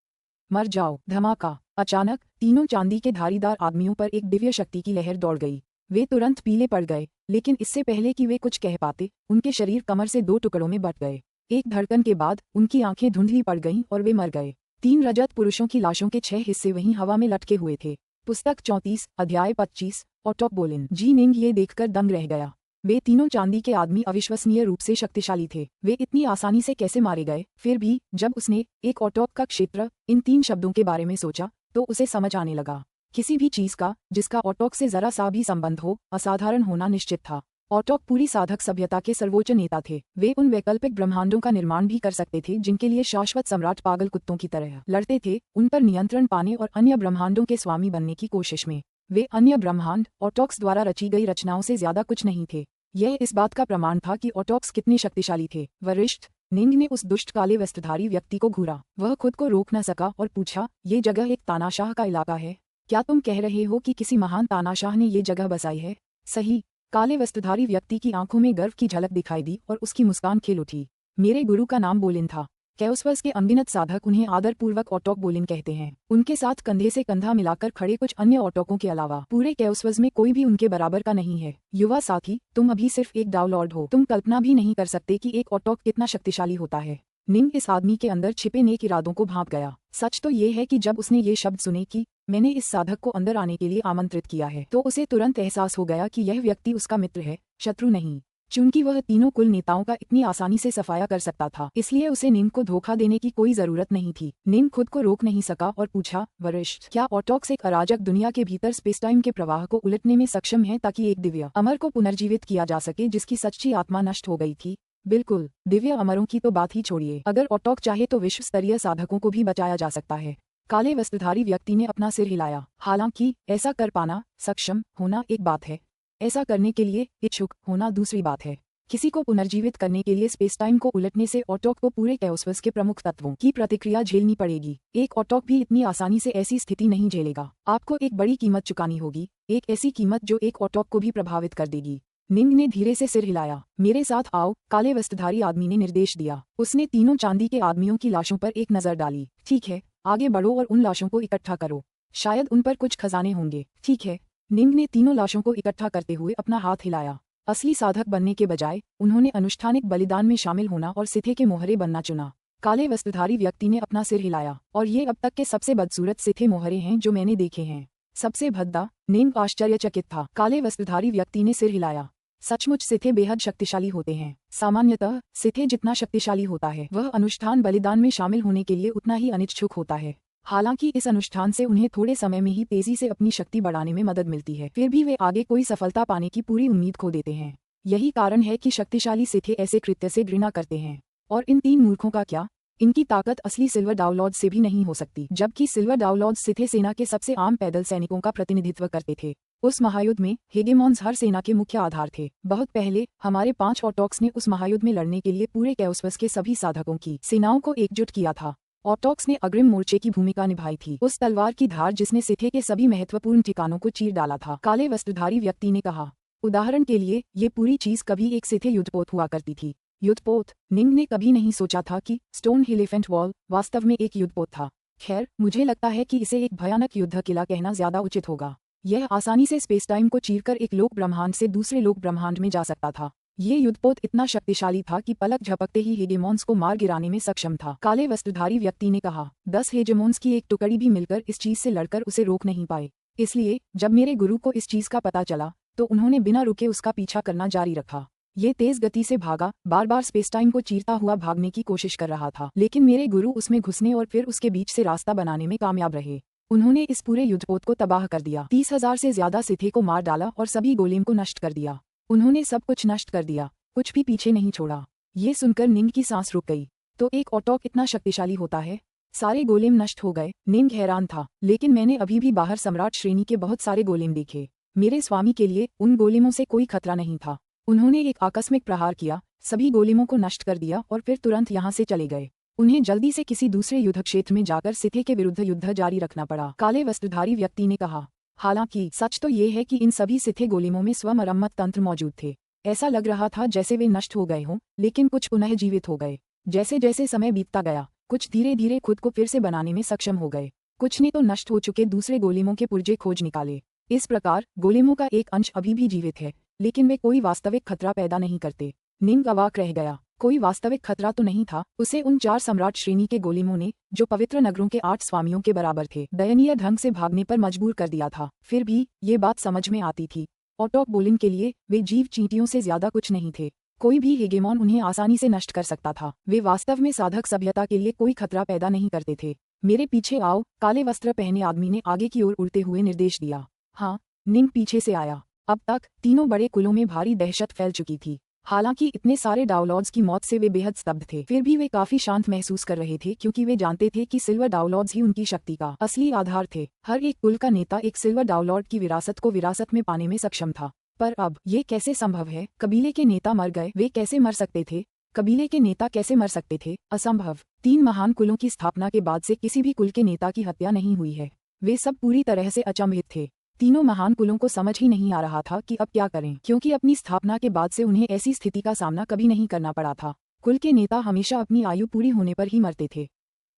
मर जाओ। धमाका। अचानक तीनों चांदी के धारीदार आदमियों पर एक दिव्य शक्ति की लहर दौड़ गई। वे तुरंत पीले पड़ गए, लेकिन इससे पहले कि वे कुछ कह पाते, उनके शरीर कमर से 2 टुकड़ों में बंट गए। एक धड़कन के बाद उनकी आंखें धुंधली पड़ गईं और वे मर गए। 3 रजत पुरुषों की लाशों के 6 हिस्से वहीं हवा में लटके हुए थे। पुस्तक 34, अध्याय 25, ऑटोक बोलिन। जी निंग ये देखकर दंग रह गया। वे तीनों चांदी के आदमी अविश्वसनीय रूप से शक्तिशाली थे। वे इतनी आसानी से कैसे मारे गए? फिर भी जब उसने एक ऑटोक का क्षेत्र, इन 3 शब्दों के बारे में सोचा, तो उसे समझ आने लगा। किसी भी चीज का जिसका ऑटोक से जरा सा भी संबंध हो, असाधारण होना निश्चित था। ऑटोक पूरी साधक सभ्यता के सर्वोच्च नेता थे। वे उन वैकल्पिक ब्रह्मांडों का निर्माण भी कर सकते थे जिनके लिए शाश्वत सम्राट पागल कुत्तों की तरह लड़ते थे, उन पर नियंत्रण पाने और अन्य ब्रह्मांडों के स्वामी बनने की कोशिश में। वे अन्य ब्रह्मांड ऑटोक्स द्वारा रची गई रचनाओं से ज्यादा कुछ नहीं थे। यह इस बात का प्रमाण था कि ऑटोक्स कितने शक्तिशाली थे। वरिष्ठ निंग ने उस दुष्ट काले वस्त्रधारी व्यक्ति को घूरा। वह खुद को रोक न सका और पूछा, ये जगह एक तानाशाह का इलाका है? क्या तुम कह रहे हो कि किसी महान तानाशाह ने ये जगह बसाई है? सही। काले वस्त्रधारी व्यक्ति की आंखों में गर्व की झलक दिखाई दी और उसकी मुस्कान खिल उठी। मेरे गुरु का नाम बोलिन था। कैओस्वर्स के अनगिनत साधक उन्हें आदरपूर्वक ऑटोक बोलिन कहते हैं। उनके साथ कंधे से कंधा मिलाकर खड़े कुछ अन्य ऑटोकों के अलावा पूरे कैओस्वर्स में कोई भी उनके बराबर का नहीं है। युवा साथी, तुम अभी सिर्फ एक डाउ लॉर्ड हो। तुम कल्पना भी नहीं कर सकते कि एक ऑटोक कितना शक्तिशाली होता है। निंग इस आदमी के अंदर छिपे नेक इरादों को भांप गया। सच तो ये है कि जब उसने ये शब्द सुने कि मैंने इस साधक को अंदर आने के लिए आमंत्रित किया है, तो उसे तुरंत एहसास हो गया कि यह व्यक्ति उसका मित्र है, शत्रु नहीं। चूंकि वह तीनों कुल नेताओं का इतनी आसानी से सफाया कर सकता था, इसलिए उसे निंग को धोखा देने की कोई जरूरत नहीं थी। निंग खुद को रोक नहीं सका और पूछा, वरिष्ठ, क्या ऑटोक्स एक अराजक दुनिया के भीतर स्पेस टाइम के प्रवाह को उलटने में सक्षम है ताकि एक दिव्य अमर को पुनर्जीवित किया जा सके जिसकी सच्ची आत्मा नष्ट हो गई थी? बिल्कुल। दिव्य अमरों की तो बात ही छोड़िए, अगर ऑटोक चाहे तो विश्व स्तरीय साधकों को भी बचाया जा सकता है। काले वस्त्रधारी व्यक्ति ने अपना सिर हिलाया। हालांकि ऐसा कर पाना, सक्षम होना एक बात है, ऐसा करने के लिए इच्छुक होना दूसरी बात है। किसी को पुनर्जीवित करने के लिए स्पेस टाइम को उलटने से ऑटोक को पूरे कैओस्वर्स के प्रमुख तत्वों की प्रतिक्रिया झेलनी पड़ेगी। एक ऑटोक भी इतनी आसानी से ऐसी स्थिति नहीं झेलेगा। आपको एक बड़ी कीमत चुकानी होगी, एक ऐसी कीमत जो एक ऑटोक को भी प्रभावित कर देगी। निंग ने धीरे से सिर हिलाया। मेरे साथ आओ, काले वस्त्रधारी आदमी ने निर्देश दिया। उसने तीनों चांदी के आदमियों की लाशों पर एक नजर डाली। ठीक है, आगे बढ़ो और उन लाशों को इकट्ठा करो, शायद उन पर कुछ खजाने होंगे। ठीक है। निंग ने तीनों लाशों को इकट्ठा करते हुए अपना हाथ हिलाया। असली साधक बनने के बजाय उन्होंने अनुष्ठानिक बलिदान में शामिल होना और सिथे के मोहरे बनना चुना। काले वस्त्रधारी व्यक्ति ने अपना सिर हिलाया। और ये अब तक के सबसे बदसूरत सिथे मोहरे हैं जो मैंने देखे हैं। सबसे भद्दा। निंग आश्चर्यचकित था। काले वस्त्रधारी व्यक्ति ने सिर हिलाया। सचमुच सिथे बेहद शक्तिशाली होते हैं। सामान्यतः सिथे जितना शक्तिशाली होता है, वह अनुष्ठान बलिदान में शामिल होने के लिए उतना ही अनिच्छुक होता है। हालांकि इस अनुष्ठान से उन्हें थोड़े समय में ही तेजी से अपनी शक्ति बढ़ाने में मदद मिलती है, फिर भी वे आगे कोई सफलता पाने की पूरी उम्मीद खो देते हैं। यही कारण है कि शक्तिशाली सिथे ऐसे कृत्य से घृणा करते हैं। और इन 3 मूर्खों का क्या? इनकी ताकत असली सिल्वर डाउनलॉर्ड से भी नहीं हो सकती, जबकि सिल्वर डाउनलॉर्ड सिथे सेना के सबसे आम पैदल सैनिकों का प्रतिनिधित्व करते थे। उस महायुद्ध में हेगेमॉन्स हर सेना के मुख्य आधार थे। बहुत पहले हमारे 5 ऑटोक्स ने उस महायुद्ध में लड़ने के लिए पूरे कैओस्वर्स के सभी साधकों की सेनाओं को एकजुट किया था। ऑटोक्स ने अग्रिम मोर्चे की भूमिका निभाई थी, उस तलवार की धार जिसने सिथे के सभी महत्वपूर्ण ठिकानों को चीर डाला था। काले वस्त्रधारी व्यक्ति ने कहा। उदाहरण के लिए ये पूरी चीज कभी एक सिथे युद्धपोत हुआ करती थी। युद्धपोत। निंग ने कभी नहीं सोचा था कि स्टोन एलिफेंट वॉल वास्तव में एक युद्धपोत था। खैर, मुझे लगता है कि इसे एक भयानक युद्ध किला कहना ज्यादा उचित होगा। यह आसानी से स्पेस टाइम को चीरकर एक लोक ब्रह्मांड से दूसरे लोक ब्रह्मांड में जा सकता था। ये युद्धपोत इतना शक्तिशाली था कि पलक झपकते ही हेगेमॉन्स को मार गिराने में सक्षम था। काले वस्त्रधारी व्यक्ति ने कहा। 10 हेगेमॉन्स की एक टुकड़ी भी मिलकर इस चीज से लड़कर उसे रोक नहीं पाए। इसलिए जब मेरे गुरु को इस चीज का पता चला, तो उन्होंने बिना रुके उसका पीछा करना जारी रखा। ये तेज गति से भागा, बार बार स्पेस टाइम को चीरता हुआ भागने की कोशिश कर रहा था, लेकिन मेरे गुरु उसमें घुसने और फिर उसके बीच से रास्ता बनाने में कामयाब रहे। उन्होंने इस पूरे युद्धपोत को तबाह कर दिया, 30,000 से ज्यादा सिथे को मार डाला और सभी गोलेम को नष्ट कर दिया। उन्होंने सब कुछ नष्ट कर दिया, कुछ भी पीछे नहीं छोड़ा। ये सुनकर निंग की सांस रुक गई। तो एक ऑटोक इतना शक्तिशाली होता है? सारे गोलेम नष्ट हो गए। निंग हैरान था, लेकिन मैंने अभी भी बाहर सम्राट श्रेणी के बहुत सारे गोलेम देखे। मेरे स्वामी के लिए उन गोलेमों से कोई खतरा नहीं था। उन्होंने एक आकस्मिक प्रहार किया, सभी गोलेमों को नष्ट कर दिया और फिर तुरंत यहाँ से चले गए। उन्हें जल्दी से किसी दूसरे युद्ध क्षेत्र में जाकर सिथे के विरुद्ध युद्ध जारी रखना पड़ा, काले वस्त्रधारी व्यक्ति ने कहा। हालांकि सच तो ये है कि इन सभी सिथे गोलेमों में स्वमरम्मत तंत्र मौजूद थे। ऐसा लग रहा था जैसे वे नष्ट हो गए हों, लेकिन कुछ पुनः जीवित हो गए। जैसे जैसे समय बीतता गया, कुछ धीरे धीरे खुद को फिर से बनाने में सक्षम हो गए। कुछ ने तो नष्ट हो चुके दूसरे गोलेमों के पुर्जे खोज निकाले। इस प्रकार गोलेमों का एक अंश अभी भी जीवित है, लेकिन वे कोई वास्तविक खतरा पैदा नहीं करते। निंग अवाक रह गया। कोई वास्तविक खतरा तो नहीं था। उसे उन 4 सम्राट श्रेणी के गोलेमों ने, जो पवित्र नगरों के 8 स्वामियों के बराबर थे, दयनीय ढंग से भागने पर मजबूर कर दिया था। फिर भी ये बात समझ में आती थी, ऑटोक बोलिन के लिए वे जीव चींटियों से ज्यादा कुछ नहीं थे। कोई भी हेगेमॉन उन्हें आसानी से नष्ट कर सकता था। वे वास्तव में साधक सभ्यता के लिए कोई खतरा पैदा नहीं करते थे। मेरे पीछे आओ, काले वस्त्र पहने आदमी ने आगे की ओर उड़ते हुए निर्देश दिया। हाँ, निंग पीछे से आया। अब तक तीनों बड़े कुलों में भारी दहशत फैल चुकी थी। हालांकि इतने सारे डाउनलॉर्ड्स की मौत से वे बेहद स्तब्ध थे, फिर भी वे काफी शांत महसूस कर रहे थे, क्योंकि वे जानते थे कि सिल्वर डाउनलॉर्ड्स ही उनकी शक्ति का असली आधार थे। हर एक कुल का नेता एक सिल्वर डाउनलॉर्ड की विरासत को विरासत में पाने में सक्षम था। पर अब ये कैसे संभव है? कबीले के नेता मर गए, वे कैसे मर सकते थे? कबीले के नेता कैसे मर सकते थे? असंभव। 3 महान कुलों की स्थापना के बाद से किसी भी कुल के नेता की हत्या नहीं हुई है। वे सब पूरी तरह से अचंभित थे। तीनों महान कुलों को समझ ही नहीं आ रहा था कि अब क्या करें, क्योंकि अपनी स्थापना के बाद से उन्हें ऐसी स्थिति का सामना कभी नहीं करना पड़ा था। कुल के नेता हमेशा अपनी आयु पूरी होने पर ही मरते थे।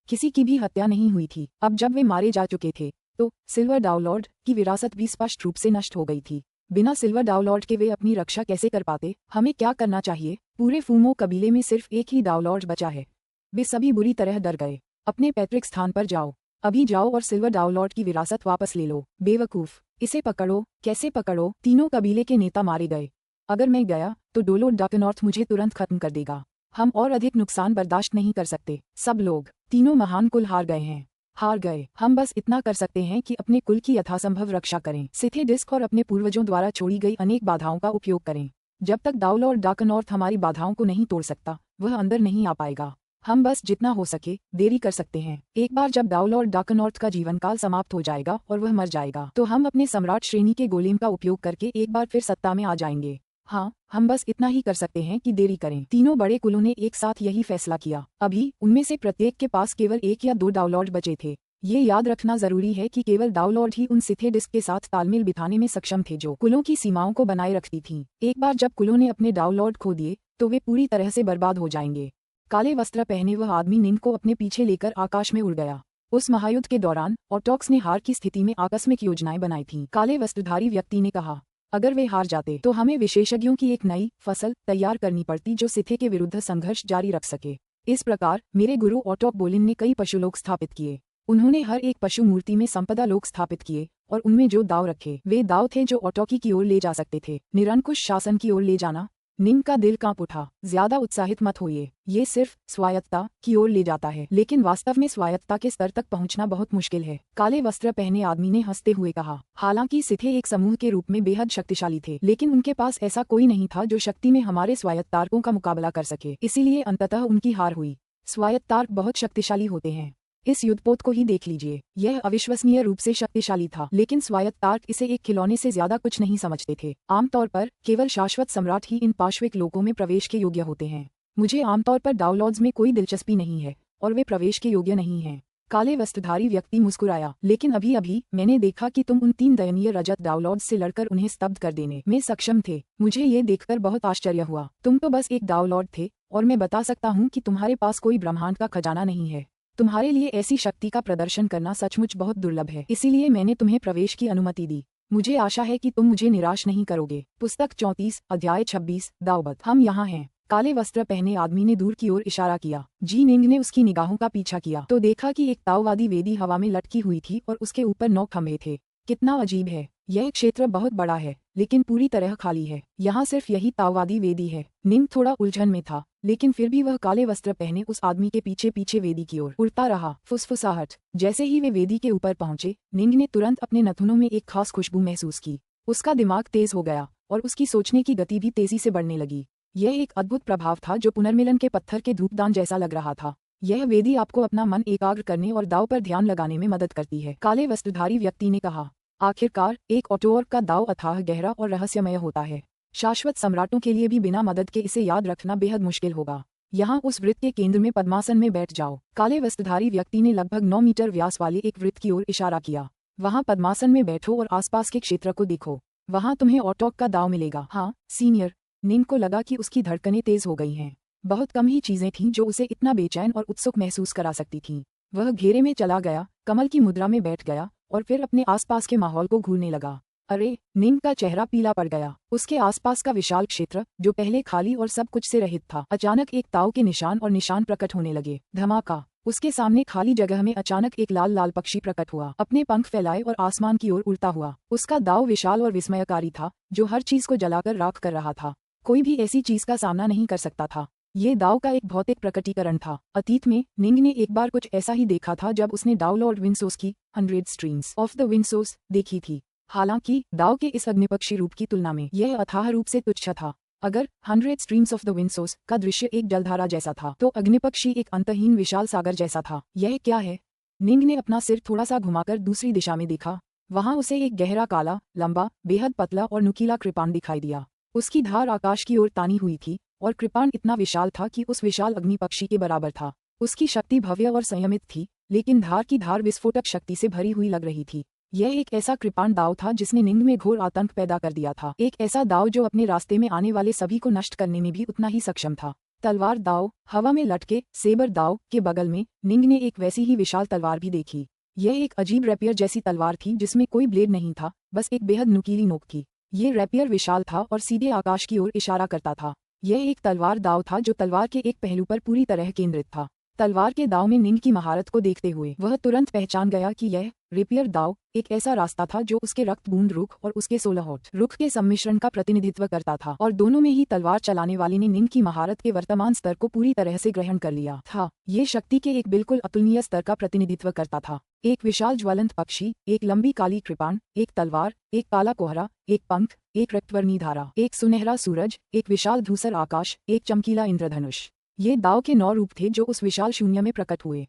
किसी की भी हत्या नहीं हुई थी। अब जब वे मारे जा चुके थे, तो सिल्वर डाउनलॉर्ड की विरासत भी स्पष्ट रूप से नष्ट हो गई थी। बिना सिल्वर डाउनलॉर्ड के वे अपनी रक्षा कैसे कर पाते? हमें क्या करना चाहिए? पूरे फूमो कबीले में सिर्फ एक ही डाउनलॉर्ड बचा है। वे सभी बुरी तरह डर गए। अपने पैतृक स्थान पर जाओ, अभी जाओ और सिल्वर डाउनलॉर्ड की विरासत वापस ले लो। बेवकूफ, इसे पकड़ो। कैसे पकड़ो? तीनों कबीले के नेता मारे गए। अगर मैं गया तो डोलो डकनॉर्थ मुझे तुरंत खत्म कर देगा। हम और अधिक नुकसान बर्दाश्त नहीं कर सकते। सब लोग, तीनों महान कुल हार गए हैं। हार गए। हम बस इतना कर सकते हैं कि अपने कुल की यथासंभव रक्षा करें, सिथे डिस्क और अपने पूर्वजों द्वारा छोड़ी गई अनेक बाधाओं का उपयोग करें। जब तक डाउलॉर्ड डकनॉर्थ हमारी बाधाओं को नहीं तोड़ सकता, वह अंदर नहीं आ पाएगा। हम बस जितना हो सके देरी कर सकते हैं। एक बार जब डाउलॉर्ड डकनॉर्थ का जीवन काल समाप्त हो जाएगा और वह मर जाएगा, तो हम अपने सम्राट श्रेणी के गोलेम का उपयोग करके एक बार फिर सत्ता में आ जाएंगे। हाँ, हम बस इतना ही कर सकते हैं कि देरी करें। तीनों बड़े कुलों ने एक साथ यही फैसला किया। अभी उनमें से प्रत्येक के पास केवल 1 या 2 डाउलॉर्ड बचे थे। ये याद रखना जरूरी है कि केवल डाउलॉर्ड ही उन सिथे डिस्क के साथ तालमेल बिठाने में सक्षम थे जो कुलों की सीमाओं को बनाए रखती थीं। एक बार जब कुलों ने अपने डाउलॉर्ड खो दिए, तो वे पूरी तरह से बर्बाद हो जाएंगे। काले वस्त्र पहने वह आदमी निंग को अपने पीछे लेकर आकाश में उड़ गया। उस महायुद्ध के दौरान ऑटॉक्स ने हार की स्थिति में आकस्मिक योजनाएं बनाई थीं। काले वस्त्रधारी व्यक्ति ने कहा, अगर वे हार जाते तो हमें विशेषज्ञों की एक नई फसल तैयार करनी पड़ती जो सिथे के विरुद्ध संघर्ष जारी रख सके। इस प्रकार मेरे गुरु ऑटॉक बोलिन ने कई पशुलोक स्थापित किए। उन्होंने हर एक पशु मूर्ति में संपदा लोक स्थापित किए और उनमें जो दाव रखे वे दाव थे जो ऑटोकी की ओर ले जा सकते थे, निरंकुश शासन की ओर ले जाना। निंग का दिल कांप उठा। ज्यादा उत्साहित मत होइए, ये सिर्फ स्वायत्तता की ओर ले जाता है, लेकिन वास्तव में स्वायत्तता के स्तर तक पहुंचना बहुत मुश्किल है। काले वस्त्र पहने आदमी ने हंसते हुए कहा। हालांकि सिथे एक समूह के रूप में बेहद शक्तिशाली थे, लेकिन उनके पास ऐसा कोई नहीं था जो शक्ति में हमारे स्वायत्तार्कों का मुकाबला कर सके। इसीलिए अंततः उनकी हार हुई। स्वायत्तार्क बहुत शक्तिशाली होते हैं। इस युद्धपोत को ही देख लीजिए, यह अविश्वसनीय रूप से शक्तिशाली था, लेकिन स्वायत्तार्क इसे एक खिलौने से ज्यादा कुछ नहीं समझते थे। आमतौर पर केवल शाश्वत सम्राट ही इन पाश्विक लोकों में प्रवेश के योग्य होते हैं। मुझे आमतौर पर डाउनलॉर्ड्स में कोई दिलचस्पी नहीं है और वे प्रवेश के योग्य नहीं हैं। काले वस्त्रधारी व्यक्ति मुस्कुराया। लेकिन अभी अभी मैंने देखा कि तुम उन 3 दयनीय रजत डाउनलॉर्ड्स से लड़कर उन्हें स्तब्ध कर देने में सक्षम थे। मुझे ये देखकर बहुत आश्चर्य हुआ। तुम तो बस एक डाउनलॉर्ड थे और मैं बता सकता हूँ कि तुम्हारे पास कोई ब्रह्मांड का खजाना नहीं है। तुम्हारे लिए ऐसी शक्ति का प्रदर्शन करना सचमुच बहुत दुर्लभ है, इसीलिए मैंने तुम्हें प्रवेश की अनुमति दी। मुझे आशा है कि तुम मुझे निराश नहीं करोगे। पुस्तक 34 अध्याय 26 दावबत। हम यहाँ हैं। काले वस्त्र पहने आदमी ने दूर की ओर इशारा किया। जी निंग ने उसकी निगाहों का पीछा किया तो देखा कि एक ताओवादी वेदी हवा में लटकी हुई थी और उसके ऊपर 9 खंभे थे। कितना अजीब है, यह क्षेत्र बहुत बड़ा है लेकिन पूरी तरह खाली है। यहाँ सिर्फ यही ताओवादी वेदी है। निंग थोड़ा उलझन में था, लेकिन फिर भी वह काले वस्त्र पहने उस आदमी के पीछे पीछे वेदी की ओर उड़ता रहा। फुसफुसाहट। जैसे ही वे वेदी के ऊपर पहुंचे, निंग ने तुरंत अपने नथुनों में एक खास खुशबू महसूस की। उसका दिमाग तेज हो गया और उसकी सोचने की गति भी तेजी से बढ़ने लगी। यह एक अद्भुत प्रभाव था जो पुनर्मिलन के पत्थर के धूपदान जैसा लग रहा था। यह वेदी आपको अपना मन एकाग्र करने और दाव पर ध्यान लगाने में मदद करती है, काले वस्त्रधारी व्यक्ति ने कहा। आखिरकार एक ऑटोवर्क का दाव अथाह गहरा और रहस्यमय होता है। शाश्वत सम्राटों के लिए भी बिना मदद के इसे याद रखना बेहद मुश्किल होगा। यहाँ उस वृत्त के केंद्र में पद्मासन में बैठ जाओ। काले वस्त्रधारी व्यक्ति ने लगभग 9 मीटर व्यास वाले एक वृत्त की ओर इशारा किया। वहाँ पद्मासन में बैठो और आसपास के क्षेत्र को देखो। वहाँ तुम्हें ऑटोक का दाव मिलेगा। हाँ सीनियर। निंग को लगा कि उसकी धड़कनें तेज हो गई हैं। बहुत कम ही चीजें थीं जो उसे इतना बेचैन और उत्सुक महसूस करा सकती थीं। वह घेरे में चला गया, कमल की मुद्रा में बैठ गया और फिर अपने आसपास के माहौल को घूरने लगा। अरे, निंग का चेहरा पीला पड़ गया। उसके आसपास का विशाल क्षेत्र, जो पहले खाली और सब कुछ से रहित था, अचानक एक ताव के निशान प्रकट होने लगे। धमाका। उसके सामने खाली जगह में अचानक एक लाल लाल पक्षी प्रकट हुआ, अपने पंख फैलाए और आसमान की ओर उड़ता हुआ। उसका दाव विशाल और विस्मयकारी था, जो हर चीज को जलाकर राख कर रहा था। कोई भी ऐसी चीज का सामना नहीं कर सकता था। ये दाव का एक भौतिक प्रकटीकरण था। अतीत में निंग ने एक बार कुछ ऐसा ही देखा था जब उसने दाव लॉर्ड विंडसोर्स की 100 स्ट्रीम्स ऑफ द विंडसोर्स देखी थी। हालांकि दाव के इस अग्निपक्षी रूप की तुलना में यह अथाह रूप से तुच्छ था। अगर 100 स्ट्रीम्स ऑफ द विंडसोर्स का दृश्य एक जलधारा जैसा था, तो अग्निपक्षी एक अंतहीन विशाल सागर जैसा था। यह क्या है? निंग ने अपना सिर थोड़ा सा घुमाकर दूसरी दिशा में देखा। वहां उसे एक गहरा काला, लंबा, बेहद पतला और नुकीला कृपाण दिखाई दिया। उसकी धार आकाश की ओर तानी हुई थी और कृपाण इतना विशाल था कि उस विशाल अग्निपक्षी के बराबर था। उसकी शक्ति भव्य और संयमित थी, लेकिन धार की धार विस्फोटक शक्ति से भरी हुई लग रही थी। यह एक ऐसा कृपाण दाव था जिसने निंग में घोर आतंक पैदा कर दिया था। एक ऐसा दाव जो अपने रास्ते में आने वाले सभी को नष्ट करने में भी उतना ही सक्षम था। तलवार दाव। हवा में लटके सेबर दाव के बगल में निंग ने एक वैसी ही विशाल तलवार भी देखी। यह एक अजीब रैपियर जैसी तलवार थी जिसमें कोई ब्लेड नहीं था, बस एक बेहद नुकीली नोक थी। ये रैपियर विशाल था और सीधे आकाश की ओर इशारा करता था। यह एक तलवार दाव था जो तलवार के एक पहलू पर पूरी तरह केंद्रित था। तलवार के दाव में निंग की महारत को देखते हुए वह तुरंत पहचान गया कि यह रेपियर दाव एक ऐसा रास्ता था जो उसके रक्त बूंद रुख और उसके 16 रुख के सम्मिश्रण का प्रतिनिधित्व करता था, और दोनों में ही तलवार चलाने वाले ने निंग की महारत के वर्तमान स्तर को पूरी तरह से ग्रहण कर लिया था। ये शक्ति के एक बिल्कुल अतुलनीय स्तर का प्रतिनिधित्व करता था। एक विशाल ज्वलंत पक्षी, एक लंबी काली कृपाण, एक तलवार, एक काला कोहरा, एक पंख, एक रक्तवर्णी धारा, एक सुनहरा सूरज, एक विशाल धूसर आकाश, एक चमकीला इंद्रधनुष। ये दाव के 9 रूप थे जो उस विशाल शून्य में प्रकट हुए।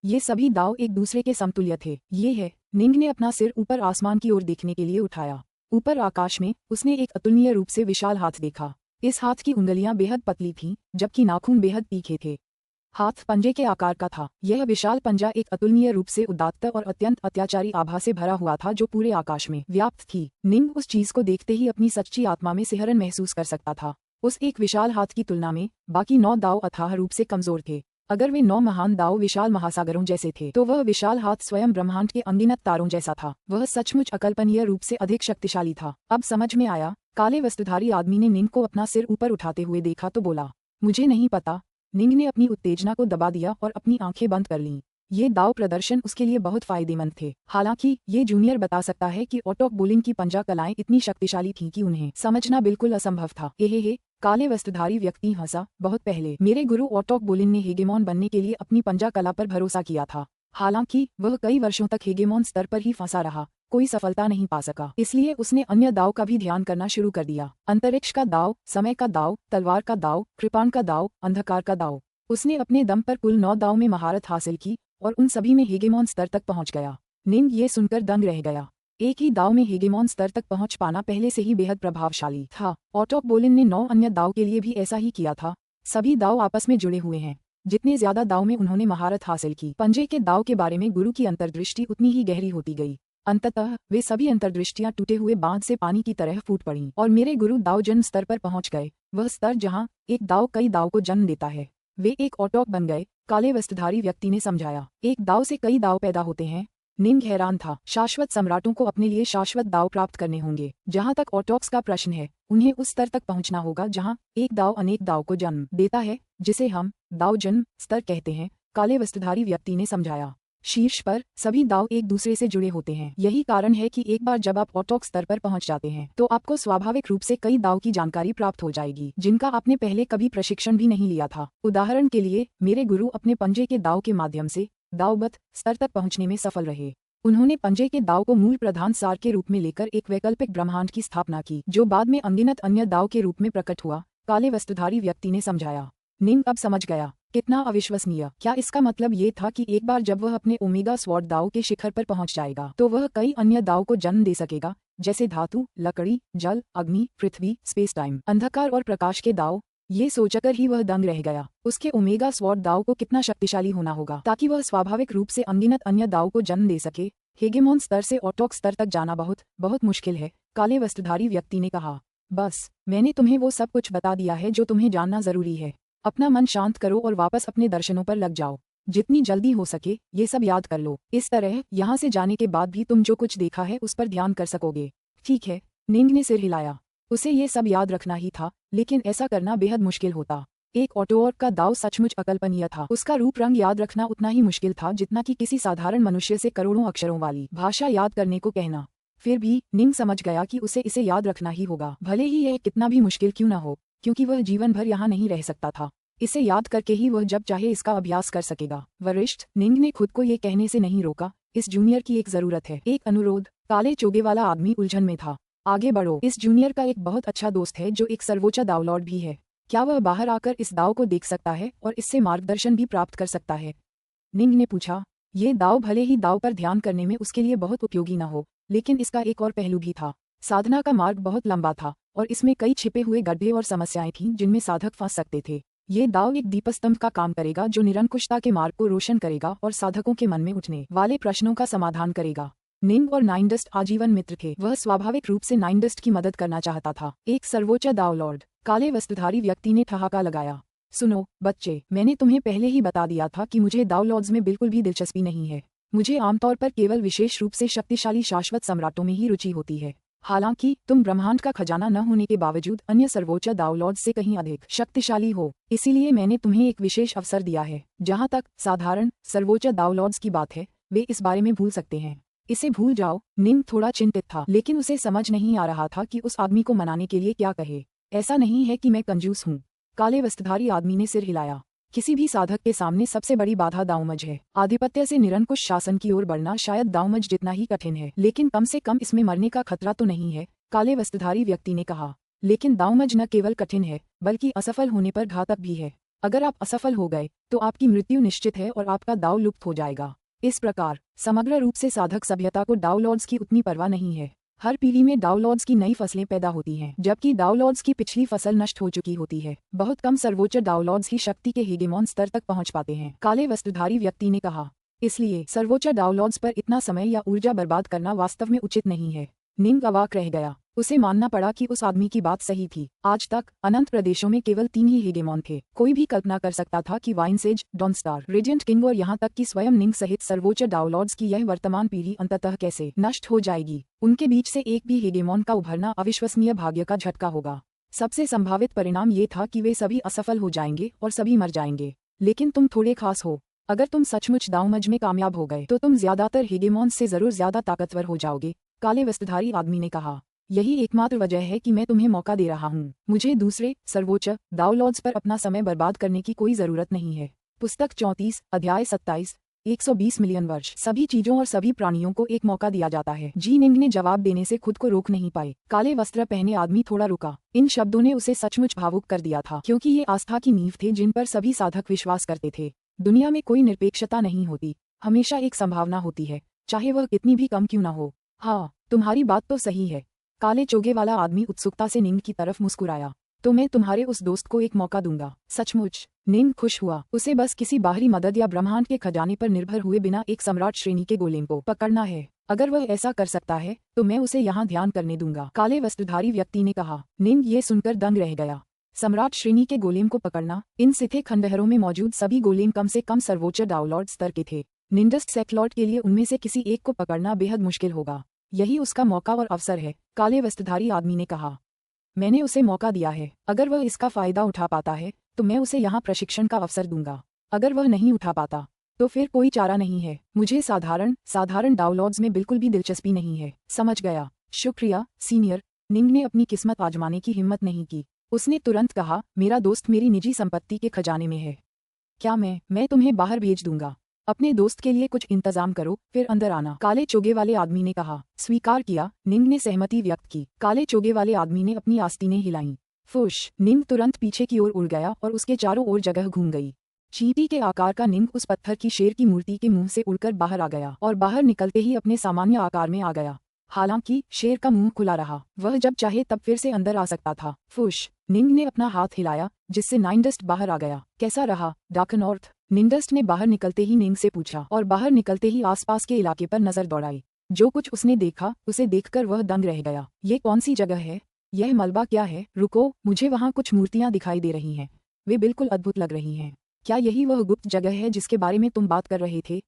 ये सभी दाव एक दूसरे के समतुल्य थे। ये है। निंग ने अपना सिर ऊपर आसमान की ओर देखने के लिए उठाया। ऊपर आकाश में उसने एक अतुलनीय रूप से विशाल हाथ देखा। इस हाथ की उंगलियां बेहद पतली थीं, जबकि नाखून बेहद तीखे थे। हाथ पंजे के आकार का था। यह विशाल पंजा एक अतुलनीय रूप से उदात्त और अत्यंत अत्याचारी आभा से भरा हुआ था जो पूरे आकाश में व्याप्त थी। निंग उस चीज को देखते ही अपनी सच्ची आत्मा में सिहरन महसूस कर सकता था। उस एक विशाल हाथ की तुलना में बाकी 9 दाव अथाह रूप से कमजोर थे। अगर वे 9 महान दाव विशाल महासागरों जैसे थे, तो वह विशाल हाथ स्वयं ब्रह्मांड के अनगिनत तारों जैसा था। वह सचमुच अकल्पनीय रूप से अधिक शक्तिशाली था। अब समझ में आया। काले वस्त्रधारी आदमी ने निंग को अपना सिर ऊपर उठाते हुए देखा तो बोला, मुझे नहीं पता। निंग ने अपनी उत्तेजना को दबा दिया और अपनी आंखें बंद कर लीं। ये दाव प्रदर्शन उसके लिए बहुत फायदेमंद थे। हालांकि ये जूनियर बता सकता है कि ऑटोक बोलिंग की पंजा कलाएं इतनी शक्तिशाली थीं कि उन्हें समझना बिल्कुल असंभव था। एहे, काले वस्त्रधारी व्यक्ति हंसा। बहुत पहले मेरे गुरु ऑटोक बोलिन ने हेगेमॉन बनने के लिए अपनी पंजा कला पर भरोसा किया था। हालांकि वह कई वर्षों तक हेगेमॉन स्तर पर ही फंसा रहा, कोई सफलता नहीं पा सका। इसलिए उसने अन्य दाव का भी ध्यान करना शुरू कर दिया। अंतरिक्ष का दाव, समय का दाव, तलवार का दाव, कृपाण का दाव, अंधकार का दाव। उसने अपने दम पर कुल 9 दाव में महारत हासिल की और उन सभी में हेगेमॉन स्तर तक पहुंच गया। निंग ये सुनकर दंग रह गया। एक ही दाव में हेगेमॉन स्तर तक पहुंच पाना पहले से ही बेहद प्रभावशाली था। ऑटोक बोलिन ने 9 अन्य दाव के लिए भी ऐसा ही किया था। सभी दाव आपस में जुड़े हुए हैं। जितने ज्यादा दाव में उन्होंने महारत हासिल की, पंजे के दाव के बारे में गुरु की अंतर्दृष्टि उतनी ही गहरी होती गई। अंततः वे सभी अंतर्दृष्टियां टूटे हुए बांध से पानी की तरह फूट पड़ीं और मेरे गुरु दाव जन्म स्तर पर पहुंच गए, वह स्तर जहां एक दाव कई दाव को जन्म देता है। वे एक ऑटोक बन गए, काले वस्त्रधारी व्यक्ति ने समझाया। एक दाव से कई दाव पैदा होते हैं। निंग हैरान था। शाश्वत सम्राटों को अपने लिए शाश्वत दाव प्राप्त करने होंगे। जहां तक ऑटोक्स का प्रश्न है, उन्हें उस स्तर तक पहुंचना होगा जहां एक दाव अनेक दाव को जन्म देता है, जिसे हम दाव जन्म स्तर कहते हैं, काले वस्त्रधारी व्यक्ति ने समझाया। शीर्ष पर सभी दाव एक दूसरे से जुड़े होते हैं। यही कारण है कि एक बार जब आप ऑटोक स्तर पर पहुंच जाते हैं तो आपको स्वाभाविक रूप से कई दाव की जानकारी प्राप्त हो जाएगी जिनका आपने पहले कभी प्रशिक्षण भी नहीं लिया था। उदाहरण के लिए मेरे गुरु अपने पंजे के दाव के माध्यम से दावबत स्तर तक पहुंचने में सफल रहे। उन्होंने पंजे के दाव को मूल प्रधान सार के रूप में लेकर एक वैकल्पिक ब्रह्मांड की स्थापना की जो बाद में अनगिनत अन्य दाव के रूप में प्रकट हुआ, काले वस्त्रधारी व्यक्ति ने समझाया। निंग अब समझ गया। कितना अविश्वसनीय। क्या इसका मतलब ये था कि एक बार जब वह अपने ओमेगा स्वॉर्ड दाव के शिखर पर पहुंच जाएगा तो वह कई अन्य दाव को जन्म दे सकेगा, जैसे धातु, लकड़ी, जल, अग्नि, पृथ्वी, स्पेस टाइम, अंधकार और प्रकाश के दाव। ये सोचकर ही वह दंग रह गया। उसके ओमेगा स्वॉर्ड दाव को कितना शक्तिशाली होना होगा ताकि वह स्वाभाविक रूप से अनगिनत अन्य दाव को जन्म दे सके। हेगेमोन स्तर से ऑटोक स्तर तक जाना बहुत बहुत मुश्किल है, काले वस्त्रधारी व्यक्ति ने कहा। बस मैंने तुम्हें वो सब कुछ बता दिया है जो तुम्हें जानना जरूरी है। अपना मन शांत करो और वापस अपने दर्शनों पर लग जाओ। जितनी जल्दी हो सके ये सब याद कर लो। इस तरह यहाँ से जाने के बाद भी तुम जो कुछ देखा है उस पर ध्यान कर सकोगे। ठीक है, निंग ने सिर हिलाया। उसे ये सब याद रखना ही था, लेकिन ऐसा करना बेहद मुश्किल होता। एक ऑटोऑर्क का दाव सचमुच अकल्पनीय था। उसका रूप रंग याद रखना उतना ही मुश्किल था जितना कि किसी साधारण मनुष्य से करोड़ों अक्षरों वाली भाषा याद करने को कहना। फिर भी निंग समझ गया कि उसे इसे याद रखना ही होगा, भले ही यह कितना भी मुश्किल क्यों न हो, क्योंकि वह जीवन भर यहाँ नहीं रह सकता था। इसे याद करके ही वह जब चाहे इसका अभ्यास कर सकेगा। वरिष्ठ, निंग ने खुद को ये कहने से नहीं रोका, इस जूनियर की एक जरूरत है। एक अनुरोध। काले चोगे वाला आदमी उलझन में था। आगे बढ़ो। इस जूनियर का एक बहुत अच्छा दोस्त है जो एक सर्वोच्च दावलॉर्ड भी है। क्या वह बाहर आकर इस दाव को देख सकता है और इससे मार्गदर्शन भी प्राप्त कर सकता है? निंग ने पूछा। ये दाव भले ही दाव पर ध्यान करने में उसके लिए बहुत उपयोगी न हो, लेकिन इसका एक और पहलू भी था। साधना का मार्ग बहुत लंबा था और इसमें कई छिपे हुए गड्ढे और समस्याएं थीं जिनमें साधक फंस सकते थे। ये दाव एक दीपस्तंभ का काम करेगा जो निरंकुशता के मार्ग को रोशन करेगा और साधकों के मन में उठने वाले प्रश्नों का समाधान करेगा। निंग और नाइनडस्ट आजीवन मित्र थे। वह स्वाभाविक रूप से नाइनडस्ट की मदद करना चाहता था। एक सर्वोच्च दावलॉर्ड, काले वस्त्रधारी व्यक्ति ने ठहाका लगाया। सुनो बच्चे, मैंने तुम्हें पहले ही बता दिया था कि मुझे दावलॉर्ड्स में बिल्कुल भी दिलचस्पी नहीं है। मुझे आमतौर पर केवल विशेष रूप से शक्तिशाली शाश्वत सम्राटों में ही रुचि होती है। हालांकि तुम ब्रह्मांड का खजाना न होने के बावजूद अन्य सर्वोच्च दावलॉर्ड्स से कहीं अधिक शक्तिशाली हो, इसीलिए मैंने तुम्हें एक विशेष अवसर दिया है। जहां तक साधारण सर्वोच्च दावलॉर्ड्स की बात है, वे इस बारे में भूल सकते हैं। इसे भूल जाओ। निंग थोड़ा चिंतित था, लेकिन उसे समझ नहीं आ रहा था कि उस आदमी को मनाने के लिए क्या कहे। ऐसा नहीं है कि मैं कंजूस हूँ, काले वस्त्रधारी आदमी ने सिर हिलाया। किसी भी साधक के सामने सबसे बड़ी बाधा दावमज है। आधिपत्य से निरंकुश शासन की ओर बढ़ना शायद दावमज जितना ही कठिन है, लेकिन कम से कम इसमें मरने का खतरा तो नहीं है, काले वस्त्रधारी व्यक्ति ने कहा। लेकिन दावमज न केवल कठिन है, बल्कि असफल होने पर घातक भी है। अगर आप असफल हो गए तो आपकी मृत्यु निश्चित है और आपका दाव लुप्त हो जाएगा। इस प्रकार समग्र रूप से साधक सभ्यता को दावलॉर्ड्स की उतनी परवाह नहीं है। हर पीढ़ी में दावलॉर्ड्स की नई फसलें पैदा होती हैं, जबकि दावलॉर्ड्स की पिछली फसल नष्ट हो चुकी होती है। बहुत कम सर्वोच्च दावलॉर्ड्स ही शक्ति के हेगेमॉन स्तर तक पहुंच पाते हैं, काले वस्त्रधारी व्यक्ति ने कहा। इसलिए सर्वोच्च दावलॉर्ड्स पर इतना समय या ऊर्जा बर्बाद करना वास्तव में उचित नहीं है। निंग अवाक रह गया। उसे मानना पड़ा कि उस आदमी की बात सही थी। आज तक अनंत प्रदेशों में केवल 3 ही हेगेमॉन थे। कोई भी कल्पना कर सकता था कि वाइनसेज, डॉनस्टार, रेडिएंट किंग और यहाँ तक कि स्वयं निंग सहित सर्वोच्च दावलॉर्ड्स की यह वर्तमान पीढ़ी अंततः कैसे नष्ट हो जाएगी। उनके बीच से एक भी हेगेमॉन का उभरना अविश्वसनीय भाग्य का झटका होगा। सबसे संभावित परिणाम ये था कि वे सभी असफल हो जाएंगे और सभी मर जाएंगे। लेकिन तुम थोड़े खास हो। अगर तुम सचमुच दावमज में कामयाब हो गए तो तुम ज्यादातर हेगेमॉन से जरूर ज्यादा ताकतवर हो जाओगे, काले वस्त्रधारी आदमी ने कहा। यही एकमात्र वजह है कि मैं तुम्हें मौका दे रहा हूँ। मुझे दूसरे सर्वोच्च दावलॉर्ड्स पर अपना समय बर्बाद करने की कोई जरूरत नहीं है। पुस्तक 34, अध्याय 27, 120 मिलियन वर्ष। सभी चीजों और सभी प्राणियों को एक मौका दिया जाता है। जी निंग ने जवाब देने से खुद को रोक नहीं पाए। काले वस्त्र पहने आदमी थोड़ा रुका। इन शब्दों ने उसे सचमुच भावुक कर दिया था, क्योंकि ये आस्था की नींव थे जिन पर सभी साधक विश्वास करते थे। दुनिया में कोई निरपेक्षता नहीं होती, हमेशा एक संभावना होती है, चाहे वह कितनी भी कम क्यों न हो। हाँ, तुम्हारी बात तो सही है। काले चोगे वाला आदमी उत्सुकता से निंग की तरफ मुस्कुराया। तो मैं तुम्हारे उस दोस्त को एक मौका दूंगा। सचमुच? निंग खुश हुआ। उसे बस किसी बाहरी मदद या ब्रह्मांड के खजाने पर निर्भर हुए बिना एक सम्राट श्रेणी के गोलेम को पकड़ना है। अगर वह ऐसा कर सकता है तो मैं उसे यहाँ ध्यान करने दूंगा, काले वस्त्रधारी व्यक्ति ने कहा। निंग ये सुनकर दंग रह गया। सम्राट श्रेणी के गोलेम को पकड़ना? इन सिथे खंडहरों में मौजूद सभी गोलेम कम से कम सर्वोच्च दावलॉर्ड स्तर के थे। निंडस्ट सेक्लॉर्ड के लिए उनमें से किसी एक को पकड़ना बेहद मुश्किल होगा। यही उसका मौका और अवसर है, काले वस्त्रधारी आदमी ने कहा। मैंने उसे मौका दिया है। अगर वह इसका फायदा उठा पाता है तो मैं उसे यहाँ प्रशिक्षण का अवसर दूंगा। अगर वह नहीं उठा पाता तो फिर कोई चारा नहीं है। मुझे साधारण डाउनलोड्स में बिल्कुल भी दिलचस्पी नहीं है। समझ गया, शुक्रिया सीनियर। निंग ने अपनी किस्मत आजमाने की हिम्मत नहीं की। उसने तुरंत कहा, मेरा दोस्त मेरी निजी संपत्ति के खजाने में है। क्या मैं तुम्हें बाहर भेज दूंगा। अपने दोस्त के लिए कुछ इंतजाम करो, फिर अंदर आना, काले चोगे वाले आदमी ने कहा। स्वीकार किया, निंग ने सहमति व्यक्त की। काले चोगे वाले आदमी ने अपनी आस्तीनें हिलाईं। फुश, निंग तुरंत पीछे की ओर उड़ गया और उसके चारों ओर जगह घूम गई। चींटी के आकार का निंग उस पत्थर की शेर की मूर्ति के मुंह से उड़कर बाहर आ गया और बाहर निकलते ही अपने सामान्य आकार में आ गया। हालांकि शेर का मुंह खुला रहा, वह जब चाहे तब फिर से अंदर आ सकता था। फुश, निंग ने अपना हाथ हिलाया, जिससे नाइनडस्ट बाहर आ गया। कैसा रहा डार्कनॉर्थ? निंगडस्ट ने बाहर निकलते ही निंग से पूछा और बाहर निकलते ही आसपास के इलाके पर नजर दौड़ाई। जो कुछ उसने देखा उसे देखकर वह दंग रह गया। ये कौन सी जगह है? यह मलबा क्या है? रुको, मुझे वहाँ कुछ मूर्तियाँ दिखाई दे रही हैं। वे बिल्कुल अद्भुत लग रही हैं। क्या यही वह गुप्त जगह है जिसके बारे में तुम बात कर रहे थे?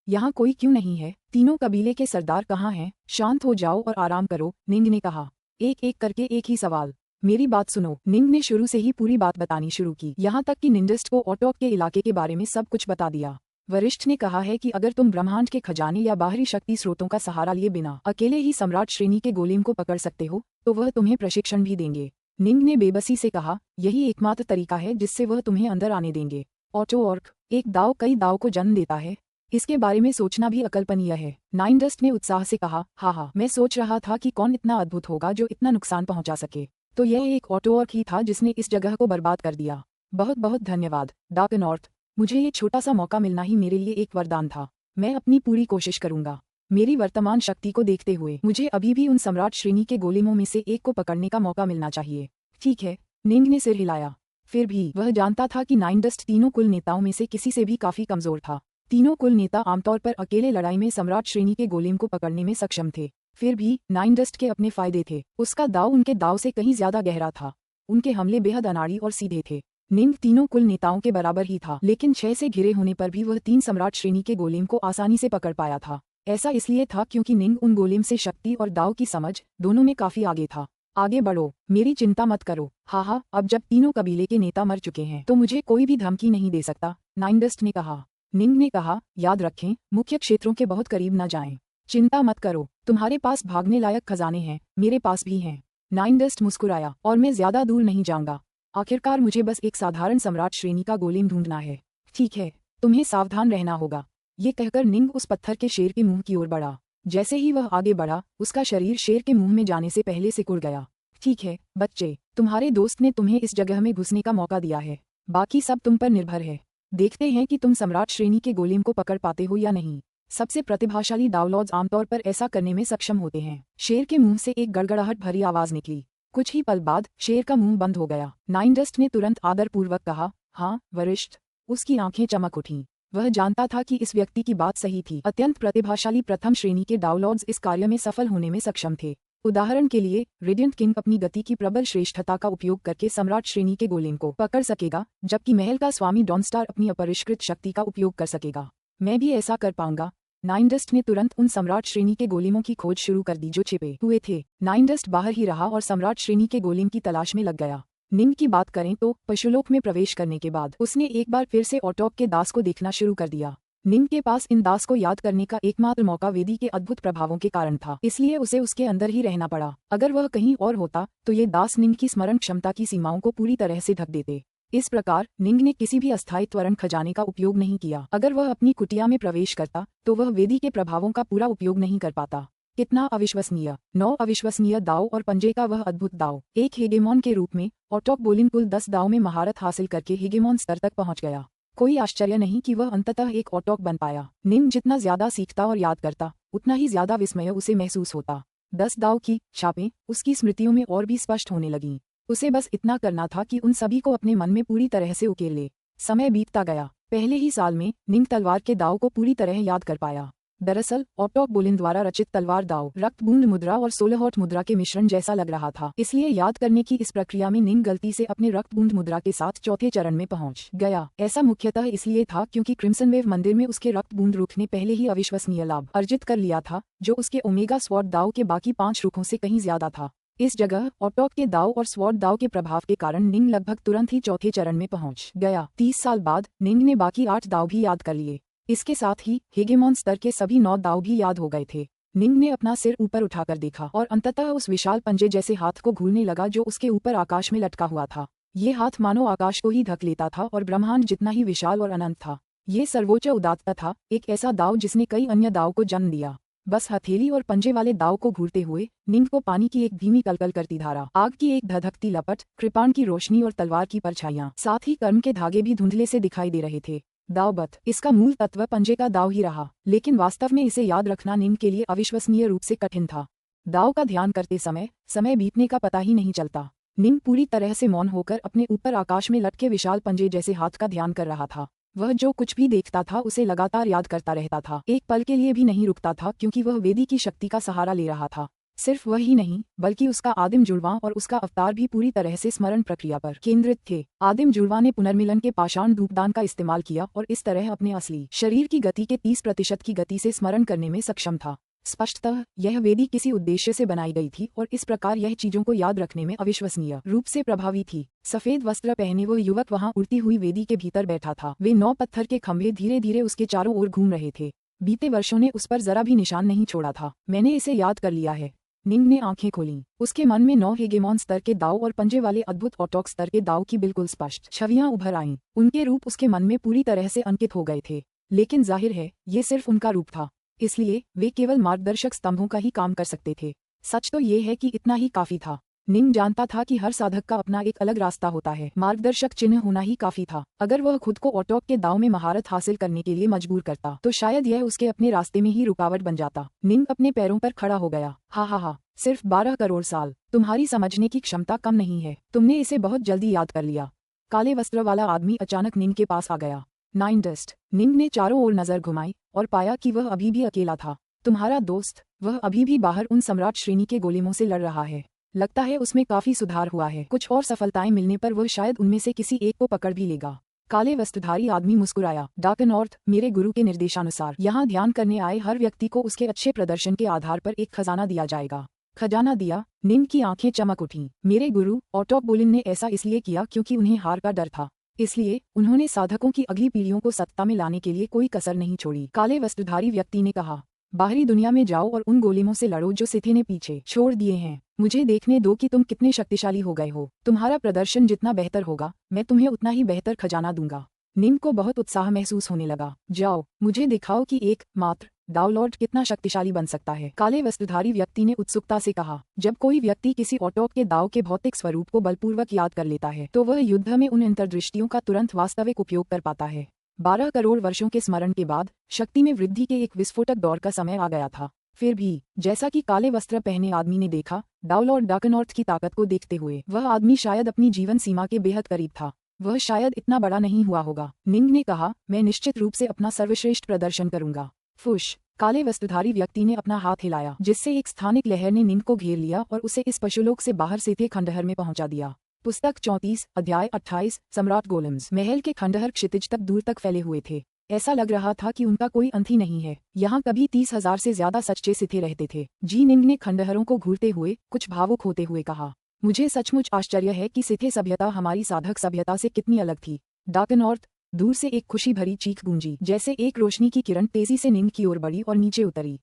यहाँ कोई क्यों नहीं है? तीनों कबीले के सरदार कहाँ हैं? शांत हो जाओ और आराम करो, निंग ने कहा। एक एक करके एक ही सवाल। मेरी बात सुनो। निंग ने शुरू से ही पूरी बात बतानी शुरू की, यहाँ तक कि निंडस्ट को ऑटोक के इलाके के बारे में सब कुछ बता दिया। वरिष्ठ ने कहा है कि अगर तुम ब्रह्मांड के खजाने या बाहरी शक्ति स्रोतों का सहारा लिए बिना अकेले ही सम्राट श्रेणी के गोलेम को पकड़ सकते हो, तो वह तुम्हें प्रशिक्षण भी देंगे। निंग ने बेबसी से कहा, यही एकमात्र तरीका है जिससे वह तुम्हें अंदर आने देंगे। ऑटो ऑर्क, एक दाव कई दाव को जन्म देता है। इसके बारे में सोचना भी अकल्पनीय है। नाइनडस्ट ने उत्साह से कहा, हाँ, मैं सोच रहा था कि कौन इतना अद्भुत होगा जो इतना नुकसान पहुंचा सके। तो यह एक ऑटोवर्क ही था जिसने इस जगह को बर्बाद कर दिया। बहुत बहुत धन्यवाद डार्कनॉर्थ। मुझे ये छोटा सा मौका मिलना ही मेरे लिए एक वरदान था। मैं अपनी पूरी कोशिश करूंगा। मेरी वर्तमान शक्ति को देखते हुए मुझे अभी भी उन सम्राट श्रेणी के गोलेमों में से एक को पकड़ने का मौका मिलना चाहिए। ठीक है, निंग ने सिर हिलाया। फिर भी वह जानता था कि नाइनडस्ट तीनों कुल नेताओं में से किसी से भी काफी कमजोर था। तीनों कुल नेता आमतौर पर अकेले लड़ाई में सम्राट श्रेणी के गोलेम को पकड़ने में सक्षम थे। फिर भी नाइनडस्ट के अपने फायदे थे। उसका दाव उनके दाव से कहीं ज्यादा गहरा था। उनके हमले बेहद अनाड़ी और सीधे थे। निंग तीनों कुल नेताओं के बराबर ही था, लेकिन 6 से घिरे होने पर भी वह 3 सम्राट श्रेणी के गोलेम को आसानी से पकड़ पाया था। ऐसा इसलिए था क्योंकि निंग उन गोलेम से शक्ति और दाव की समझ दोनों में काफी आगे था। आगे बढ़ो, मेरी चिंता मत करो। हाँ, अब जब तीनों कबीले के नेता मर चुके हैं तो मुझे कोई भी धमकी नहीं दे सकता, नाइनडस्ट ने कहा। निंग ने कहा, याद रखें, मुख्य क्षेत्रों के बहुत करीब न जाएं। चिंता मत करो, तुम्हारे पास भागने लायक खजाने हैं, मेरे पास भी हैं। नाइनडस्ट मुस्कुराया, और मैं ज्यादा दूर नहीं जाऊंगा। आखिरकार मुझे बस एक साधारण सम्राट श्रेणी का गोलेम ढूंढना है। ठीक है, तुम्हें सावधान रहना होगा। ये कहकर निंग उस पत्थर के शेर के मुंह की ओर बढ़ा। जैसे ही वह आगे बढ़ा, उसका शरीर शेर के मुंह में जाने से पहले सिकुड़ गया। ठीक है बच्चे, तुम्हारे दोस्त ने तुम्हें इस जगह में घुसने का मौका दिया है। बाकी सब तुम पर निर्भर है। देखते हैं कि तुम सम्राट श्रेणी के गोलेम को पकड़ पाते हो या नहीं। सबसे प्रतिभाशाली डाउनलॉड्स आमतौर पर ऐसा करने में सक्षम होते हैं। शेर के मुंह से एक गड़गड़ाहट भरी आवाज निकली। कुछ ही पल बाद शेर का मुंह बंद हो गया। नाइनडस्ट ने तुरंत आदरपूर्वक कहा, हाँ वरिष्ठ। उसकी आंखें चमक उठीं। वह जानता था कि इस व्यक्ति की बात सही थी। अत्यंत प्रतिभाशाली प्रथम श्रेणी के डाउनलॉड्स इस कार्य में सफल होने में सक्षम थे। उदाहरण के लिए, रेडियंट किंग अपनी गति की प्रबल श्रेष्ठता का उपयोग करके सम्राट श्रेणी के गोलेम को पकड़ सकेगा, जबकि महल का स्वामी डॉनस्टार अपनी अपरिष्कृत शक्ति का उपयोग कर सकेगा। मैं भी ऐसा कर पाऊंगा। नाइनडस्ट ने तुरंत उन सम्राट श्रेणी के गोलेमों की खोज शुरू कर दी जो छिपे हुए थे। नाइनडस्ट बाहर ही रहा और सम्राट श्रेणी के गोलेम की तलाश में लग गया। निंग की बात करें तो पशुलोक में प्रवेश करने के बाद उसने एक बार फिर से ऑटोक के दास को देखना शुरू कर दिया। निंग के पास इन दास को याद करने का एकमात्र मौका वेदी के अद्भुत प्रभावों के कारण था, इसलिए उसे उसके अंदर ही रहना पड़ा। अगर वह कहीं और होता तो ये दास निंग की स्मरण क्षमता की सीमाओं को पूरी तरह से ढक देते। इस प्रकार निंग ने किसी भी अस्थायी त्वरण खजाने का उपयोग नहीं किया। अगर वह अपनी कुटिया में प्रवेश करता तो वह वेदी के प्रभावों का पूरा उपयोग नहीं कर पाता। कितना अविश्वसनीय! 9 अविश्वसनीय दाव और पंजे का वह अद्भुत दाव। एक हेगेमॉन के रूप में ऑटोक बोलिन कुल 10 दाव में महारत हासिल करके हेगेमॉन स्तर तक पहुंच गया। कोई आश्चर्य नहीं कि वह अंततः एक ऑटोक बन पाया। निंग जितना ज्यादा सीखता और याद करता, उतना ही ज्यादा विस्मय उसे महसूस होता। 10 दाव की छापें उसकी स्मृतियों में और भी स्पष्ट होने लगीं। उसे बस इतना करना था कि उन सभी को अपने मन में पूरी तरह से उकेल ले। समय बीतता गया। पहले ही साल में निंग तलवार के दाव को पूरी तरह याद कर पाया। दरअसल ऑटोक बोलिन द्वारा रचित तलवार दाव रक्त बूंद मुद्रा और 16 मुद्रा के मिश्रण जैसा लग रहा था, इसलिए याद करने की इस प्रक्रिया में निंग गलती से अपने रक्त बूंद मुद्रा के साथ चौथे चरण में पहुंच गया। ऐसा मुख्यतः इसलिए था क्योंकि क्रिम्सन वेव मंदिर में उसके रक्त बूंद रुख ने पहले ही अविश्वसनीय लाभ अर्जित कर लिया था, जो उसके ओमेगा स्वॉर्ड दाव के बाकी 5 रुखों से कहीं ज्यादा था। इस जगह ऑटोक के दाव और स्वॉर्ड दाव के प्रभाव के कारण निंग लगभग तुरंत ही चौथे चरण में पहुंच गया। 30 साल बाद निंग ने बाकी 8 दाव भी याद कर लिए। इसके साथ ही हेगेमॉन स्तर के सभी 9 दाव भी याद हो गए थे। निंग ने अपना सिर ऊपर उठाकर देखा और अंततः उस विशाल पंजे जैसे हाथ को घूरने लगा जो उसके ऊपर आकाश में लटका हुआ था। ये हाथ मानो आकाश को ही ढक लेता था और ब्रह्मांड जितना ही विशाल और अनंत था। ये सर्वोच्च उदात्तता था, एक ऐसा दाव जिसने कई अन्य दाव को जन्म दिया। बस हथेली और पंजे वाले दाव को घूरते हुए निंग को पानी की एक धीमी कलकल करती धारा, आग की एक धधकती लपट, कृपाण की रोशनी और तलवार की परछाइयां, साथ ही कर्म के धागे भी धुंधले से दिखाई दे रहे थे। दावबत इसका मूल तत्व पंजे का दाव ही रहा, लेकिन वास्तव में इसे याद रखना निंग के लिए अविश्वसनीय रूप से कठिन था। दाव का ध्यान करते समय बीतने का पता ही नहीं चलता। निंग पूरी तरह से मौन होकर अपने ऊपर आकाश में लटके विशाल पंजे जैसे हाथ का ध्यान कर रहा था। वह जो कुछ भी देखता था उसे लगातार याद करता रहता था, एक पल के लिए भी नहीं रुकता था, क्योंकि वह वेदी की शक्ति का सहारा ले रहा था। सिर्फ वह ही नहीं, बल्कि उसका आदिम जुड़वां और उसका अवतार भी पूरी तरह से स्मरण प्रक्रिया पर केंद्रित थे। आदिम जुड़वां ने पुनर्मिलन के पाषाण धूपदान का इस्तेमाल किया और इस तरह अपने असली शरीर की गति के 30% की गति से स्मरण करने में सक्षम था। स्पष्टतः यह वेदी किसी उद्देश्य से बनाई गई थी और इस प्रकार यह चीजों को याद रखने में अविश्वसनीय रूप से प्रभावी थी। सफेद वस्त्र पहने वो युवक वहां उड़ती हुई वेदी के भीतर बैठा था। वे 9 पत्थर के खंभे धीरे धीरे उसके चारों ओर घूम रहे थे। बीते वर्षों ने उस पर जरा भी निशान नहीं छोड़ा था। मैंने इसे याद कर लिया है। निंग ने आंखें खोलीं। उसके मन में 9 हेगेमॉन स्तर के दाव और पंजे वाले अद्भुत ऑटोक स्तर के दाव की बिल्कुल स्पष्ट छवियां उभर आईं। उनके रूप उसके मन में पूरी तरह से अंकित हो गए थे, लेकिन जाहिर है ये सिर्फ उनका रूप था, इसलिए वे केवल मार्गदर्शक स्तंभों का ही काम कर सकते थे। सच तो ये है कि इतना ही काफी था। निंग जानता था कि हर साधक का अपना एक अलग रास्ता होता है, मार्गदर्शक चिन्ह होना ही काफी था। अगर वह खुद को ऑटोक के दाव में महारत हासिल करने के लिए मजबूर करता तो शायद यह उसके अपने रास्ते में ही रुकावट बन जाता। निंग अपने पैरों पर खड़ा हो गया। हा, सिर्फ 12 करोड़ साल, तुम्हारी समझने की क्षमता कम नहीं है, तुमने इसे बहुत जल्दी याद कर लिया। काले वस्त्र वाला आदमी अचानक निंग के पास आ गया। Nine dust. निंग ने चारों ओर नजर घुमाई और पाया कि वह अभी भी अकेला था। तुम्हारा दोस्त, वह अभी भी बाहर उन सम्राट श्रेणी के गोलेमों से लड़ रहा है। लगता है उसमें काफी सुधार हुआ है। कुछ और सफलताएं मिलने पर वह शायद उनमें से किसी एक को पकड़ भी लेगा। काले वस्त्रधारी आदमी मुस्कुराया। डार्क नॉर्थ, मेरे गुरु के निर्देशानुसार यहाँ ध्यान करने आए हर व्यक्ति को उसके अच्छे प्रदर्शन के आधार पर एक खजाना दिया जाएगा। खजाना दिया? निंग की आंखें चमक उठीं। मेरे गुरु ऑटोक बोलिन ने ऐसा इसलिए किया क्योंकि उन्हें हार का डर था, इसलिए उन्होंने साधकों की अगली पीढ़ियों को सत्ता में लाने के लिए कोई कसर नहीं छोड़ी। काले वस्त्रधारी व्यक्ति ने कहा, बाहरी दुनिया में जाओ और उन गोलेमों से लड़ो जो सिथे ने पीछे छोड़ दिए हैं। मुझे देखने दो कि तुम कितने शक्तिशाली हो गए हो। तुम्हारा प्रदर्शन जितना बेहतर होगा, मैं तुम्हें उतना ही बेहतर खजाना दूंगा। निंग को बहुत उत्साह महसूस होने लगा। जाओ, मुझे दिखाओ कि एक मात्र दावलॉर्ड कितना शक्तिशाली बन सकता है, काले वस्त्रधारी व्यक्ति ने उत्सुकता से कहा। जब कोई व्यक्ति किसी ऑटोक के दाव के भौतिक स्वरूप को बलपूर्वक याद कर लेता है तो वह युद्ध में उन अंतर्दृष्टियों का तुरंत वास्तविक उपयोग कर पाता है। 12 करोड़ वर्षों के स्मरण के बाद शक्ति में वृद्धि के एक विस्फोटक दौर का समय आ गया था। फिर भी, जैसा कि काले वस्त्र पहने आदमी ने देखा, दावलॉर्ड डार्कनॉर्थ की ताकत को देखते हुए वह आदमी शायद अपनी जीवन सीमा के बेहद करीब था। वह शायद इतना बड़ा नहीं हुआ होगा। निंग ने कहा, मैं निश्चित रूप से अपना सर्वश्रेष्ठ प्रदर्शन करूंगा। फुश। काले वस्त्रधारी व्यक्ति ने अपना हाथ हिलाया, जिससे एक स्थानिक लहर ने निंग को घेर लिया और उसे इस पशुलोक से बाहर सीधे खंडहर में पहुंचा दिया। पुस्तक 34, अध्याय 28, सम्राट गोलेम्स। महल के खंडहर क्षितिज तक दूर तक फैले हुए थे। ऐसा लग रहा था कि उनका कोई अंत ही नहीं है। यहाँ कभी 30,000 से ज्यादा सच्चे सिथे रहते थे। जी निंग ने खंडहरों को घूरते हुए कुछ भावुक होते हुए कहा, मुझे सचमुच आश्चर्य है कि सिथे सभ्यता हमारी साधक सभ्यता से कितनी अलग थी। डार्कनॉर्थ। दूर से एक खुशी भरी चीख गूंजी, जैसे एक रोशनी की किरण तेजी से निंग की ओर बढ़ी और नीचे उतरी।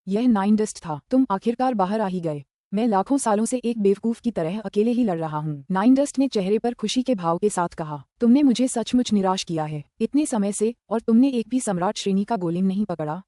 यह नाइन डस्ट था। तुम आखिरकार बाहर आ ही गए। मैं लाखों सालों से एक बेवकूफ की तरह अकेले ही लड़ रहा हूँ। नाइन डस्ट ने चेहरे पर खुशी के भाव के साथ कहा, तुमने मुझे सचमुच निराश किया है इतने समय से, और तुमने एक भी सम्राट श्रेणी का गोलेम नहीं पकड़ा।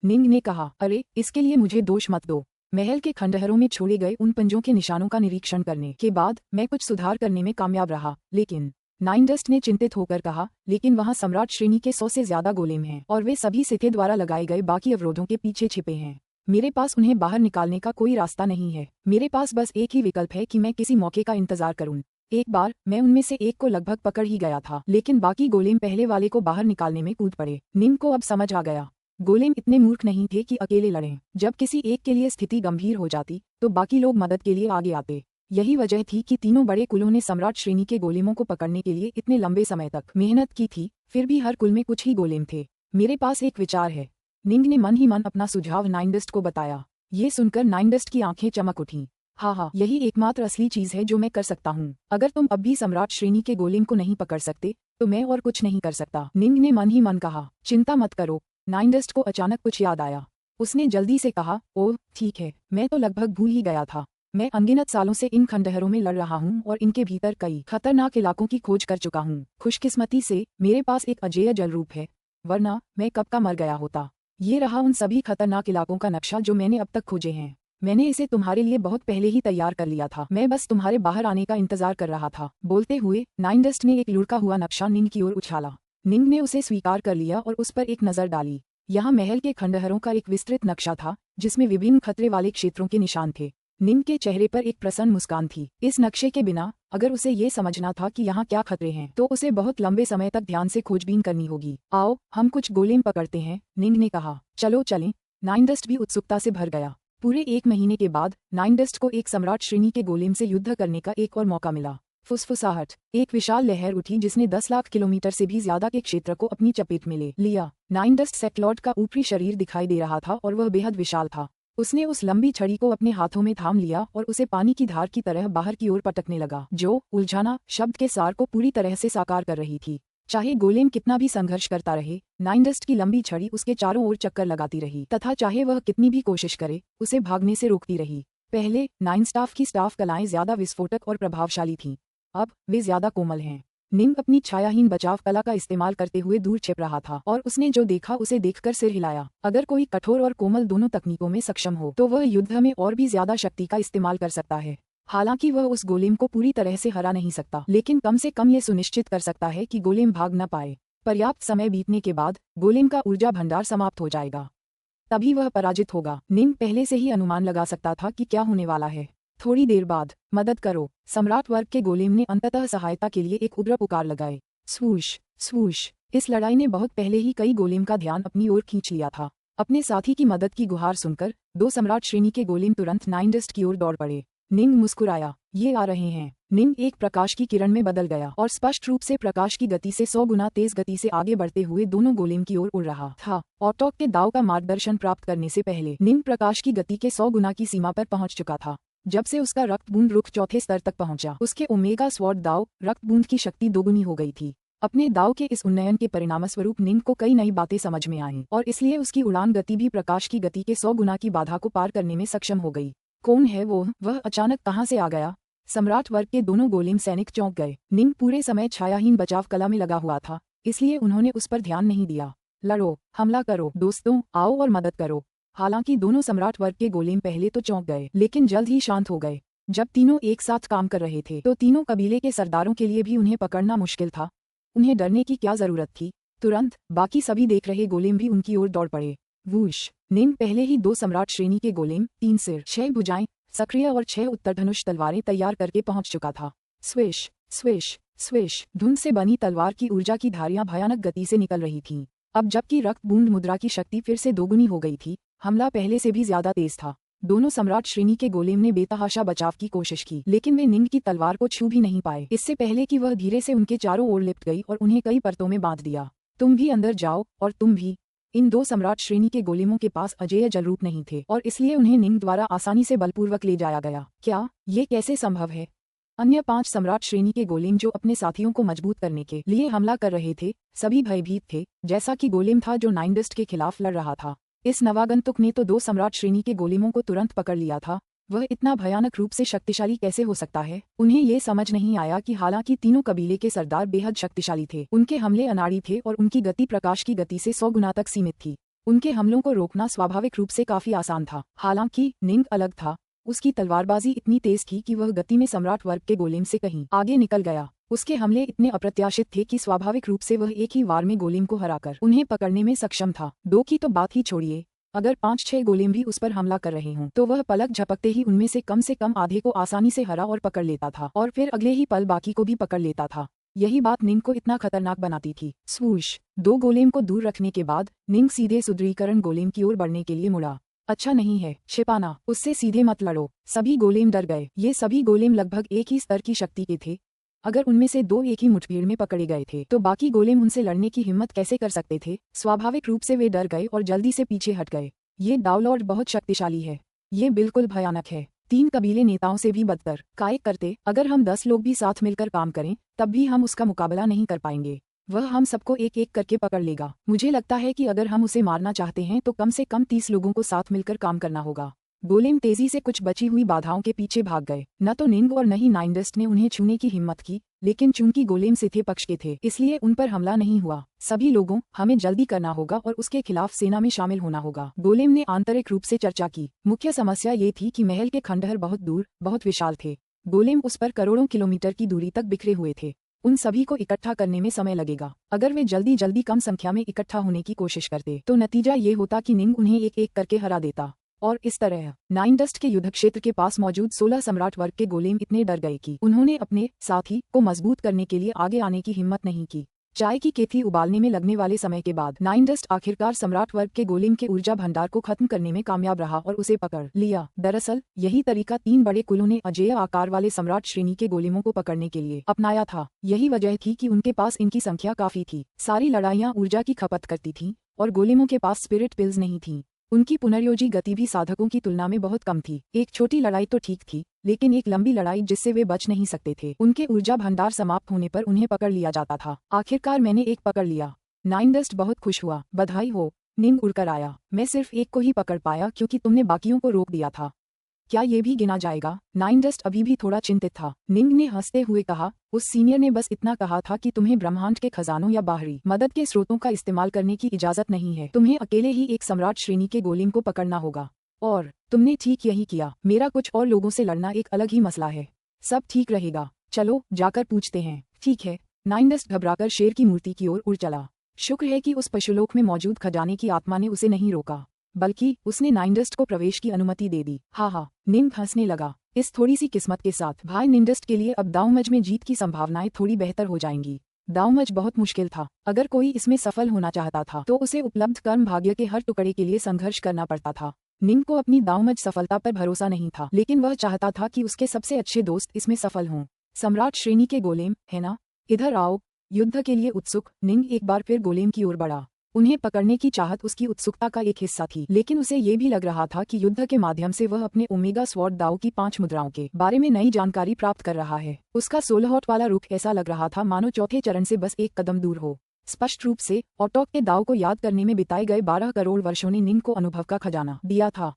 निंग ने कहा, अरे, इसके लिए मुझे दोष मत दो। महल के खंडहरों में छोड़े गए उन पंजों के निशानों का निरीक्षण करने के बाद मैं कुछ सुधार करने में कामयाब रहा, लेकिन नाइन डस्ट ने चिंतित होकर कहा, लेकिन वहाँ सम्राट श्रेणी के 100 से ज्यादा गोलेम हैं और वे सभी सिथे द्वारा लगाए गए बाकी अवरोधों के पीछे छिपे हैं। मेरे पास उन्हें बाहर निकालने का कोई रास्ता नहीं है। मेरे पास बस एक ही विकल्प है कि मैं किसी मौके का इंतजार करूं। एक बार मैं उनमें से एक को लगभग पकड़ ही गया था, लेकिन बाकी गोलेम पहले वाले को बाहर निकालने में कूद पड़े। निंग को अब समझ आ गया, गोलेम इतने मूर्ख नहीं थे कि अकेले लड़ें। जब किसी एक के लिए स्थिति गंभीर हो जाती तो बाकी लोग मदद के लिए आगे आते। यही वजह थी कि तीनों बड़े कुलों ने सम्राट श्रेणी के गोलेमों को पकड़ने के लिए इतने लंबे समय तक मेहनत की थी। फिर भी हर कुल में कुछ ही गोलेम थे। मेरे पास एक विचार है। निंग ने मन ही मन अपना सुझाव नाइन डस्ट को बताया। ये सुनकर नाइन डस्ट की आंखें चमक उठीं। हाँ, यही एकमात्र असली चीज है जो मैं कर सकता हूँ। अगर तुम अब भी सम्राट श्रेणी के गोलेम को नहीं पकड़ सकते तो मैं और कुछ नहीं कर सकता। निंग ने मन ही मन कहा। चिंता मत करो। नाइनडस्ट को अचानक कुछ याद आया। उसने जल्दी से कहा, ओह ठीक है, मैं तो लगभग भूल ही गया था। मैं अनगिनत सालों से इन खंडहरों में लड़ रहा हूँ और इनके भीतर कई खतरनाक इलाकों की खोज कर चुका हूँ। खुशकिस्मती से मेरे पास एक अजेय जल रूप है, वरना मैं कब का मर गया होता। ये रहा उन सभी खतरनाक इलाकों का नक्शा जो मैंने अब तक खोजे हैं। मैंने इसे तुम्हारे लिए बहुत पहले ही तैयार कर लिया था। मैं बस तुम्हारे बाहर आने का इंतजार कर रहा था। बोलते हुए नाइनडस्ट ने एक लुढ़का हुआ नक्शा निंग की ओर उछाला। निंग ने उसे स्वीकार कर लिया और उस पर एक नजर डाली। यहाँ महल के खंडहरों का एक विस्तृत नक्शा था जिसमें विभिन्न खतरे वाले क्षेत्रों के निशान थे। निंग के चेहरे पर एक प्रसन्न मुस्कान थी। इस नक्शे के बिना अगर उसे ये समझना था कि यहाँ क्या खतरे हैं तो उसे बहुत लंबे समय तक ध्यान से खोजबीन करनी होगी। आओ हम कुछ गोलेम पकड़ते हैं, निंग ने कहा। चलो चलें। नाइनडस्ट भी उत्सुकता से भर गया। पूरे 1 महीने के बाद नाइनडस्ट को एक सम्राट श्रेणी के गोलेम से युद्ध करने का एक और मौका मिला। फुसफुसाहट। एक विशाल लहर उठी जिसने 10 लाख किलोमीटर से भी ज्यादा के क्षेत्र को अपनी चपेट में ले लिया। नाइनडस्ट सेक्लॉर्ड का ऊपरी शरीर दिखाई दे रहा था और वह बेहद विशाल था। उसने उस लंबी छड़ी को अपने हाथों में थाम लिया और उसे पानी की धार की तरह बाहर की ओर पटकने लगा, जो उलझाना शब्द के सार को पूरी तरह से साकार कर रही थी। चाहे गोलेम कितना भी संघर्ष करता रहे, नाइनडस्ट की लंबी छड़ी उसके चारों ओर चक्कर लगाती रही तथा चाहे वह कितनी भी कोशिश करे, उसे भागने से रोकती रही। पहले नाइन स्टाफ की स्टाफ कलाएं ज्यादा विस्फोटक और प्रभावशाली थीं। अब वे ज्यादा कोमल हैं। निंग अपनी छायाहीन बचाव कला का इस्तेमाल करते हुए दूर छिप रहा था और उसने जो देखा उसे देखकर सिर हिलाया। अगर कोई कठोर और कोमल दोनों तकनीकों में सक्षम हो तो वह युद्ध में और भी ज्यादा शक्ति का इस्तेमाल कर सकता है। हालांकि वह उस गोलेम को पूरी तरह से हरा नहीं सकता, लेकिन कम से कम ये सुनिश्चित कर सकता है कि गोलेम भाग न पाए। पर्याप्त समय बीतने के बाद गोलेम का ऊर्जा भंडार समाप्त हो जाएगा, तभी वह पराजित होगा। निंग पहले से ही अनुमान लगा सकता था कि क्या होने वाला है। थोड़ी देर बाद, मदद करो। सम्राट वर्ग के गोलेम ने अंततः सहायता के लिए एक उग्र पुकार लगाए। स्वूश स्वूश। इस लड़ाई ने बहुत पहले ही कई गोलेम का ध्यान अपनी ओर खींच लिया था। अपने साथी की मदद की गुहार सुनकर 2 सम्राट श्रेणी के गोलेम तुरंत नाइनडस्ट की ओर दौड़ पड़े। निंग मुस्कुराया। ये आ रहे हैं। निंग एक प्रकाश की किरण में बदल गया और स्पष्ट रूप से प्रकाश की गति से 100 गुना तेज गति से आगे बढ़ते हुए दोनों गोलेम की ओर उड़ रहा था। ऑटॉक के दाव का मार्गदर्शन प्राप्त करने से पहले निंग प्रकाश की गति के 100 गुना की सीमा पर पहुंच चुका था। जब से उसका रक्त बूंद रुख चौथे स्तर तक पहुंचा, उसके ओमेगा स्वॉर्ड दाव रक्त बूंद की शक्ति दोगुनी हो गई थी। अपने दाव के इस उन्नयन के परिणामस्वरूप निंग को कई नई बातें समझ में आईं और इसलिए उसकी उड़ान गति भी प्रकाश की गति के 100 गुना की बाधा को पार करने में सक्षम हो गई। कौन है वह अचानक कहाँ से आ गया? सम्राट वर्ग के दोनों गोलेम सैनिक चौंक गए। निंग पूरे समय छायाहीन बचाव कला में लगा हुआ था, इसलिए उन्होंने उस पर ध्यान नहीं दिया। लड़ो, हमला करो दोस्तों, आओ और मदद करो। हालांकि दोनों सम्राट वर्ग के गोलेम पहले तो चौंक गए, लेकिन जल्द ही शांत हो गए। जब तीनों एक साथ काम कर रहे थे तो तीनों कबीले के सरदारों के लिए भी उन्हें पकड़ना मुश्किल था। उन्हें डरने की क्या जरूरत थी? तुरंत बाकी सभी देख रहे गोलेम भी उनकी ओर दौड़ पड़े। वूश। निंग पहले ही 2 सम्राट श्रेणी के गोलेम, 3 सिर, 6 भुजाएं, सक्रिय और 6 उत्तरधनुष तलवारें तैयार करके पहुंच चुका था। Swish swish swish. धुंध से बनी तलवार की ऊर्जा की धारियां भयानक गति से निकल रही थीं। अब जबकि रक्त बूंद मुद्रा की शक्ति फिर से दोगुनी हो गई थी, हमला पहले से भी ज्यादा तेज था। दोनों सम्राट श्रेणी के गोलेम ने बेतहाशा बचाव की कोशिश की, लेकिन वे निंग की तलवार को छू भी नहीं पाए, इससे पहले कि वह धीरे से उनके चारों ओर लिपट गई और उन्हें कई परतों में बांध दिया। तुम भी अंदर जाओ, और तुम भी। इन 2 सम्राट श्रेणी के गोलेमों के पास अजेय जलरूप नहीं थे और इसलिए उन्हें निंग द्वारा आसानी से बलपूर्वक ले जाया गया। क्या ये कैसे संभव है? अन्य 5 सम्राट श्रेणी के गोलेम जो अपने साथियों को मजबूत करने के लिए हमला कर रहे थे, सभी भयभीत थे, जैसा कि गोलेम था जो नाइनडस्ट के खिलाफ लड़ रहा था। इस नवागंतुक ने तो 2 सम्राट श्रेणी के गोलेमों को तुरंत पकड़ लिया था। वह इतना भयानक रूप से शक्तिशाली कैसे हो सकता है? उन्हें ये समझ नहीं आया कि हालांकि तीनों कबीले के सरदार बेहद शक्तिशाली थे, उनके हमले अनाड़ी थे और उनकी गति प्रकाश की गति से 100 गुना तक सीमित थी। उनके हमलों को रोकना स्वाभाविक रूप से काफी आसान था। हालांकि निंग अलग था। उसकी तलवारबाजी इतनी तेज थी कि वह गति में सम्राट वर्ग के गोलेम से कहीं आगे निकल गया। उसके हमले इतने अप्रत्याशित थे कि स्वाभाविक रूप से वह एक ही वार में गोलेम को हराकर उन्हें पकड़ने में सक्षम था। 2 की तो बात ही छोड़िए, अगर 5-6 गोलेम भी उस पर हमला कर रहे हों तो वह पलक झपकते ही उनमें से कम आधे को आसानी से हरा और पकड़ लेता था और फिर अगले ही पल बाकी को भी पकड़ लेता था। यही बात निंग को इतना खतरनाक बनाती थी। स्वूश। 2 गोलेम को दूर रखने के बाद निंग सीधे सुदृढ़ीकरण गोलेम की ओर बढ़ने के लिए मुड़ा। अच्छा नहीं है छिपाना, उससे सीधे मत लड़ो। सभी गोलेम डर गए। ये सभी गोलेम लगभग एक ही स्तर की शक्ति के थे। अगर उनमें से 2 एक ही मुठभेड़ में पकड़े गए थे तो बाकी गोलेम उनसे लड़ने की हिम्मत कैसे कर सकते थे? स्वाभाविक रूप से वे डर गए और जल्दी से पीछे हट गए। ये दावलॉर्ड बहुत शक्तिशाली है। ये बिल्कुल भयानक है। 3 कबीले नेताओं से भी बदतर। कायक करते, अगर हम 10 लोग भी साथ मिलकर काम करें तब भी हम उसका मुकाबला नहीं कर पाएंगे। वह हम सबको एक एक करके पकड़ लेगा। मुझे लगता है कि अगर हम उसे मारना चाहते हैं तो कम से कम 30 लोगों को साथ मिलकर काम करना होगा। गोलेम तेजी से कुछ बची हुई बाधाओं के पीछे भाग गए। न तो निंग और न ही नाइनडस्ट ने उन्हें छूने की हिम्मत की, लेकिन चूंकि गोलेम सिथे पक्ष के थे इसलिए उन पर हमला नहीं हुआ। सभी लोगों, हमें जल्दी करना होगा और उसके खिलाफ सेना में शामिल होना होगा। गोलेम ने आंतरिक रूप से चर्चा की। मुख्य समस्या ये थी कि महल के खंडहर बहुत दूर, बहुत विशाल थे। गोलेम उस पर करोड़ों किलोमीटर की दूरी तक बिखरे हुए थे। उन सभी को इकट्ठा करने में समय लगेगा। अगर वे जल्दी जल्दी कम संख्या में इकट्ठा होने की कोशिश करते तो नतीजा ये होता कि निंग उन्हें एक एक करके हरा देता। और इस तरह नाइनडस्ट के युद्ध क्षेत्र के पास मौजूद 16 सम्राट वर्ग के गोलेम इतने डर गए कि उन्होंने अपने साथी को मजबूत करने के लिए आगे आने की हिम्मत नहीं की। चाय की केतली उबालने में लगने वाले समय के बाद नाइनडस्ट आखिरकार सम्राट वर्ग के गोलेम के ऊर्जा भंडार को खत्म करने में कामयाब रहा और उसे पकड़ लिया। दरअसल यही तरीका 3 बड़े कुलों ने अजेय आकार वाले सम्राट श्रेणी के गोलेमों को पकड़ने के लिए अपनाया था। यही वजह थी कि उनके पास इनकी संख्या काफी थी। सारी लड़ाइयाँ ऊर्जा की खपत करती थीं और गोलेमों के पास स्पिरिट पिल्स नहीं थीं। उनकी पुनर्योजी गति भी साधकों की तुलना में बहुत कम थी। एक छोटी लड़ाई तो ठीक थी, लेकिन एक लंबी लड़ाई जिससे वे बच नहीं सकते थे। उनके ऊर्जा भंडार समाप्त होने पर उन्हें पकड़ लिया जाता था। आखिरकार मैंने एक पकड़ लिया। नाइनडस्ट बहुत खुश हुआ। बधाई हो। निंग उड़कर आया। मैं सिर्फ एक को ही पकड़ पाया क्योंकि तुमने बाकियों को रोक दिया था। क्या ये भी गिना जाएगा? नाइनडस्ट अभी भी थोड़ा चिंतित था। निंग ने हंसते हुए कहा, उस सीनियर ने बस इतना कहा था कि तुम्हें ब्रह्मांड के खजानों या बाहरी मदद के स्रोतों का इस्तेमाल करने की इजाजत नहीं है। तुम्हें अकेले ही एक सम्राट श्रेणी के गोलेम को पकड़ना होगा। और तुमने ठीक यही किया। मेरा कुछ और लोगों से लड़ना एक अलग ही मसला है। सब ठीक रहेगा। चलो जाकर पूछते हैं। ठीक है। नाइनडस्ट घबराकर शेर की मूर्ति की ओर उड़ चला। शुक्र है कि उस पशुलोक में मौजूद खजाने की आत्मा ने उसे नहीं रोका, बल्कि उसने नाइनडस्ट को प्रवेश की अनुमति दे दी। हा, निंग हंसने लगा। इस थोड़ी सी किस्मत के साथ भाई निंडस्ट के लिए अब दावमज में जीत की संभावनाएं थोड़ी बेहतर हो जाएंगी। दावमज बहुत मुश्किल था। अगर कोई इसमें सफल होना चाहता था तो उसे उपलब्ध कर्म भाग्य के हर टुकड़े के लिए संघर्ष करना पड़ता था। निंग को अपनी दावमज सफलता पर भरोसा नहीं था, लेकिन वह चाहता था कि उसके सबसे अच्छे दोस्त इसमें सफल हों। सम्राट श्रेणी के गोलेम, है ना? इधर आओ। युद्ध के लिए उत्सुक निंग एक बार फिर गोलेम की ओर बढ़ा। उन्हें पकड़ने की चाहत उसकी उत्सुकता का एक हिस्सा थी, लेकिन उसे ये भी लग रहा था कि युद्ध के माध्यम से वह अपने ओमेगा स्वॉर्ड दाव की 5 मुद्राओं के बारे में नई जानकारी प्राप्त कर रहा है। उसका 16 वाला रुख ऐसा लग रहा था मानो चौथे चरण से बस एक कदम दूर हो। स्पष्ट रूप से ऑटोक के दाव को याद करने में बिताए गए 12 करोड़ वर्षों ने निंग को अनुभव का खजाना दिया था।